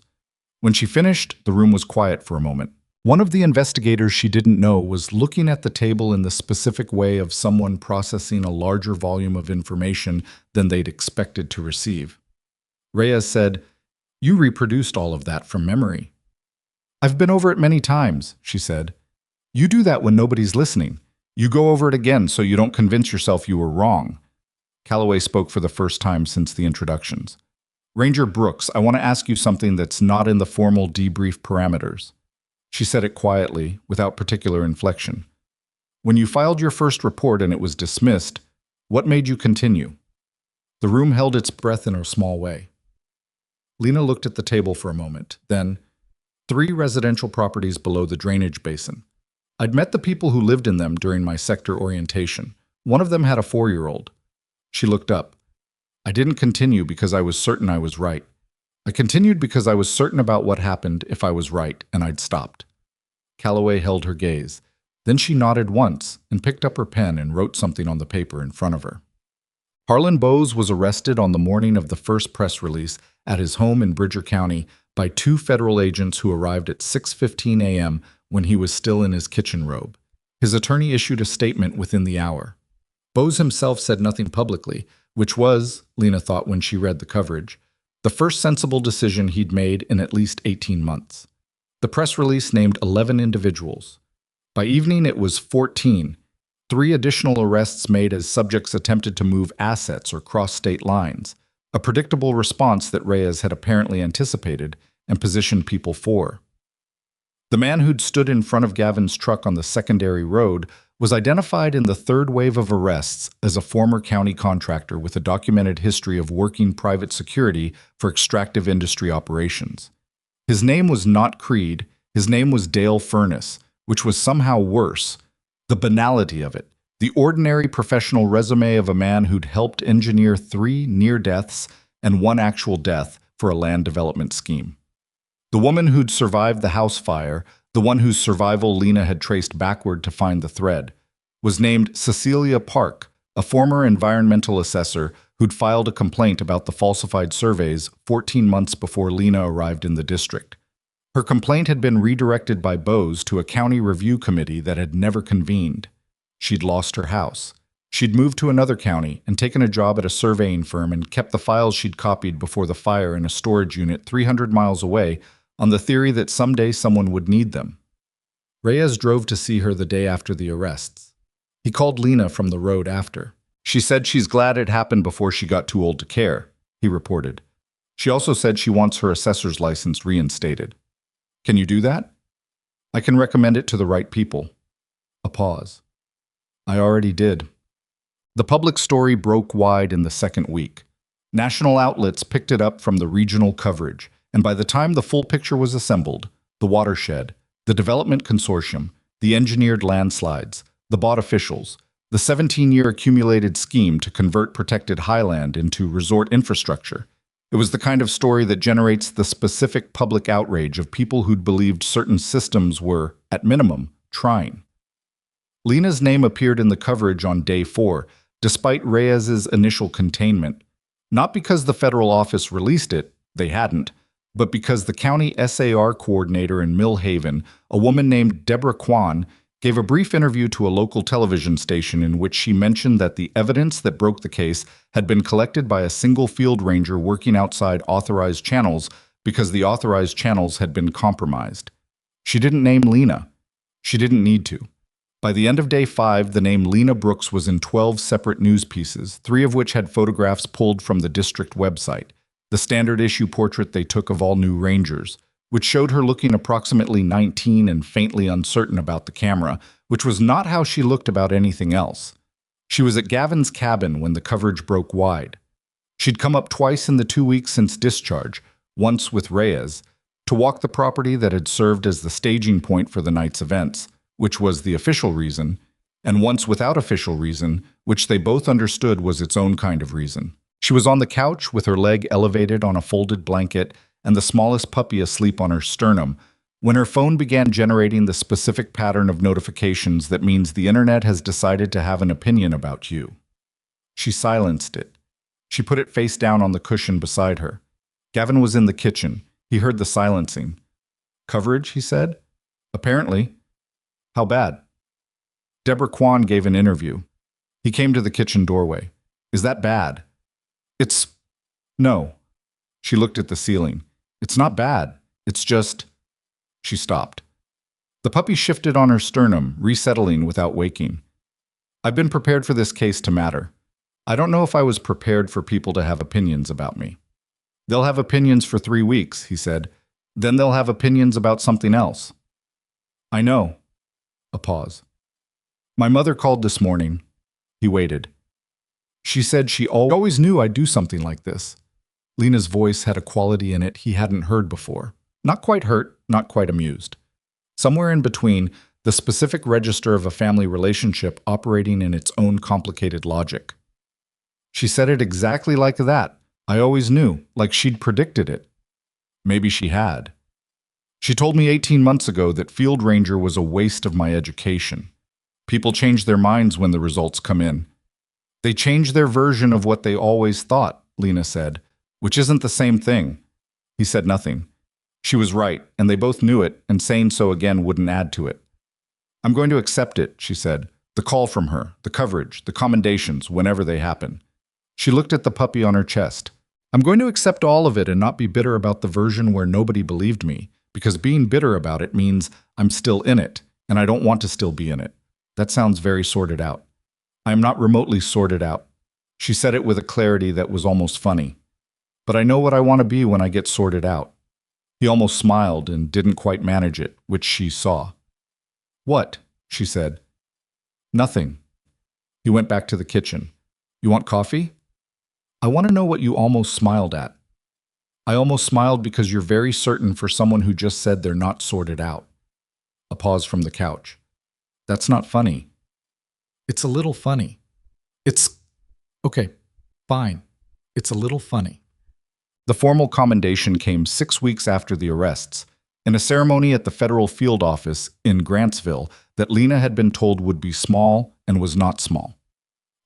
When she finished, the room was quiet for a moment. One of the investigators she didn't know was looking at the table in the specific way of someone processing a larger volume of information than they'd expected to receive. Reyes said, "You reproduced all of that from memory." "I've been over it many times," she said. "You do that when nobody's listening. You go over it again so you don't convince yourself you were wrong." Calloway spoke for the first time since the introductions. "Ranger Brooks, I want to ask you something that's not in the formal debrief parameters." She said it quietly, without particular inflection. When you filed your first report and it was dismissed, what made you continue? The room held its breath in a small way. Lena looked at the table for a moment, then, 3 residential properties below the drainage basin. I'd met the people who lived in them during my sector orientation. One of them had a 4-year-old. She looked up. I didn't continue because I was certain I was right. I continued because I was certain about what happened if I was right, and I'd stopped. Calloway held her gaze. Then she nodded once and picked up her pen and wrote something on the paper in front of her. Harlan Bowes was arrested on the morning of the first press release at his home in Bridger County by 2 federal agents who arrived at 6:15 a.m. when he was still in his kitchen robe. His attorney issued a statement within the hour. Bowes himself said nothing publicly, which was, Lena thought when she read the coverage, the first sensible decision he'd made in at least 18 months. The press release named 11 individuals. By evening it was 14, 3 additional arrests made as subjects attempted to move assets or cross state lines, a predictable response that Reyes had apparently anticipated and positioned people for. The man who'd stood in front of Gavin's truck on the secondary road was identified in the 3rd wave of arrests as a former county contractor with a documented history of working private security for extractive industry operations. His name was not Creed, his name was Dale Furness, which was somehow worse. The banality of it, the ordinary professional resume of a man who'd helped engineer 3 near deaths and 1 actual death for a land development scheme. The woman who'd survived the house fire, the one whose survival Lena had traced backward to find the thread, was named Cecilia Park, a former environmental assessor who'd filed a complaint about the falsified surveys 14 months before Lena arrived in the district. Her complaint had been redirected by Bowes to a county review committee that had never convened. She'd lost her house. She'd moved to another county and taken a job at a surveying firm and kept the files she'd copied before the fire in a storage unit 300 miles away on the theory that someday someone would need them. Reyes drove to see her the day after the arrests. He called Lena from the road after. She said she's glad it happened before she got too old to care, he reported. She also said she wants her assessor's license reinstated. Can you do that? I can recommend it to the right people. A pause. I already did. The public story broke wide in the 2nd week. National outlets picked it up from the regional coverage, and by the time the full picture was assembled, the watershed, the development consortium, the engineered landslides, the bought officials, the 17-year accumulated scheme to convert protected highland into resort infrastructure, it was the kind of story that generates the specific public outrage of people who'd believed certain systems were, at minimum, trying. Lena's name appeared in the coverage on day 4, despite Reyes's initial containment, not because the federal office released it, they hadn't, but because the county SAR coordinator in Mill Haven, a woman named Deborah Kwan, gave a brief interview to a local television station in which she mentioned that the evidence that broke the case had been collected by a single field ranger working outside authorized channels because the authorized channels had been compromised. She didn't name Lena. She didn't need to. By the end of day 5, the name Lena Brooks was in 12 separate news pieces, 3 of which had photographs pulled from the district website, the standard issue portrait they took of all new rangers, which showed her looking approximately 19 and faintly uncertain about the camera, which was not how she looked about anything else. She was at Gavin's cabin when the coverage broke wide. She'd come up twice in the 2 weeks since discharge, once with Reyes, to walk the property that had served as the staging point for the night's events, which was the official reason, and once without official reason, which they both understood was its own kind of reason. She was on the couch with her leg elevated on a folded blanket and the smallest puppy asleep on her sternum, when her phone began generating the specific pattern of notifications that means the internet has decided to have an opinion about you. She silenced it. She put it face down on the cushion beside her. Gavin was in the kitchen. He heard the silencing. Coverage, he said? Apparently. How bad? Deborah Kwan gave an interview. He came to the kitchen doorway. Is that bad? No. She looked at the ceiling. It's not bad. It's just... She stopped. The puppy shifted on her sternum, resettling without waking. I've been prepared for this case to matter. I don't know if I was prepared for people to have opinions about me. They'll have opinions for 3 weeks, he said. Then they'll have opinions about something else. I know. A pause. My mother called this morning. He waited. She said she always knew I'd do something like this. Lena's voice had a quality in it he hadn't heard before. Not quite hurt, not quite amused. Somewhere in between, the specific register of a family relationship operating in its own complicated logic. She said it exactly like that. I always knew, like she'd predicted it. Maybe she had. She told me 18 months ago that Field Ranger was a waste of my education. People change their minds when the results come in. They change their version of what they always thought, Lena said, which isn't the same thing. He said nothing. She was right, and they both knew it, and saying so again wouldn't add to it. I'm going to accept it, she said. The call from her, the coverage, the commendations, whenever they happen. She looked at the puppy on her chest. I'm going to accept all of it and not be bitter about the version where nobody believed me, because being bitter about it means I'm still in it, and I don't want to still be in it. That sounds very sorted out. I am not remotely sorted out. She said it with a clarity that was almost funny. But I know what I want to be when I get sorted out. He almost smiled and didn't quite manage it, which she saw. What? She said. Nothing. He went back to the kitchen. You want coffee? I want to know what you almost smiled at. I almost smiled because you're very certain for someone who just said they're not sorted out. A pause from the couch. That's not funny. It's a little funny. Okay, fine. It's a little funny. The formal commendation came 6 weeks after the arrests, in a ceremony at the federal field office in Grantsville that Lena had been told would be small and was not small.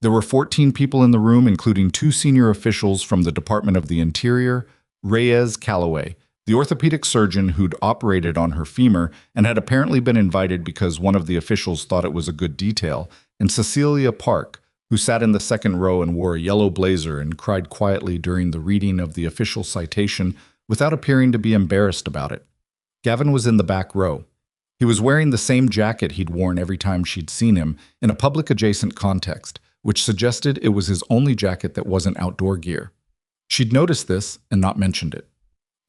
There were 14 people in the room, including 2 senior officials from the Department of the Interior, Reyes Calloway, the orthopedic surgeon who'd operated on her femur and had apparently been invited because one of the officials thought it was a good detail, and Cecilia Park, who sat in the second row and wore a yellow blazer and cried quietly during the reading of the official citation without appearing to be embarrassed about it. Gavin was in the back row. He was wearing the same jacket he'd worn every time she'd seen him in a public-adjacent context, which suggested it was his only jacket that wasn't outdoor gear. She'd noticed this and not mentioned it.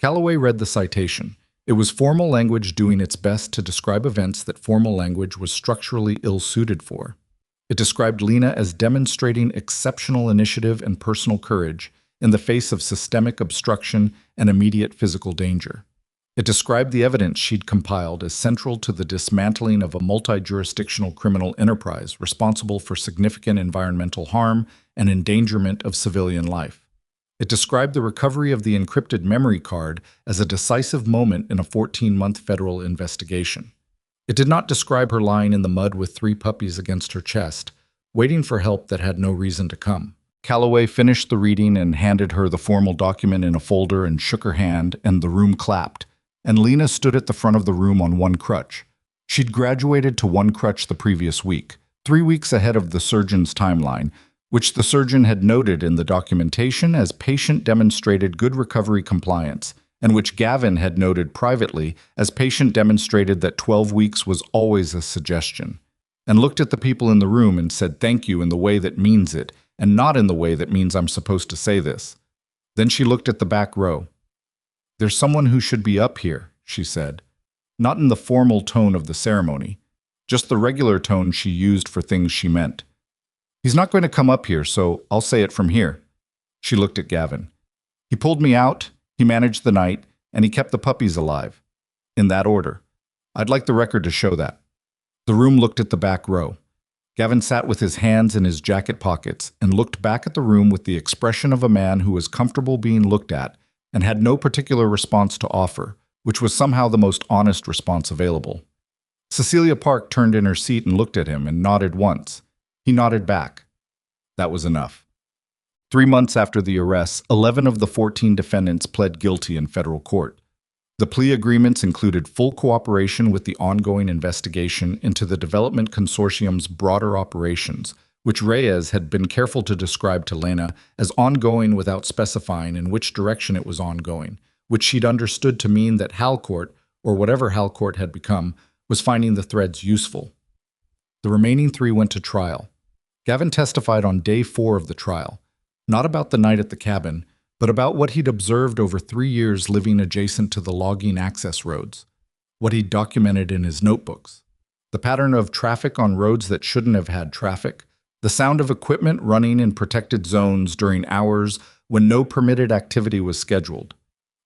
Calloway read the citation. It was formal language doing its best to describe events that formal language was structurally ill-suited for. It described Lena as demonstrating exceptional initiative and personal courage in the face of systemic obstruction and immediate physical danger. It described the evidence she'd compiled as central to the dismantling of a multi-jurisdictional criminal enterprise responsible for significant environmental harm and endangerment of civilian life. It described the recovery of the encrypted memory card as a decisive moment in a 14-month federal investigation. It did not describe her lying in the mud with 3 puppies against her chest, waiting for help that had no reason to come. Calloway finished the reading and handed her the formal document in a folder and shook her hand, and the room clapped, and Lena stood at the front of the room on one crutch. She'd graduated to one crutch the previous week, 3 weeks ahead of the surgeon's timeline, which the surgeon had noted in the documentation as patient demonstrated good recovery compliance, and which Gavin had noted privately as patient demonstrated that 12 weeks was always a suggestion, and looked at the people in the room and said thank you in the way that means it, and not in the way that means I'm supposed to say this. Then she looked at the back row. There's someone who should be up here, she said, not in the formal tone of the ceremony, just the regular tone she used for things she meant. He's not going to come up here, so I'll say it from here. She looked at Gavin. He pulled me out, he managed the night, and he kept the puppies alive. In that order. I'd like the record to show that. The room looked at the back row. Gavin sat with his hands in his jacket pockets and looked back at the room with the expression of a man who was comfortable being looked at and had no particular response to offer, which was somehow the most honest response available. Cecilia Park turned in her seat and looked at him and nodded once. He nodded back. That was enough. 3 months after the arrests, 11 of the 14 defendants pled guilty in federal court. The plea agreements included full cooperation with the ongoing investigation into the Development Consortium's broader operations, which Reyes had been careful to describe to Lena as ongoing without specifying in which direction it was ongoing, which she'd understood to mean that Halcourt, or whatever Halcourt had become, was finding the threads useful. The remaining 3 went to trial. Gavin testified on day 4 of the trial, not about the night at the cabin, but about what he'd observed over 3 years living adjacent to the logging access roads, what he'd documented in his notebooks. The pattern of traffic on roads that shouldn't have had traffic, the sound of equipment running in protected zones during hours when no permitted activity was scheduled.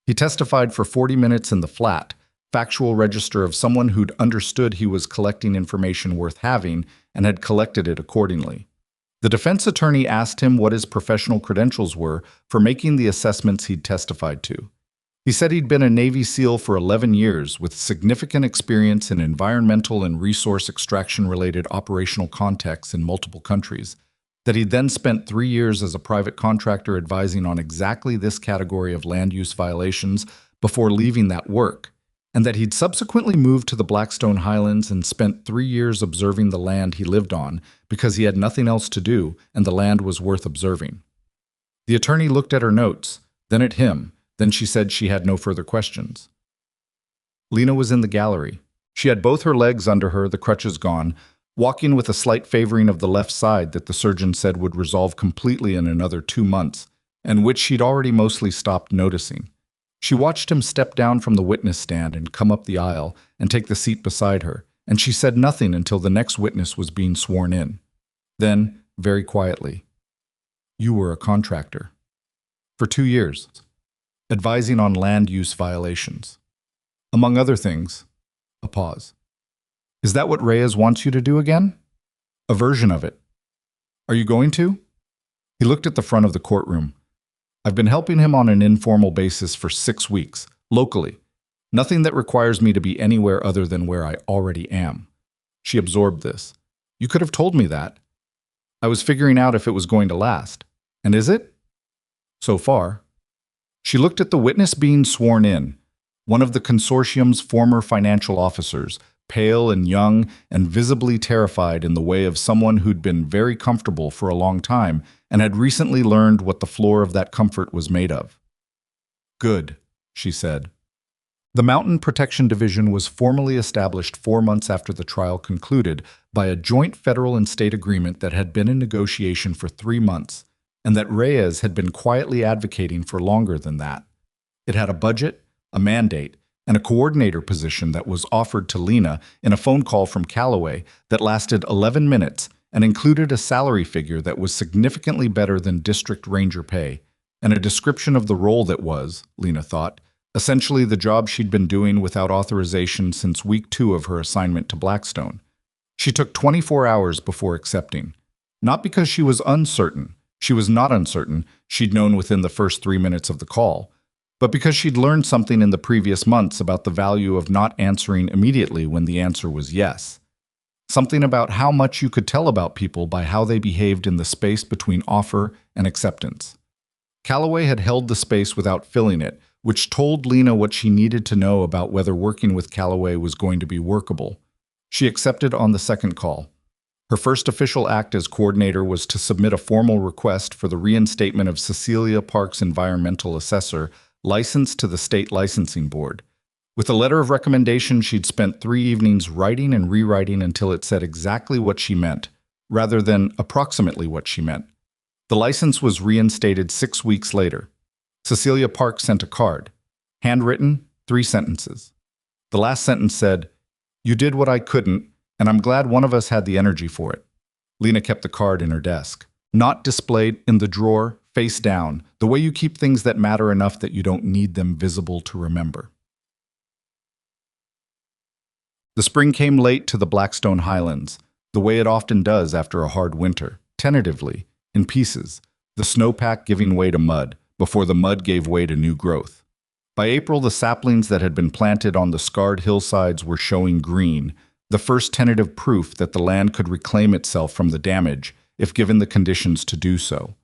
He testified for 40 minutes in the flat, factual register of someone who'd understood he was collecting information worth having and had collected it accordingly. The defense attorney asked him what his professional credentials were for making the assessments he'd testified to. He said he'd been a Navy SEAL for 11 years with significant experience in environmental and resource extraction-related operational contexts in multiple countries, that he'd then spent 3 years as a private contractor advising on exactly this category of land use violations before leaving that work, and that he'd subsequently moved to the Blackstone Highlands and spent 3 years observing the land he lived on because he had nothing else to do and the land was worth observing. The attorney looked at her notes, then at him. Then she said she had no further questions. Lena was in the gallery. She had both her legs under her, the crutches gone, walking with a slight favoring of the left side that the surgeon said would resolve completely in another 2 months, and which she'd already mostly stopped noticing. She watched him step down from the witness stand and come up the aisle and take the seat beside her, and she said nothing until the next witness was being sworn in. Then, very quietly, "You were a contractor. For 2 years. Advising on land use violations. Among other things." A pause. "Is that what Reyes wants you to do again?" "A version of it." "Are you going to?" He looked at the front of the courtroom. "I've been helping him on an informal basis for 6 weeks, locally. Nothing that requires me to be anywhere other than where I already am." She absorbed this. "You could have told me that. I was figuring out if it was going to last. And is it?" "So far." She looked at the witness being sworn in, one of the consortium's former financial officers, pale and young and visibly terrified in the way of someone who'd been very comfortable for a long time and had recently learned what the floor of that comfort was made of. "Good," she said. The Mountain Protection Division was formally established 4 months after the trial concluded by a joint federal and state agreement that had been in negotiation for 3 months, and that Reyes had been quietly advocating for longer than that. It had a budget, a mandate, and a coordinator position that was offered to Lena in a phone call from Callaway that lasted 11 minutes and included a salary figure that was significantly better than district ranger pay, and a description of the role that was, Lena thought, essentially the job she'd been doing without authorization since week 2 of her assignment to Blackstone. She took 24 hours before accepting. Not because she was uncertain. She was not uncertain, she'd known within the first 3 minutes of the call, but because she'd learned something in the previous months about the value of not answering immediately when the answer was yes. Something about how much you could tell about people by how they behaved in the space between offer and acceptance. Callaway had held the space without filling it, which told Lena what she needed to know about whether working with Callaway was going to be workable. She accepted on the second call. Her first official act as coordinator was to submit a formal request for the reinstatement of Cecilia Park's environmental assessor, licensed to the state licensing board. With a letter of recommendation, she'd spent 3 evenings writing and rewriting until it said exactly what she meant, rather than approximately what she meant. The license was reinstated 6 weeks later. Cecilia Park sent a card. Handwritten, 3 sentences. The last sentence said, "You did what I couldn't, and I'm glad one of us had the energy for it." Lena kept the card in her desk, not displayed in the drawer, face down, the way you keep things that matter enough that you don't need them visible to remember. The spring came late to the Blackstone Highlands, the way it often does after a hard winter, tentatively, in pieces, the snowpack giving way to mud, before the mud gave way to new growth. By April, the saplings that had been planted on the scarred hillsides were showing green, the first tentative proof that the land could reclaim itself from the damage, if given the conditions to do so.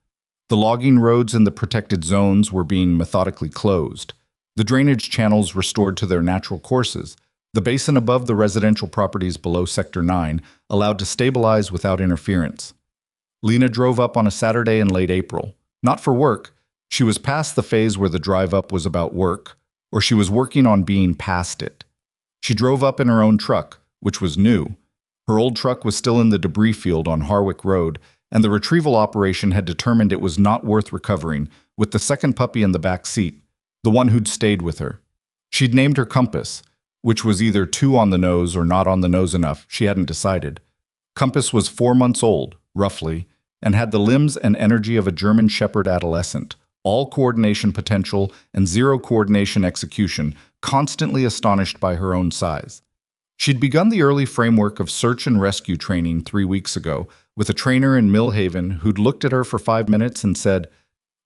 The logging roads in the protected zones were being methodically closed, the drainage channels restored to their natural courses, the basin above the residential properties below Sector 9 allowed to stabilize without interference. Lena drove up on a Saturday in late April. Not for work. She was past the phase where the drive up was about work, or she was working on being past it. She drove up in her own truck, which was new. Her old truck was still in the debris field on Harwick Road, and the retrieval operation had determined it was not worth recovering, with the second puppy in the back seat, the one who'd stayed with her. She'd named her Compass, which was either too on the nose or not on the nose enough, she hadn't decided. Compass was 4 months old, roughly, and had the limbs and energy of a German Shepherd adolescent, all coordination potential and zero coordination execution, constantly astonished by her own size. She'd begun the early framework of search and rescue training 3 weeks ago with a trainer in Millhaven who'd looked at her for 5 minutes and said,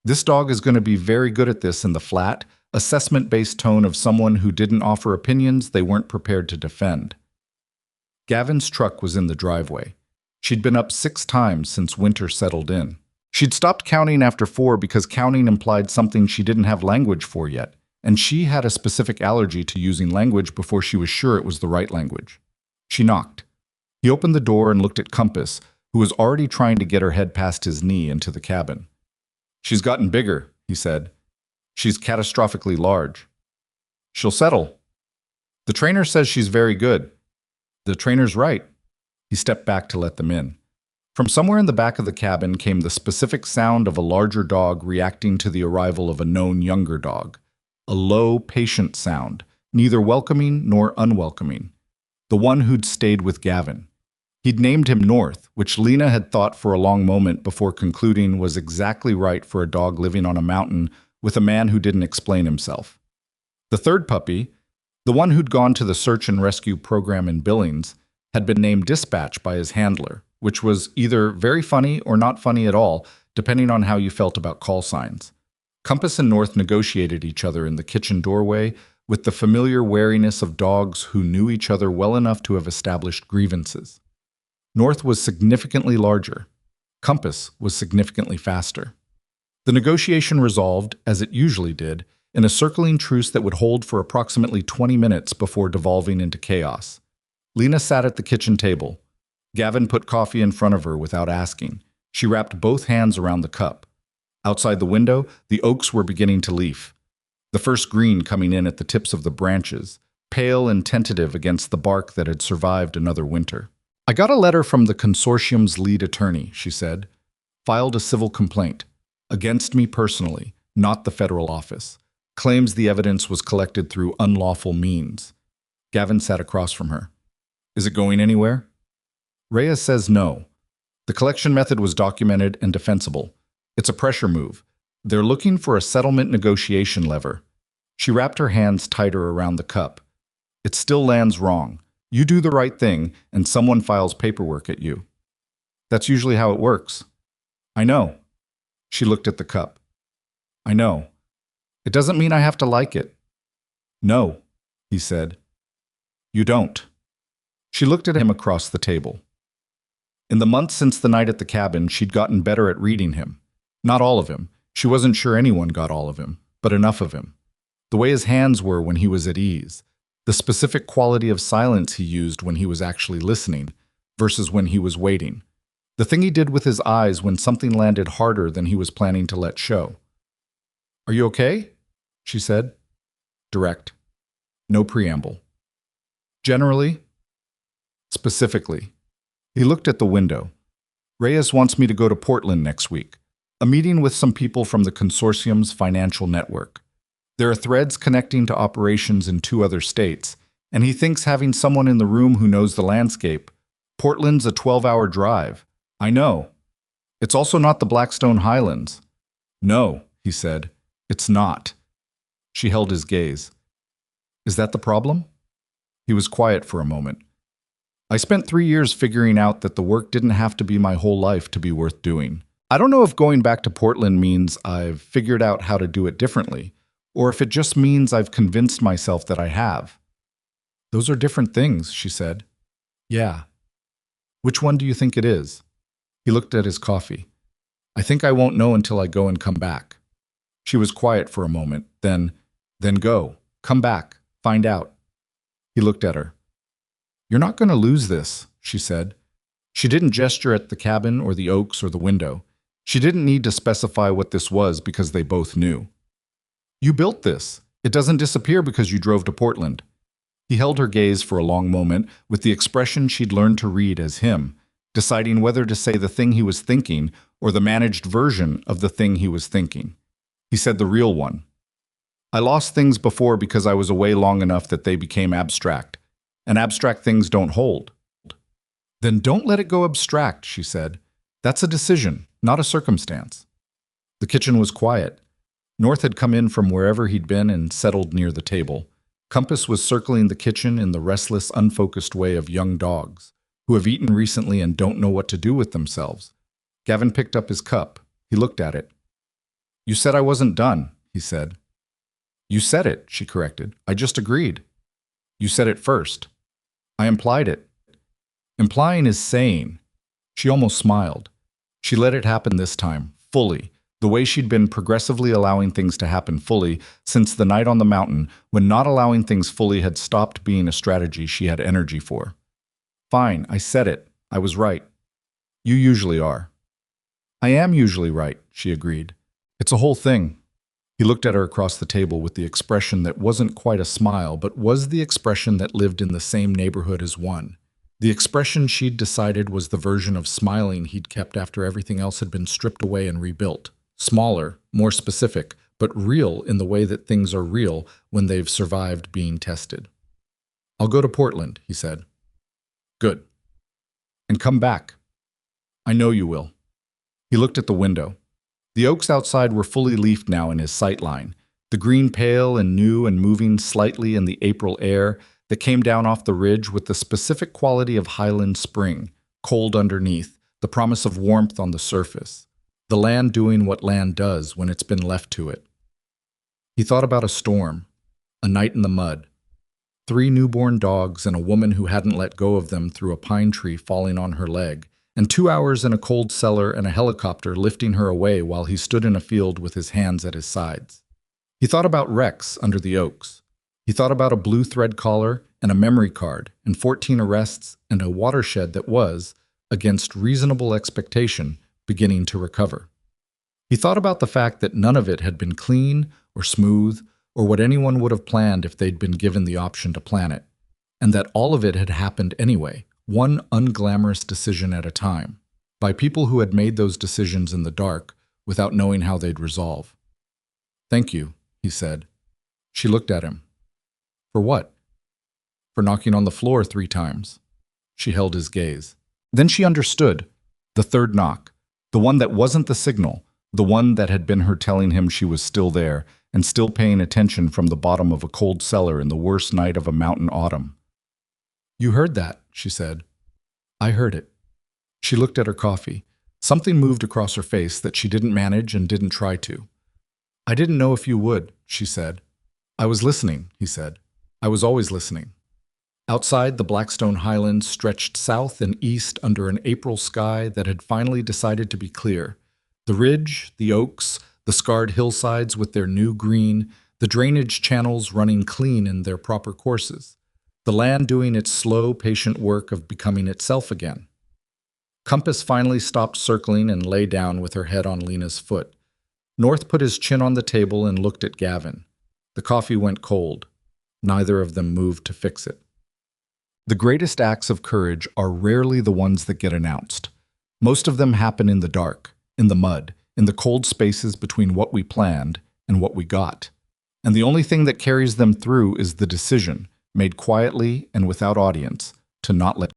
"This dog is going to be very good at this," in the flat, assessment-based tone of someone who didn't offer opinions they weren't prepared to defend. Gavin's truck was in the driveway. She'd been up 6 times since winter settled in. She'd stopped counting after 4 because counting implied something she didn't have language for yet, and she had a specific allergy to using language before she was sure it was the right language. She knocked. He opened the door and looked at Compass, who was already trying to get her head past his knee into the cabin. "She's gotten bigger," he said. "She's catastrophically large. She'll settle. The trainer says she's very good." "The trainer's right." He stepped back to let them in. From somewhere in the back of the cabin came the specific sound of a larger dog reacting to the arrival of a known younger dog. A low, patient sound, neither welcoming nor unwelcoming. The one who'd stayed with Gavin. He'd named him North, which Lena had thought for a long moment before concluding was exactly right for a dog living on a mountain with a man who didn't explain himself. The third puppy, the one who'd gone to the search and rescue program in Billings, had been named Dispatch by his handler, which was either very funny or not funny at all, depending on how you felt about call signs. Compass and North negotiated each other in the kitchen doorway with the familiar wariness of dogs who knew each other well enough to have established grievances. North was significantly larger. Compass was significantly faster. The negotiation resolved, as it usually did, in a circling truce that would hold for approximately 20 minutes before devolving into chaos. Lena sat at the kitchen table. Gavin put coffee in front of her without asking. She wrapped both hands around the cup. Outside the window, the oaks were beginning to leaf. The first green coming in at the tips of the branches, pale and tentative against the bark that had survived another winter. "I got a letter from the consortium's lead attorney," she said. "Filed a civil complaint. Against me personally, not the federal office. Claims the evidence was collected through unlawful means." Gavin sat across from her. "Is it going anywhere?" Reyes says no. The collection method was documented and defensible. It's a pressure move. They're looking for a settlement negotiation lever. She wrapped her hands tighter around the cup. "It still lands wrong. You do the right thing, and someone files paperwork at you. That's usually how it works." "I know." She looked at the cup. "I know. It doesn't mean I have to like it." "No," he said. "You don't." She looked at him across the table. In the months since the night at the cabin, she'd gotten better at reading him. Not all of him. She wasn't sure anyone got all of him, but enough of him. The way his hands were when he was at ease. The specific quality of silence he used when he was actually listening versus when he was waiting. The thing he did with his eyes when something landed harder than he was planning to let show. "Are you okay?" she said. Direct. No preamble. "Generally?" "Specifically." He looked at the window. "Reyes wants me to go to Portland next week. A meeting with some people from the consortium's financial network. There are threads connecting to operations in 2 other states, and he thinks having someone in the room who knows the landscape. Portland's a 12-hour drive. I know. It's also not the Blackstone Highlands." "No," he said. "It's not." She held his gaze. "Is that the problem?" He was quiet for a moment. "I spent 3 years figuring out that the work didn't have to be my whole life to be worth doing. I don't know if going back to Portland means I've figured out how to do it differently, or if it just means I've convinced myself that I have." "Those are different things," she said. "Yeah." "Which one do you think it is?" He looked at his coffee. "I think I won't know until I go and come back." She was quiet for a moment, then go. Come back. Find out. He looked at her. "You're not going to lose this," she said. She didn't gesture at the cabin or the oaks or the window. She didn't need to specify what this was because they both knew. "You built this. It doesn't disappear because you drove to Portland." He held her gaze for a long moment with the expression she'd learned to read as him, deciding whether to say the thing he was thinking or the managed version of the thing he was thinking. He said the real one. I lost things before because I was away long enough that they became abstract. And abstract things don't hold. Then don't let it go abstract, she said. That's a decision, not a circumstance. The kitchen was quiet. North had come in from wherever he'd been and settled near the table. Compass was circling the kitchen in the restless, unfocused way of young dogs, who have eaten recently and don't know what to do with themselves. Gavin picked up his cup. He looked at it. You said I wasn't done, he said. You said it, she corrected. I just agreed. You said it first. I implied it. Implying is saying. She almost smiled. She let it happen this time, fully, the way she'd been progressively allowing things to happen fully since the night on the mountain when not allowing things fully had stopped being a strategy she had energy for. Fine, I said it. I was right. You usually are. I am usually right, she agreed. It's a whole thing. He looked at her across the table with the expression that wasn't quite a smile, but was the expression that lived in the same neighborhood as one. The expression she'd decided was the version of smiling he'd kept after everything else had been stripped away and rebuilt. Smaller, more specific, but real in the way that things are real when they've survived being tested. I'll go to Portland, he said. Good. And come back. I know you will. He looked at the window. The oaks outside were fully leafed now in his sight line, the green pale and new and moving slightly in the April air that came down off the ridge with the specific quality of highland spring, cold underneath, the promise of warmth on the surface, the land doing what land does when it's been left to it. He thought about a storm, a night in the mud, 3 newborn dogs and a woman who hadn't let go of them through a pine tree falling on her leg, and 2 hours in a cold cellar and a helicopter lifting her away while he stood in a field with his hands at his sides. He thought about Rex under the oaks. He thought about a blue thread collar and a memory card and 14 arrests and a watershed that was, against reasonable expectation, beginning to recover. He thought about the fact that none of it had been clean or smooth or what anyone would have planned if they'd been given the option to plan it, and that all of it had happened anyway, one unglamorous decision at a time, by people who had made those decisions in the dark without knowing how they'd resolve. Thank you, he said. She looked at him. For what? For knocking on the floor 3 times. She held his gaze. Then she understood. The third knock. The one that wasn't the signal. The one that had been her telling him she was still there and still paying attention from the bottom of a cold cellar in the worst night of a mountain autumn. You heard that, she said. I heard it. She looked at her coffee. Something moved across her face that she didn't manage and didn't try to. I didn't know if you would, she said. I was listening, he said. I was always listening. Outside, the Blackstone Highlands stretched south and east under an April sky that had finally decided to be clear. The ridge, the oaks, the scarred hillsides with their new green, the drainage channels running clean in their proper courses. The land doing its slow, patient work of becoming itself again. Compass finally stopped circling and lay down with her head on Lena's foot. North put his chin on the table and looked at Gavin. The coffee went cold. Neither of them moved to fix it. The greatest acts of courage are rarely the ones that get announced. Most of them happen in the dark, in the mud, in the cold spaces between what we planned and what we got. And the only thing that carries them through is the decision, made quietly and without audience, to not let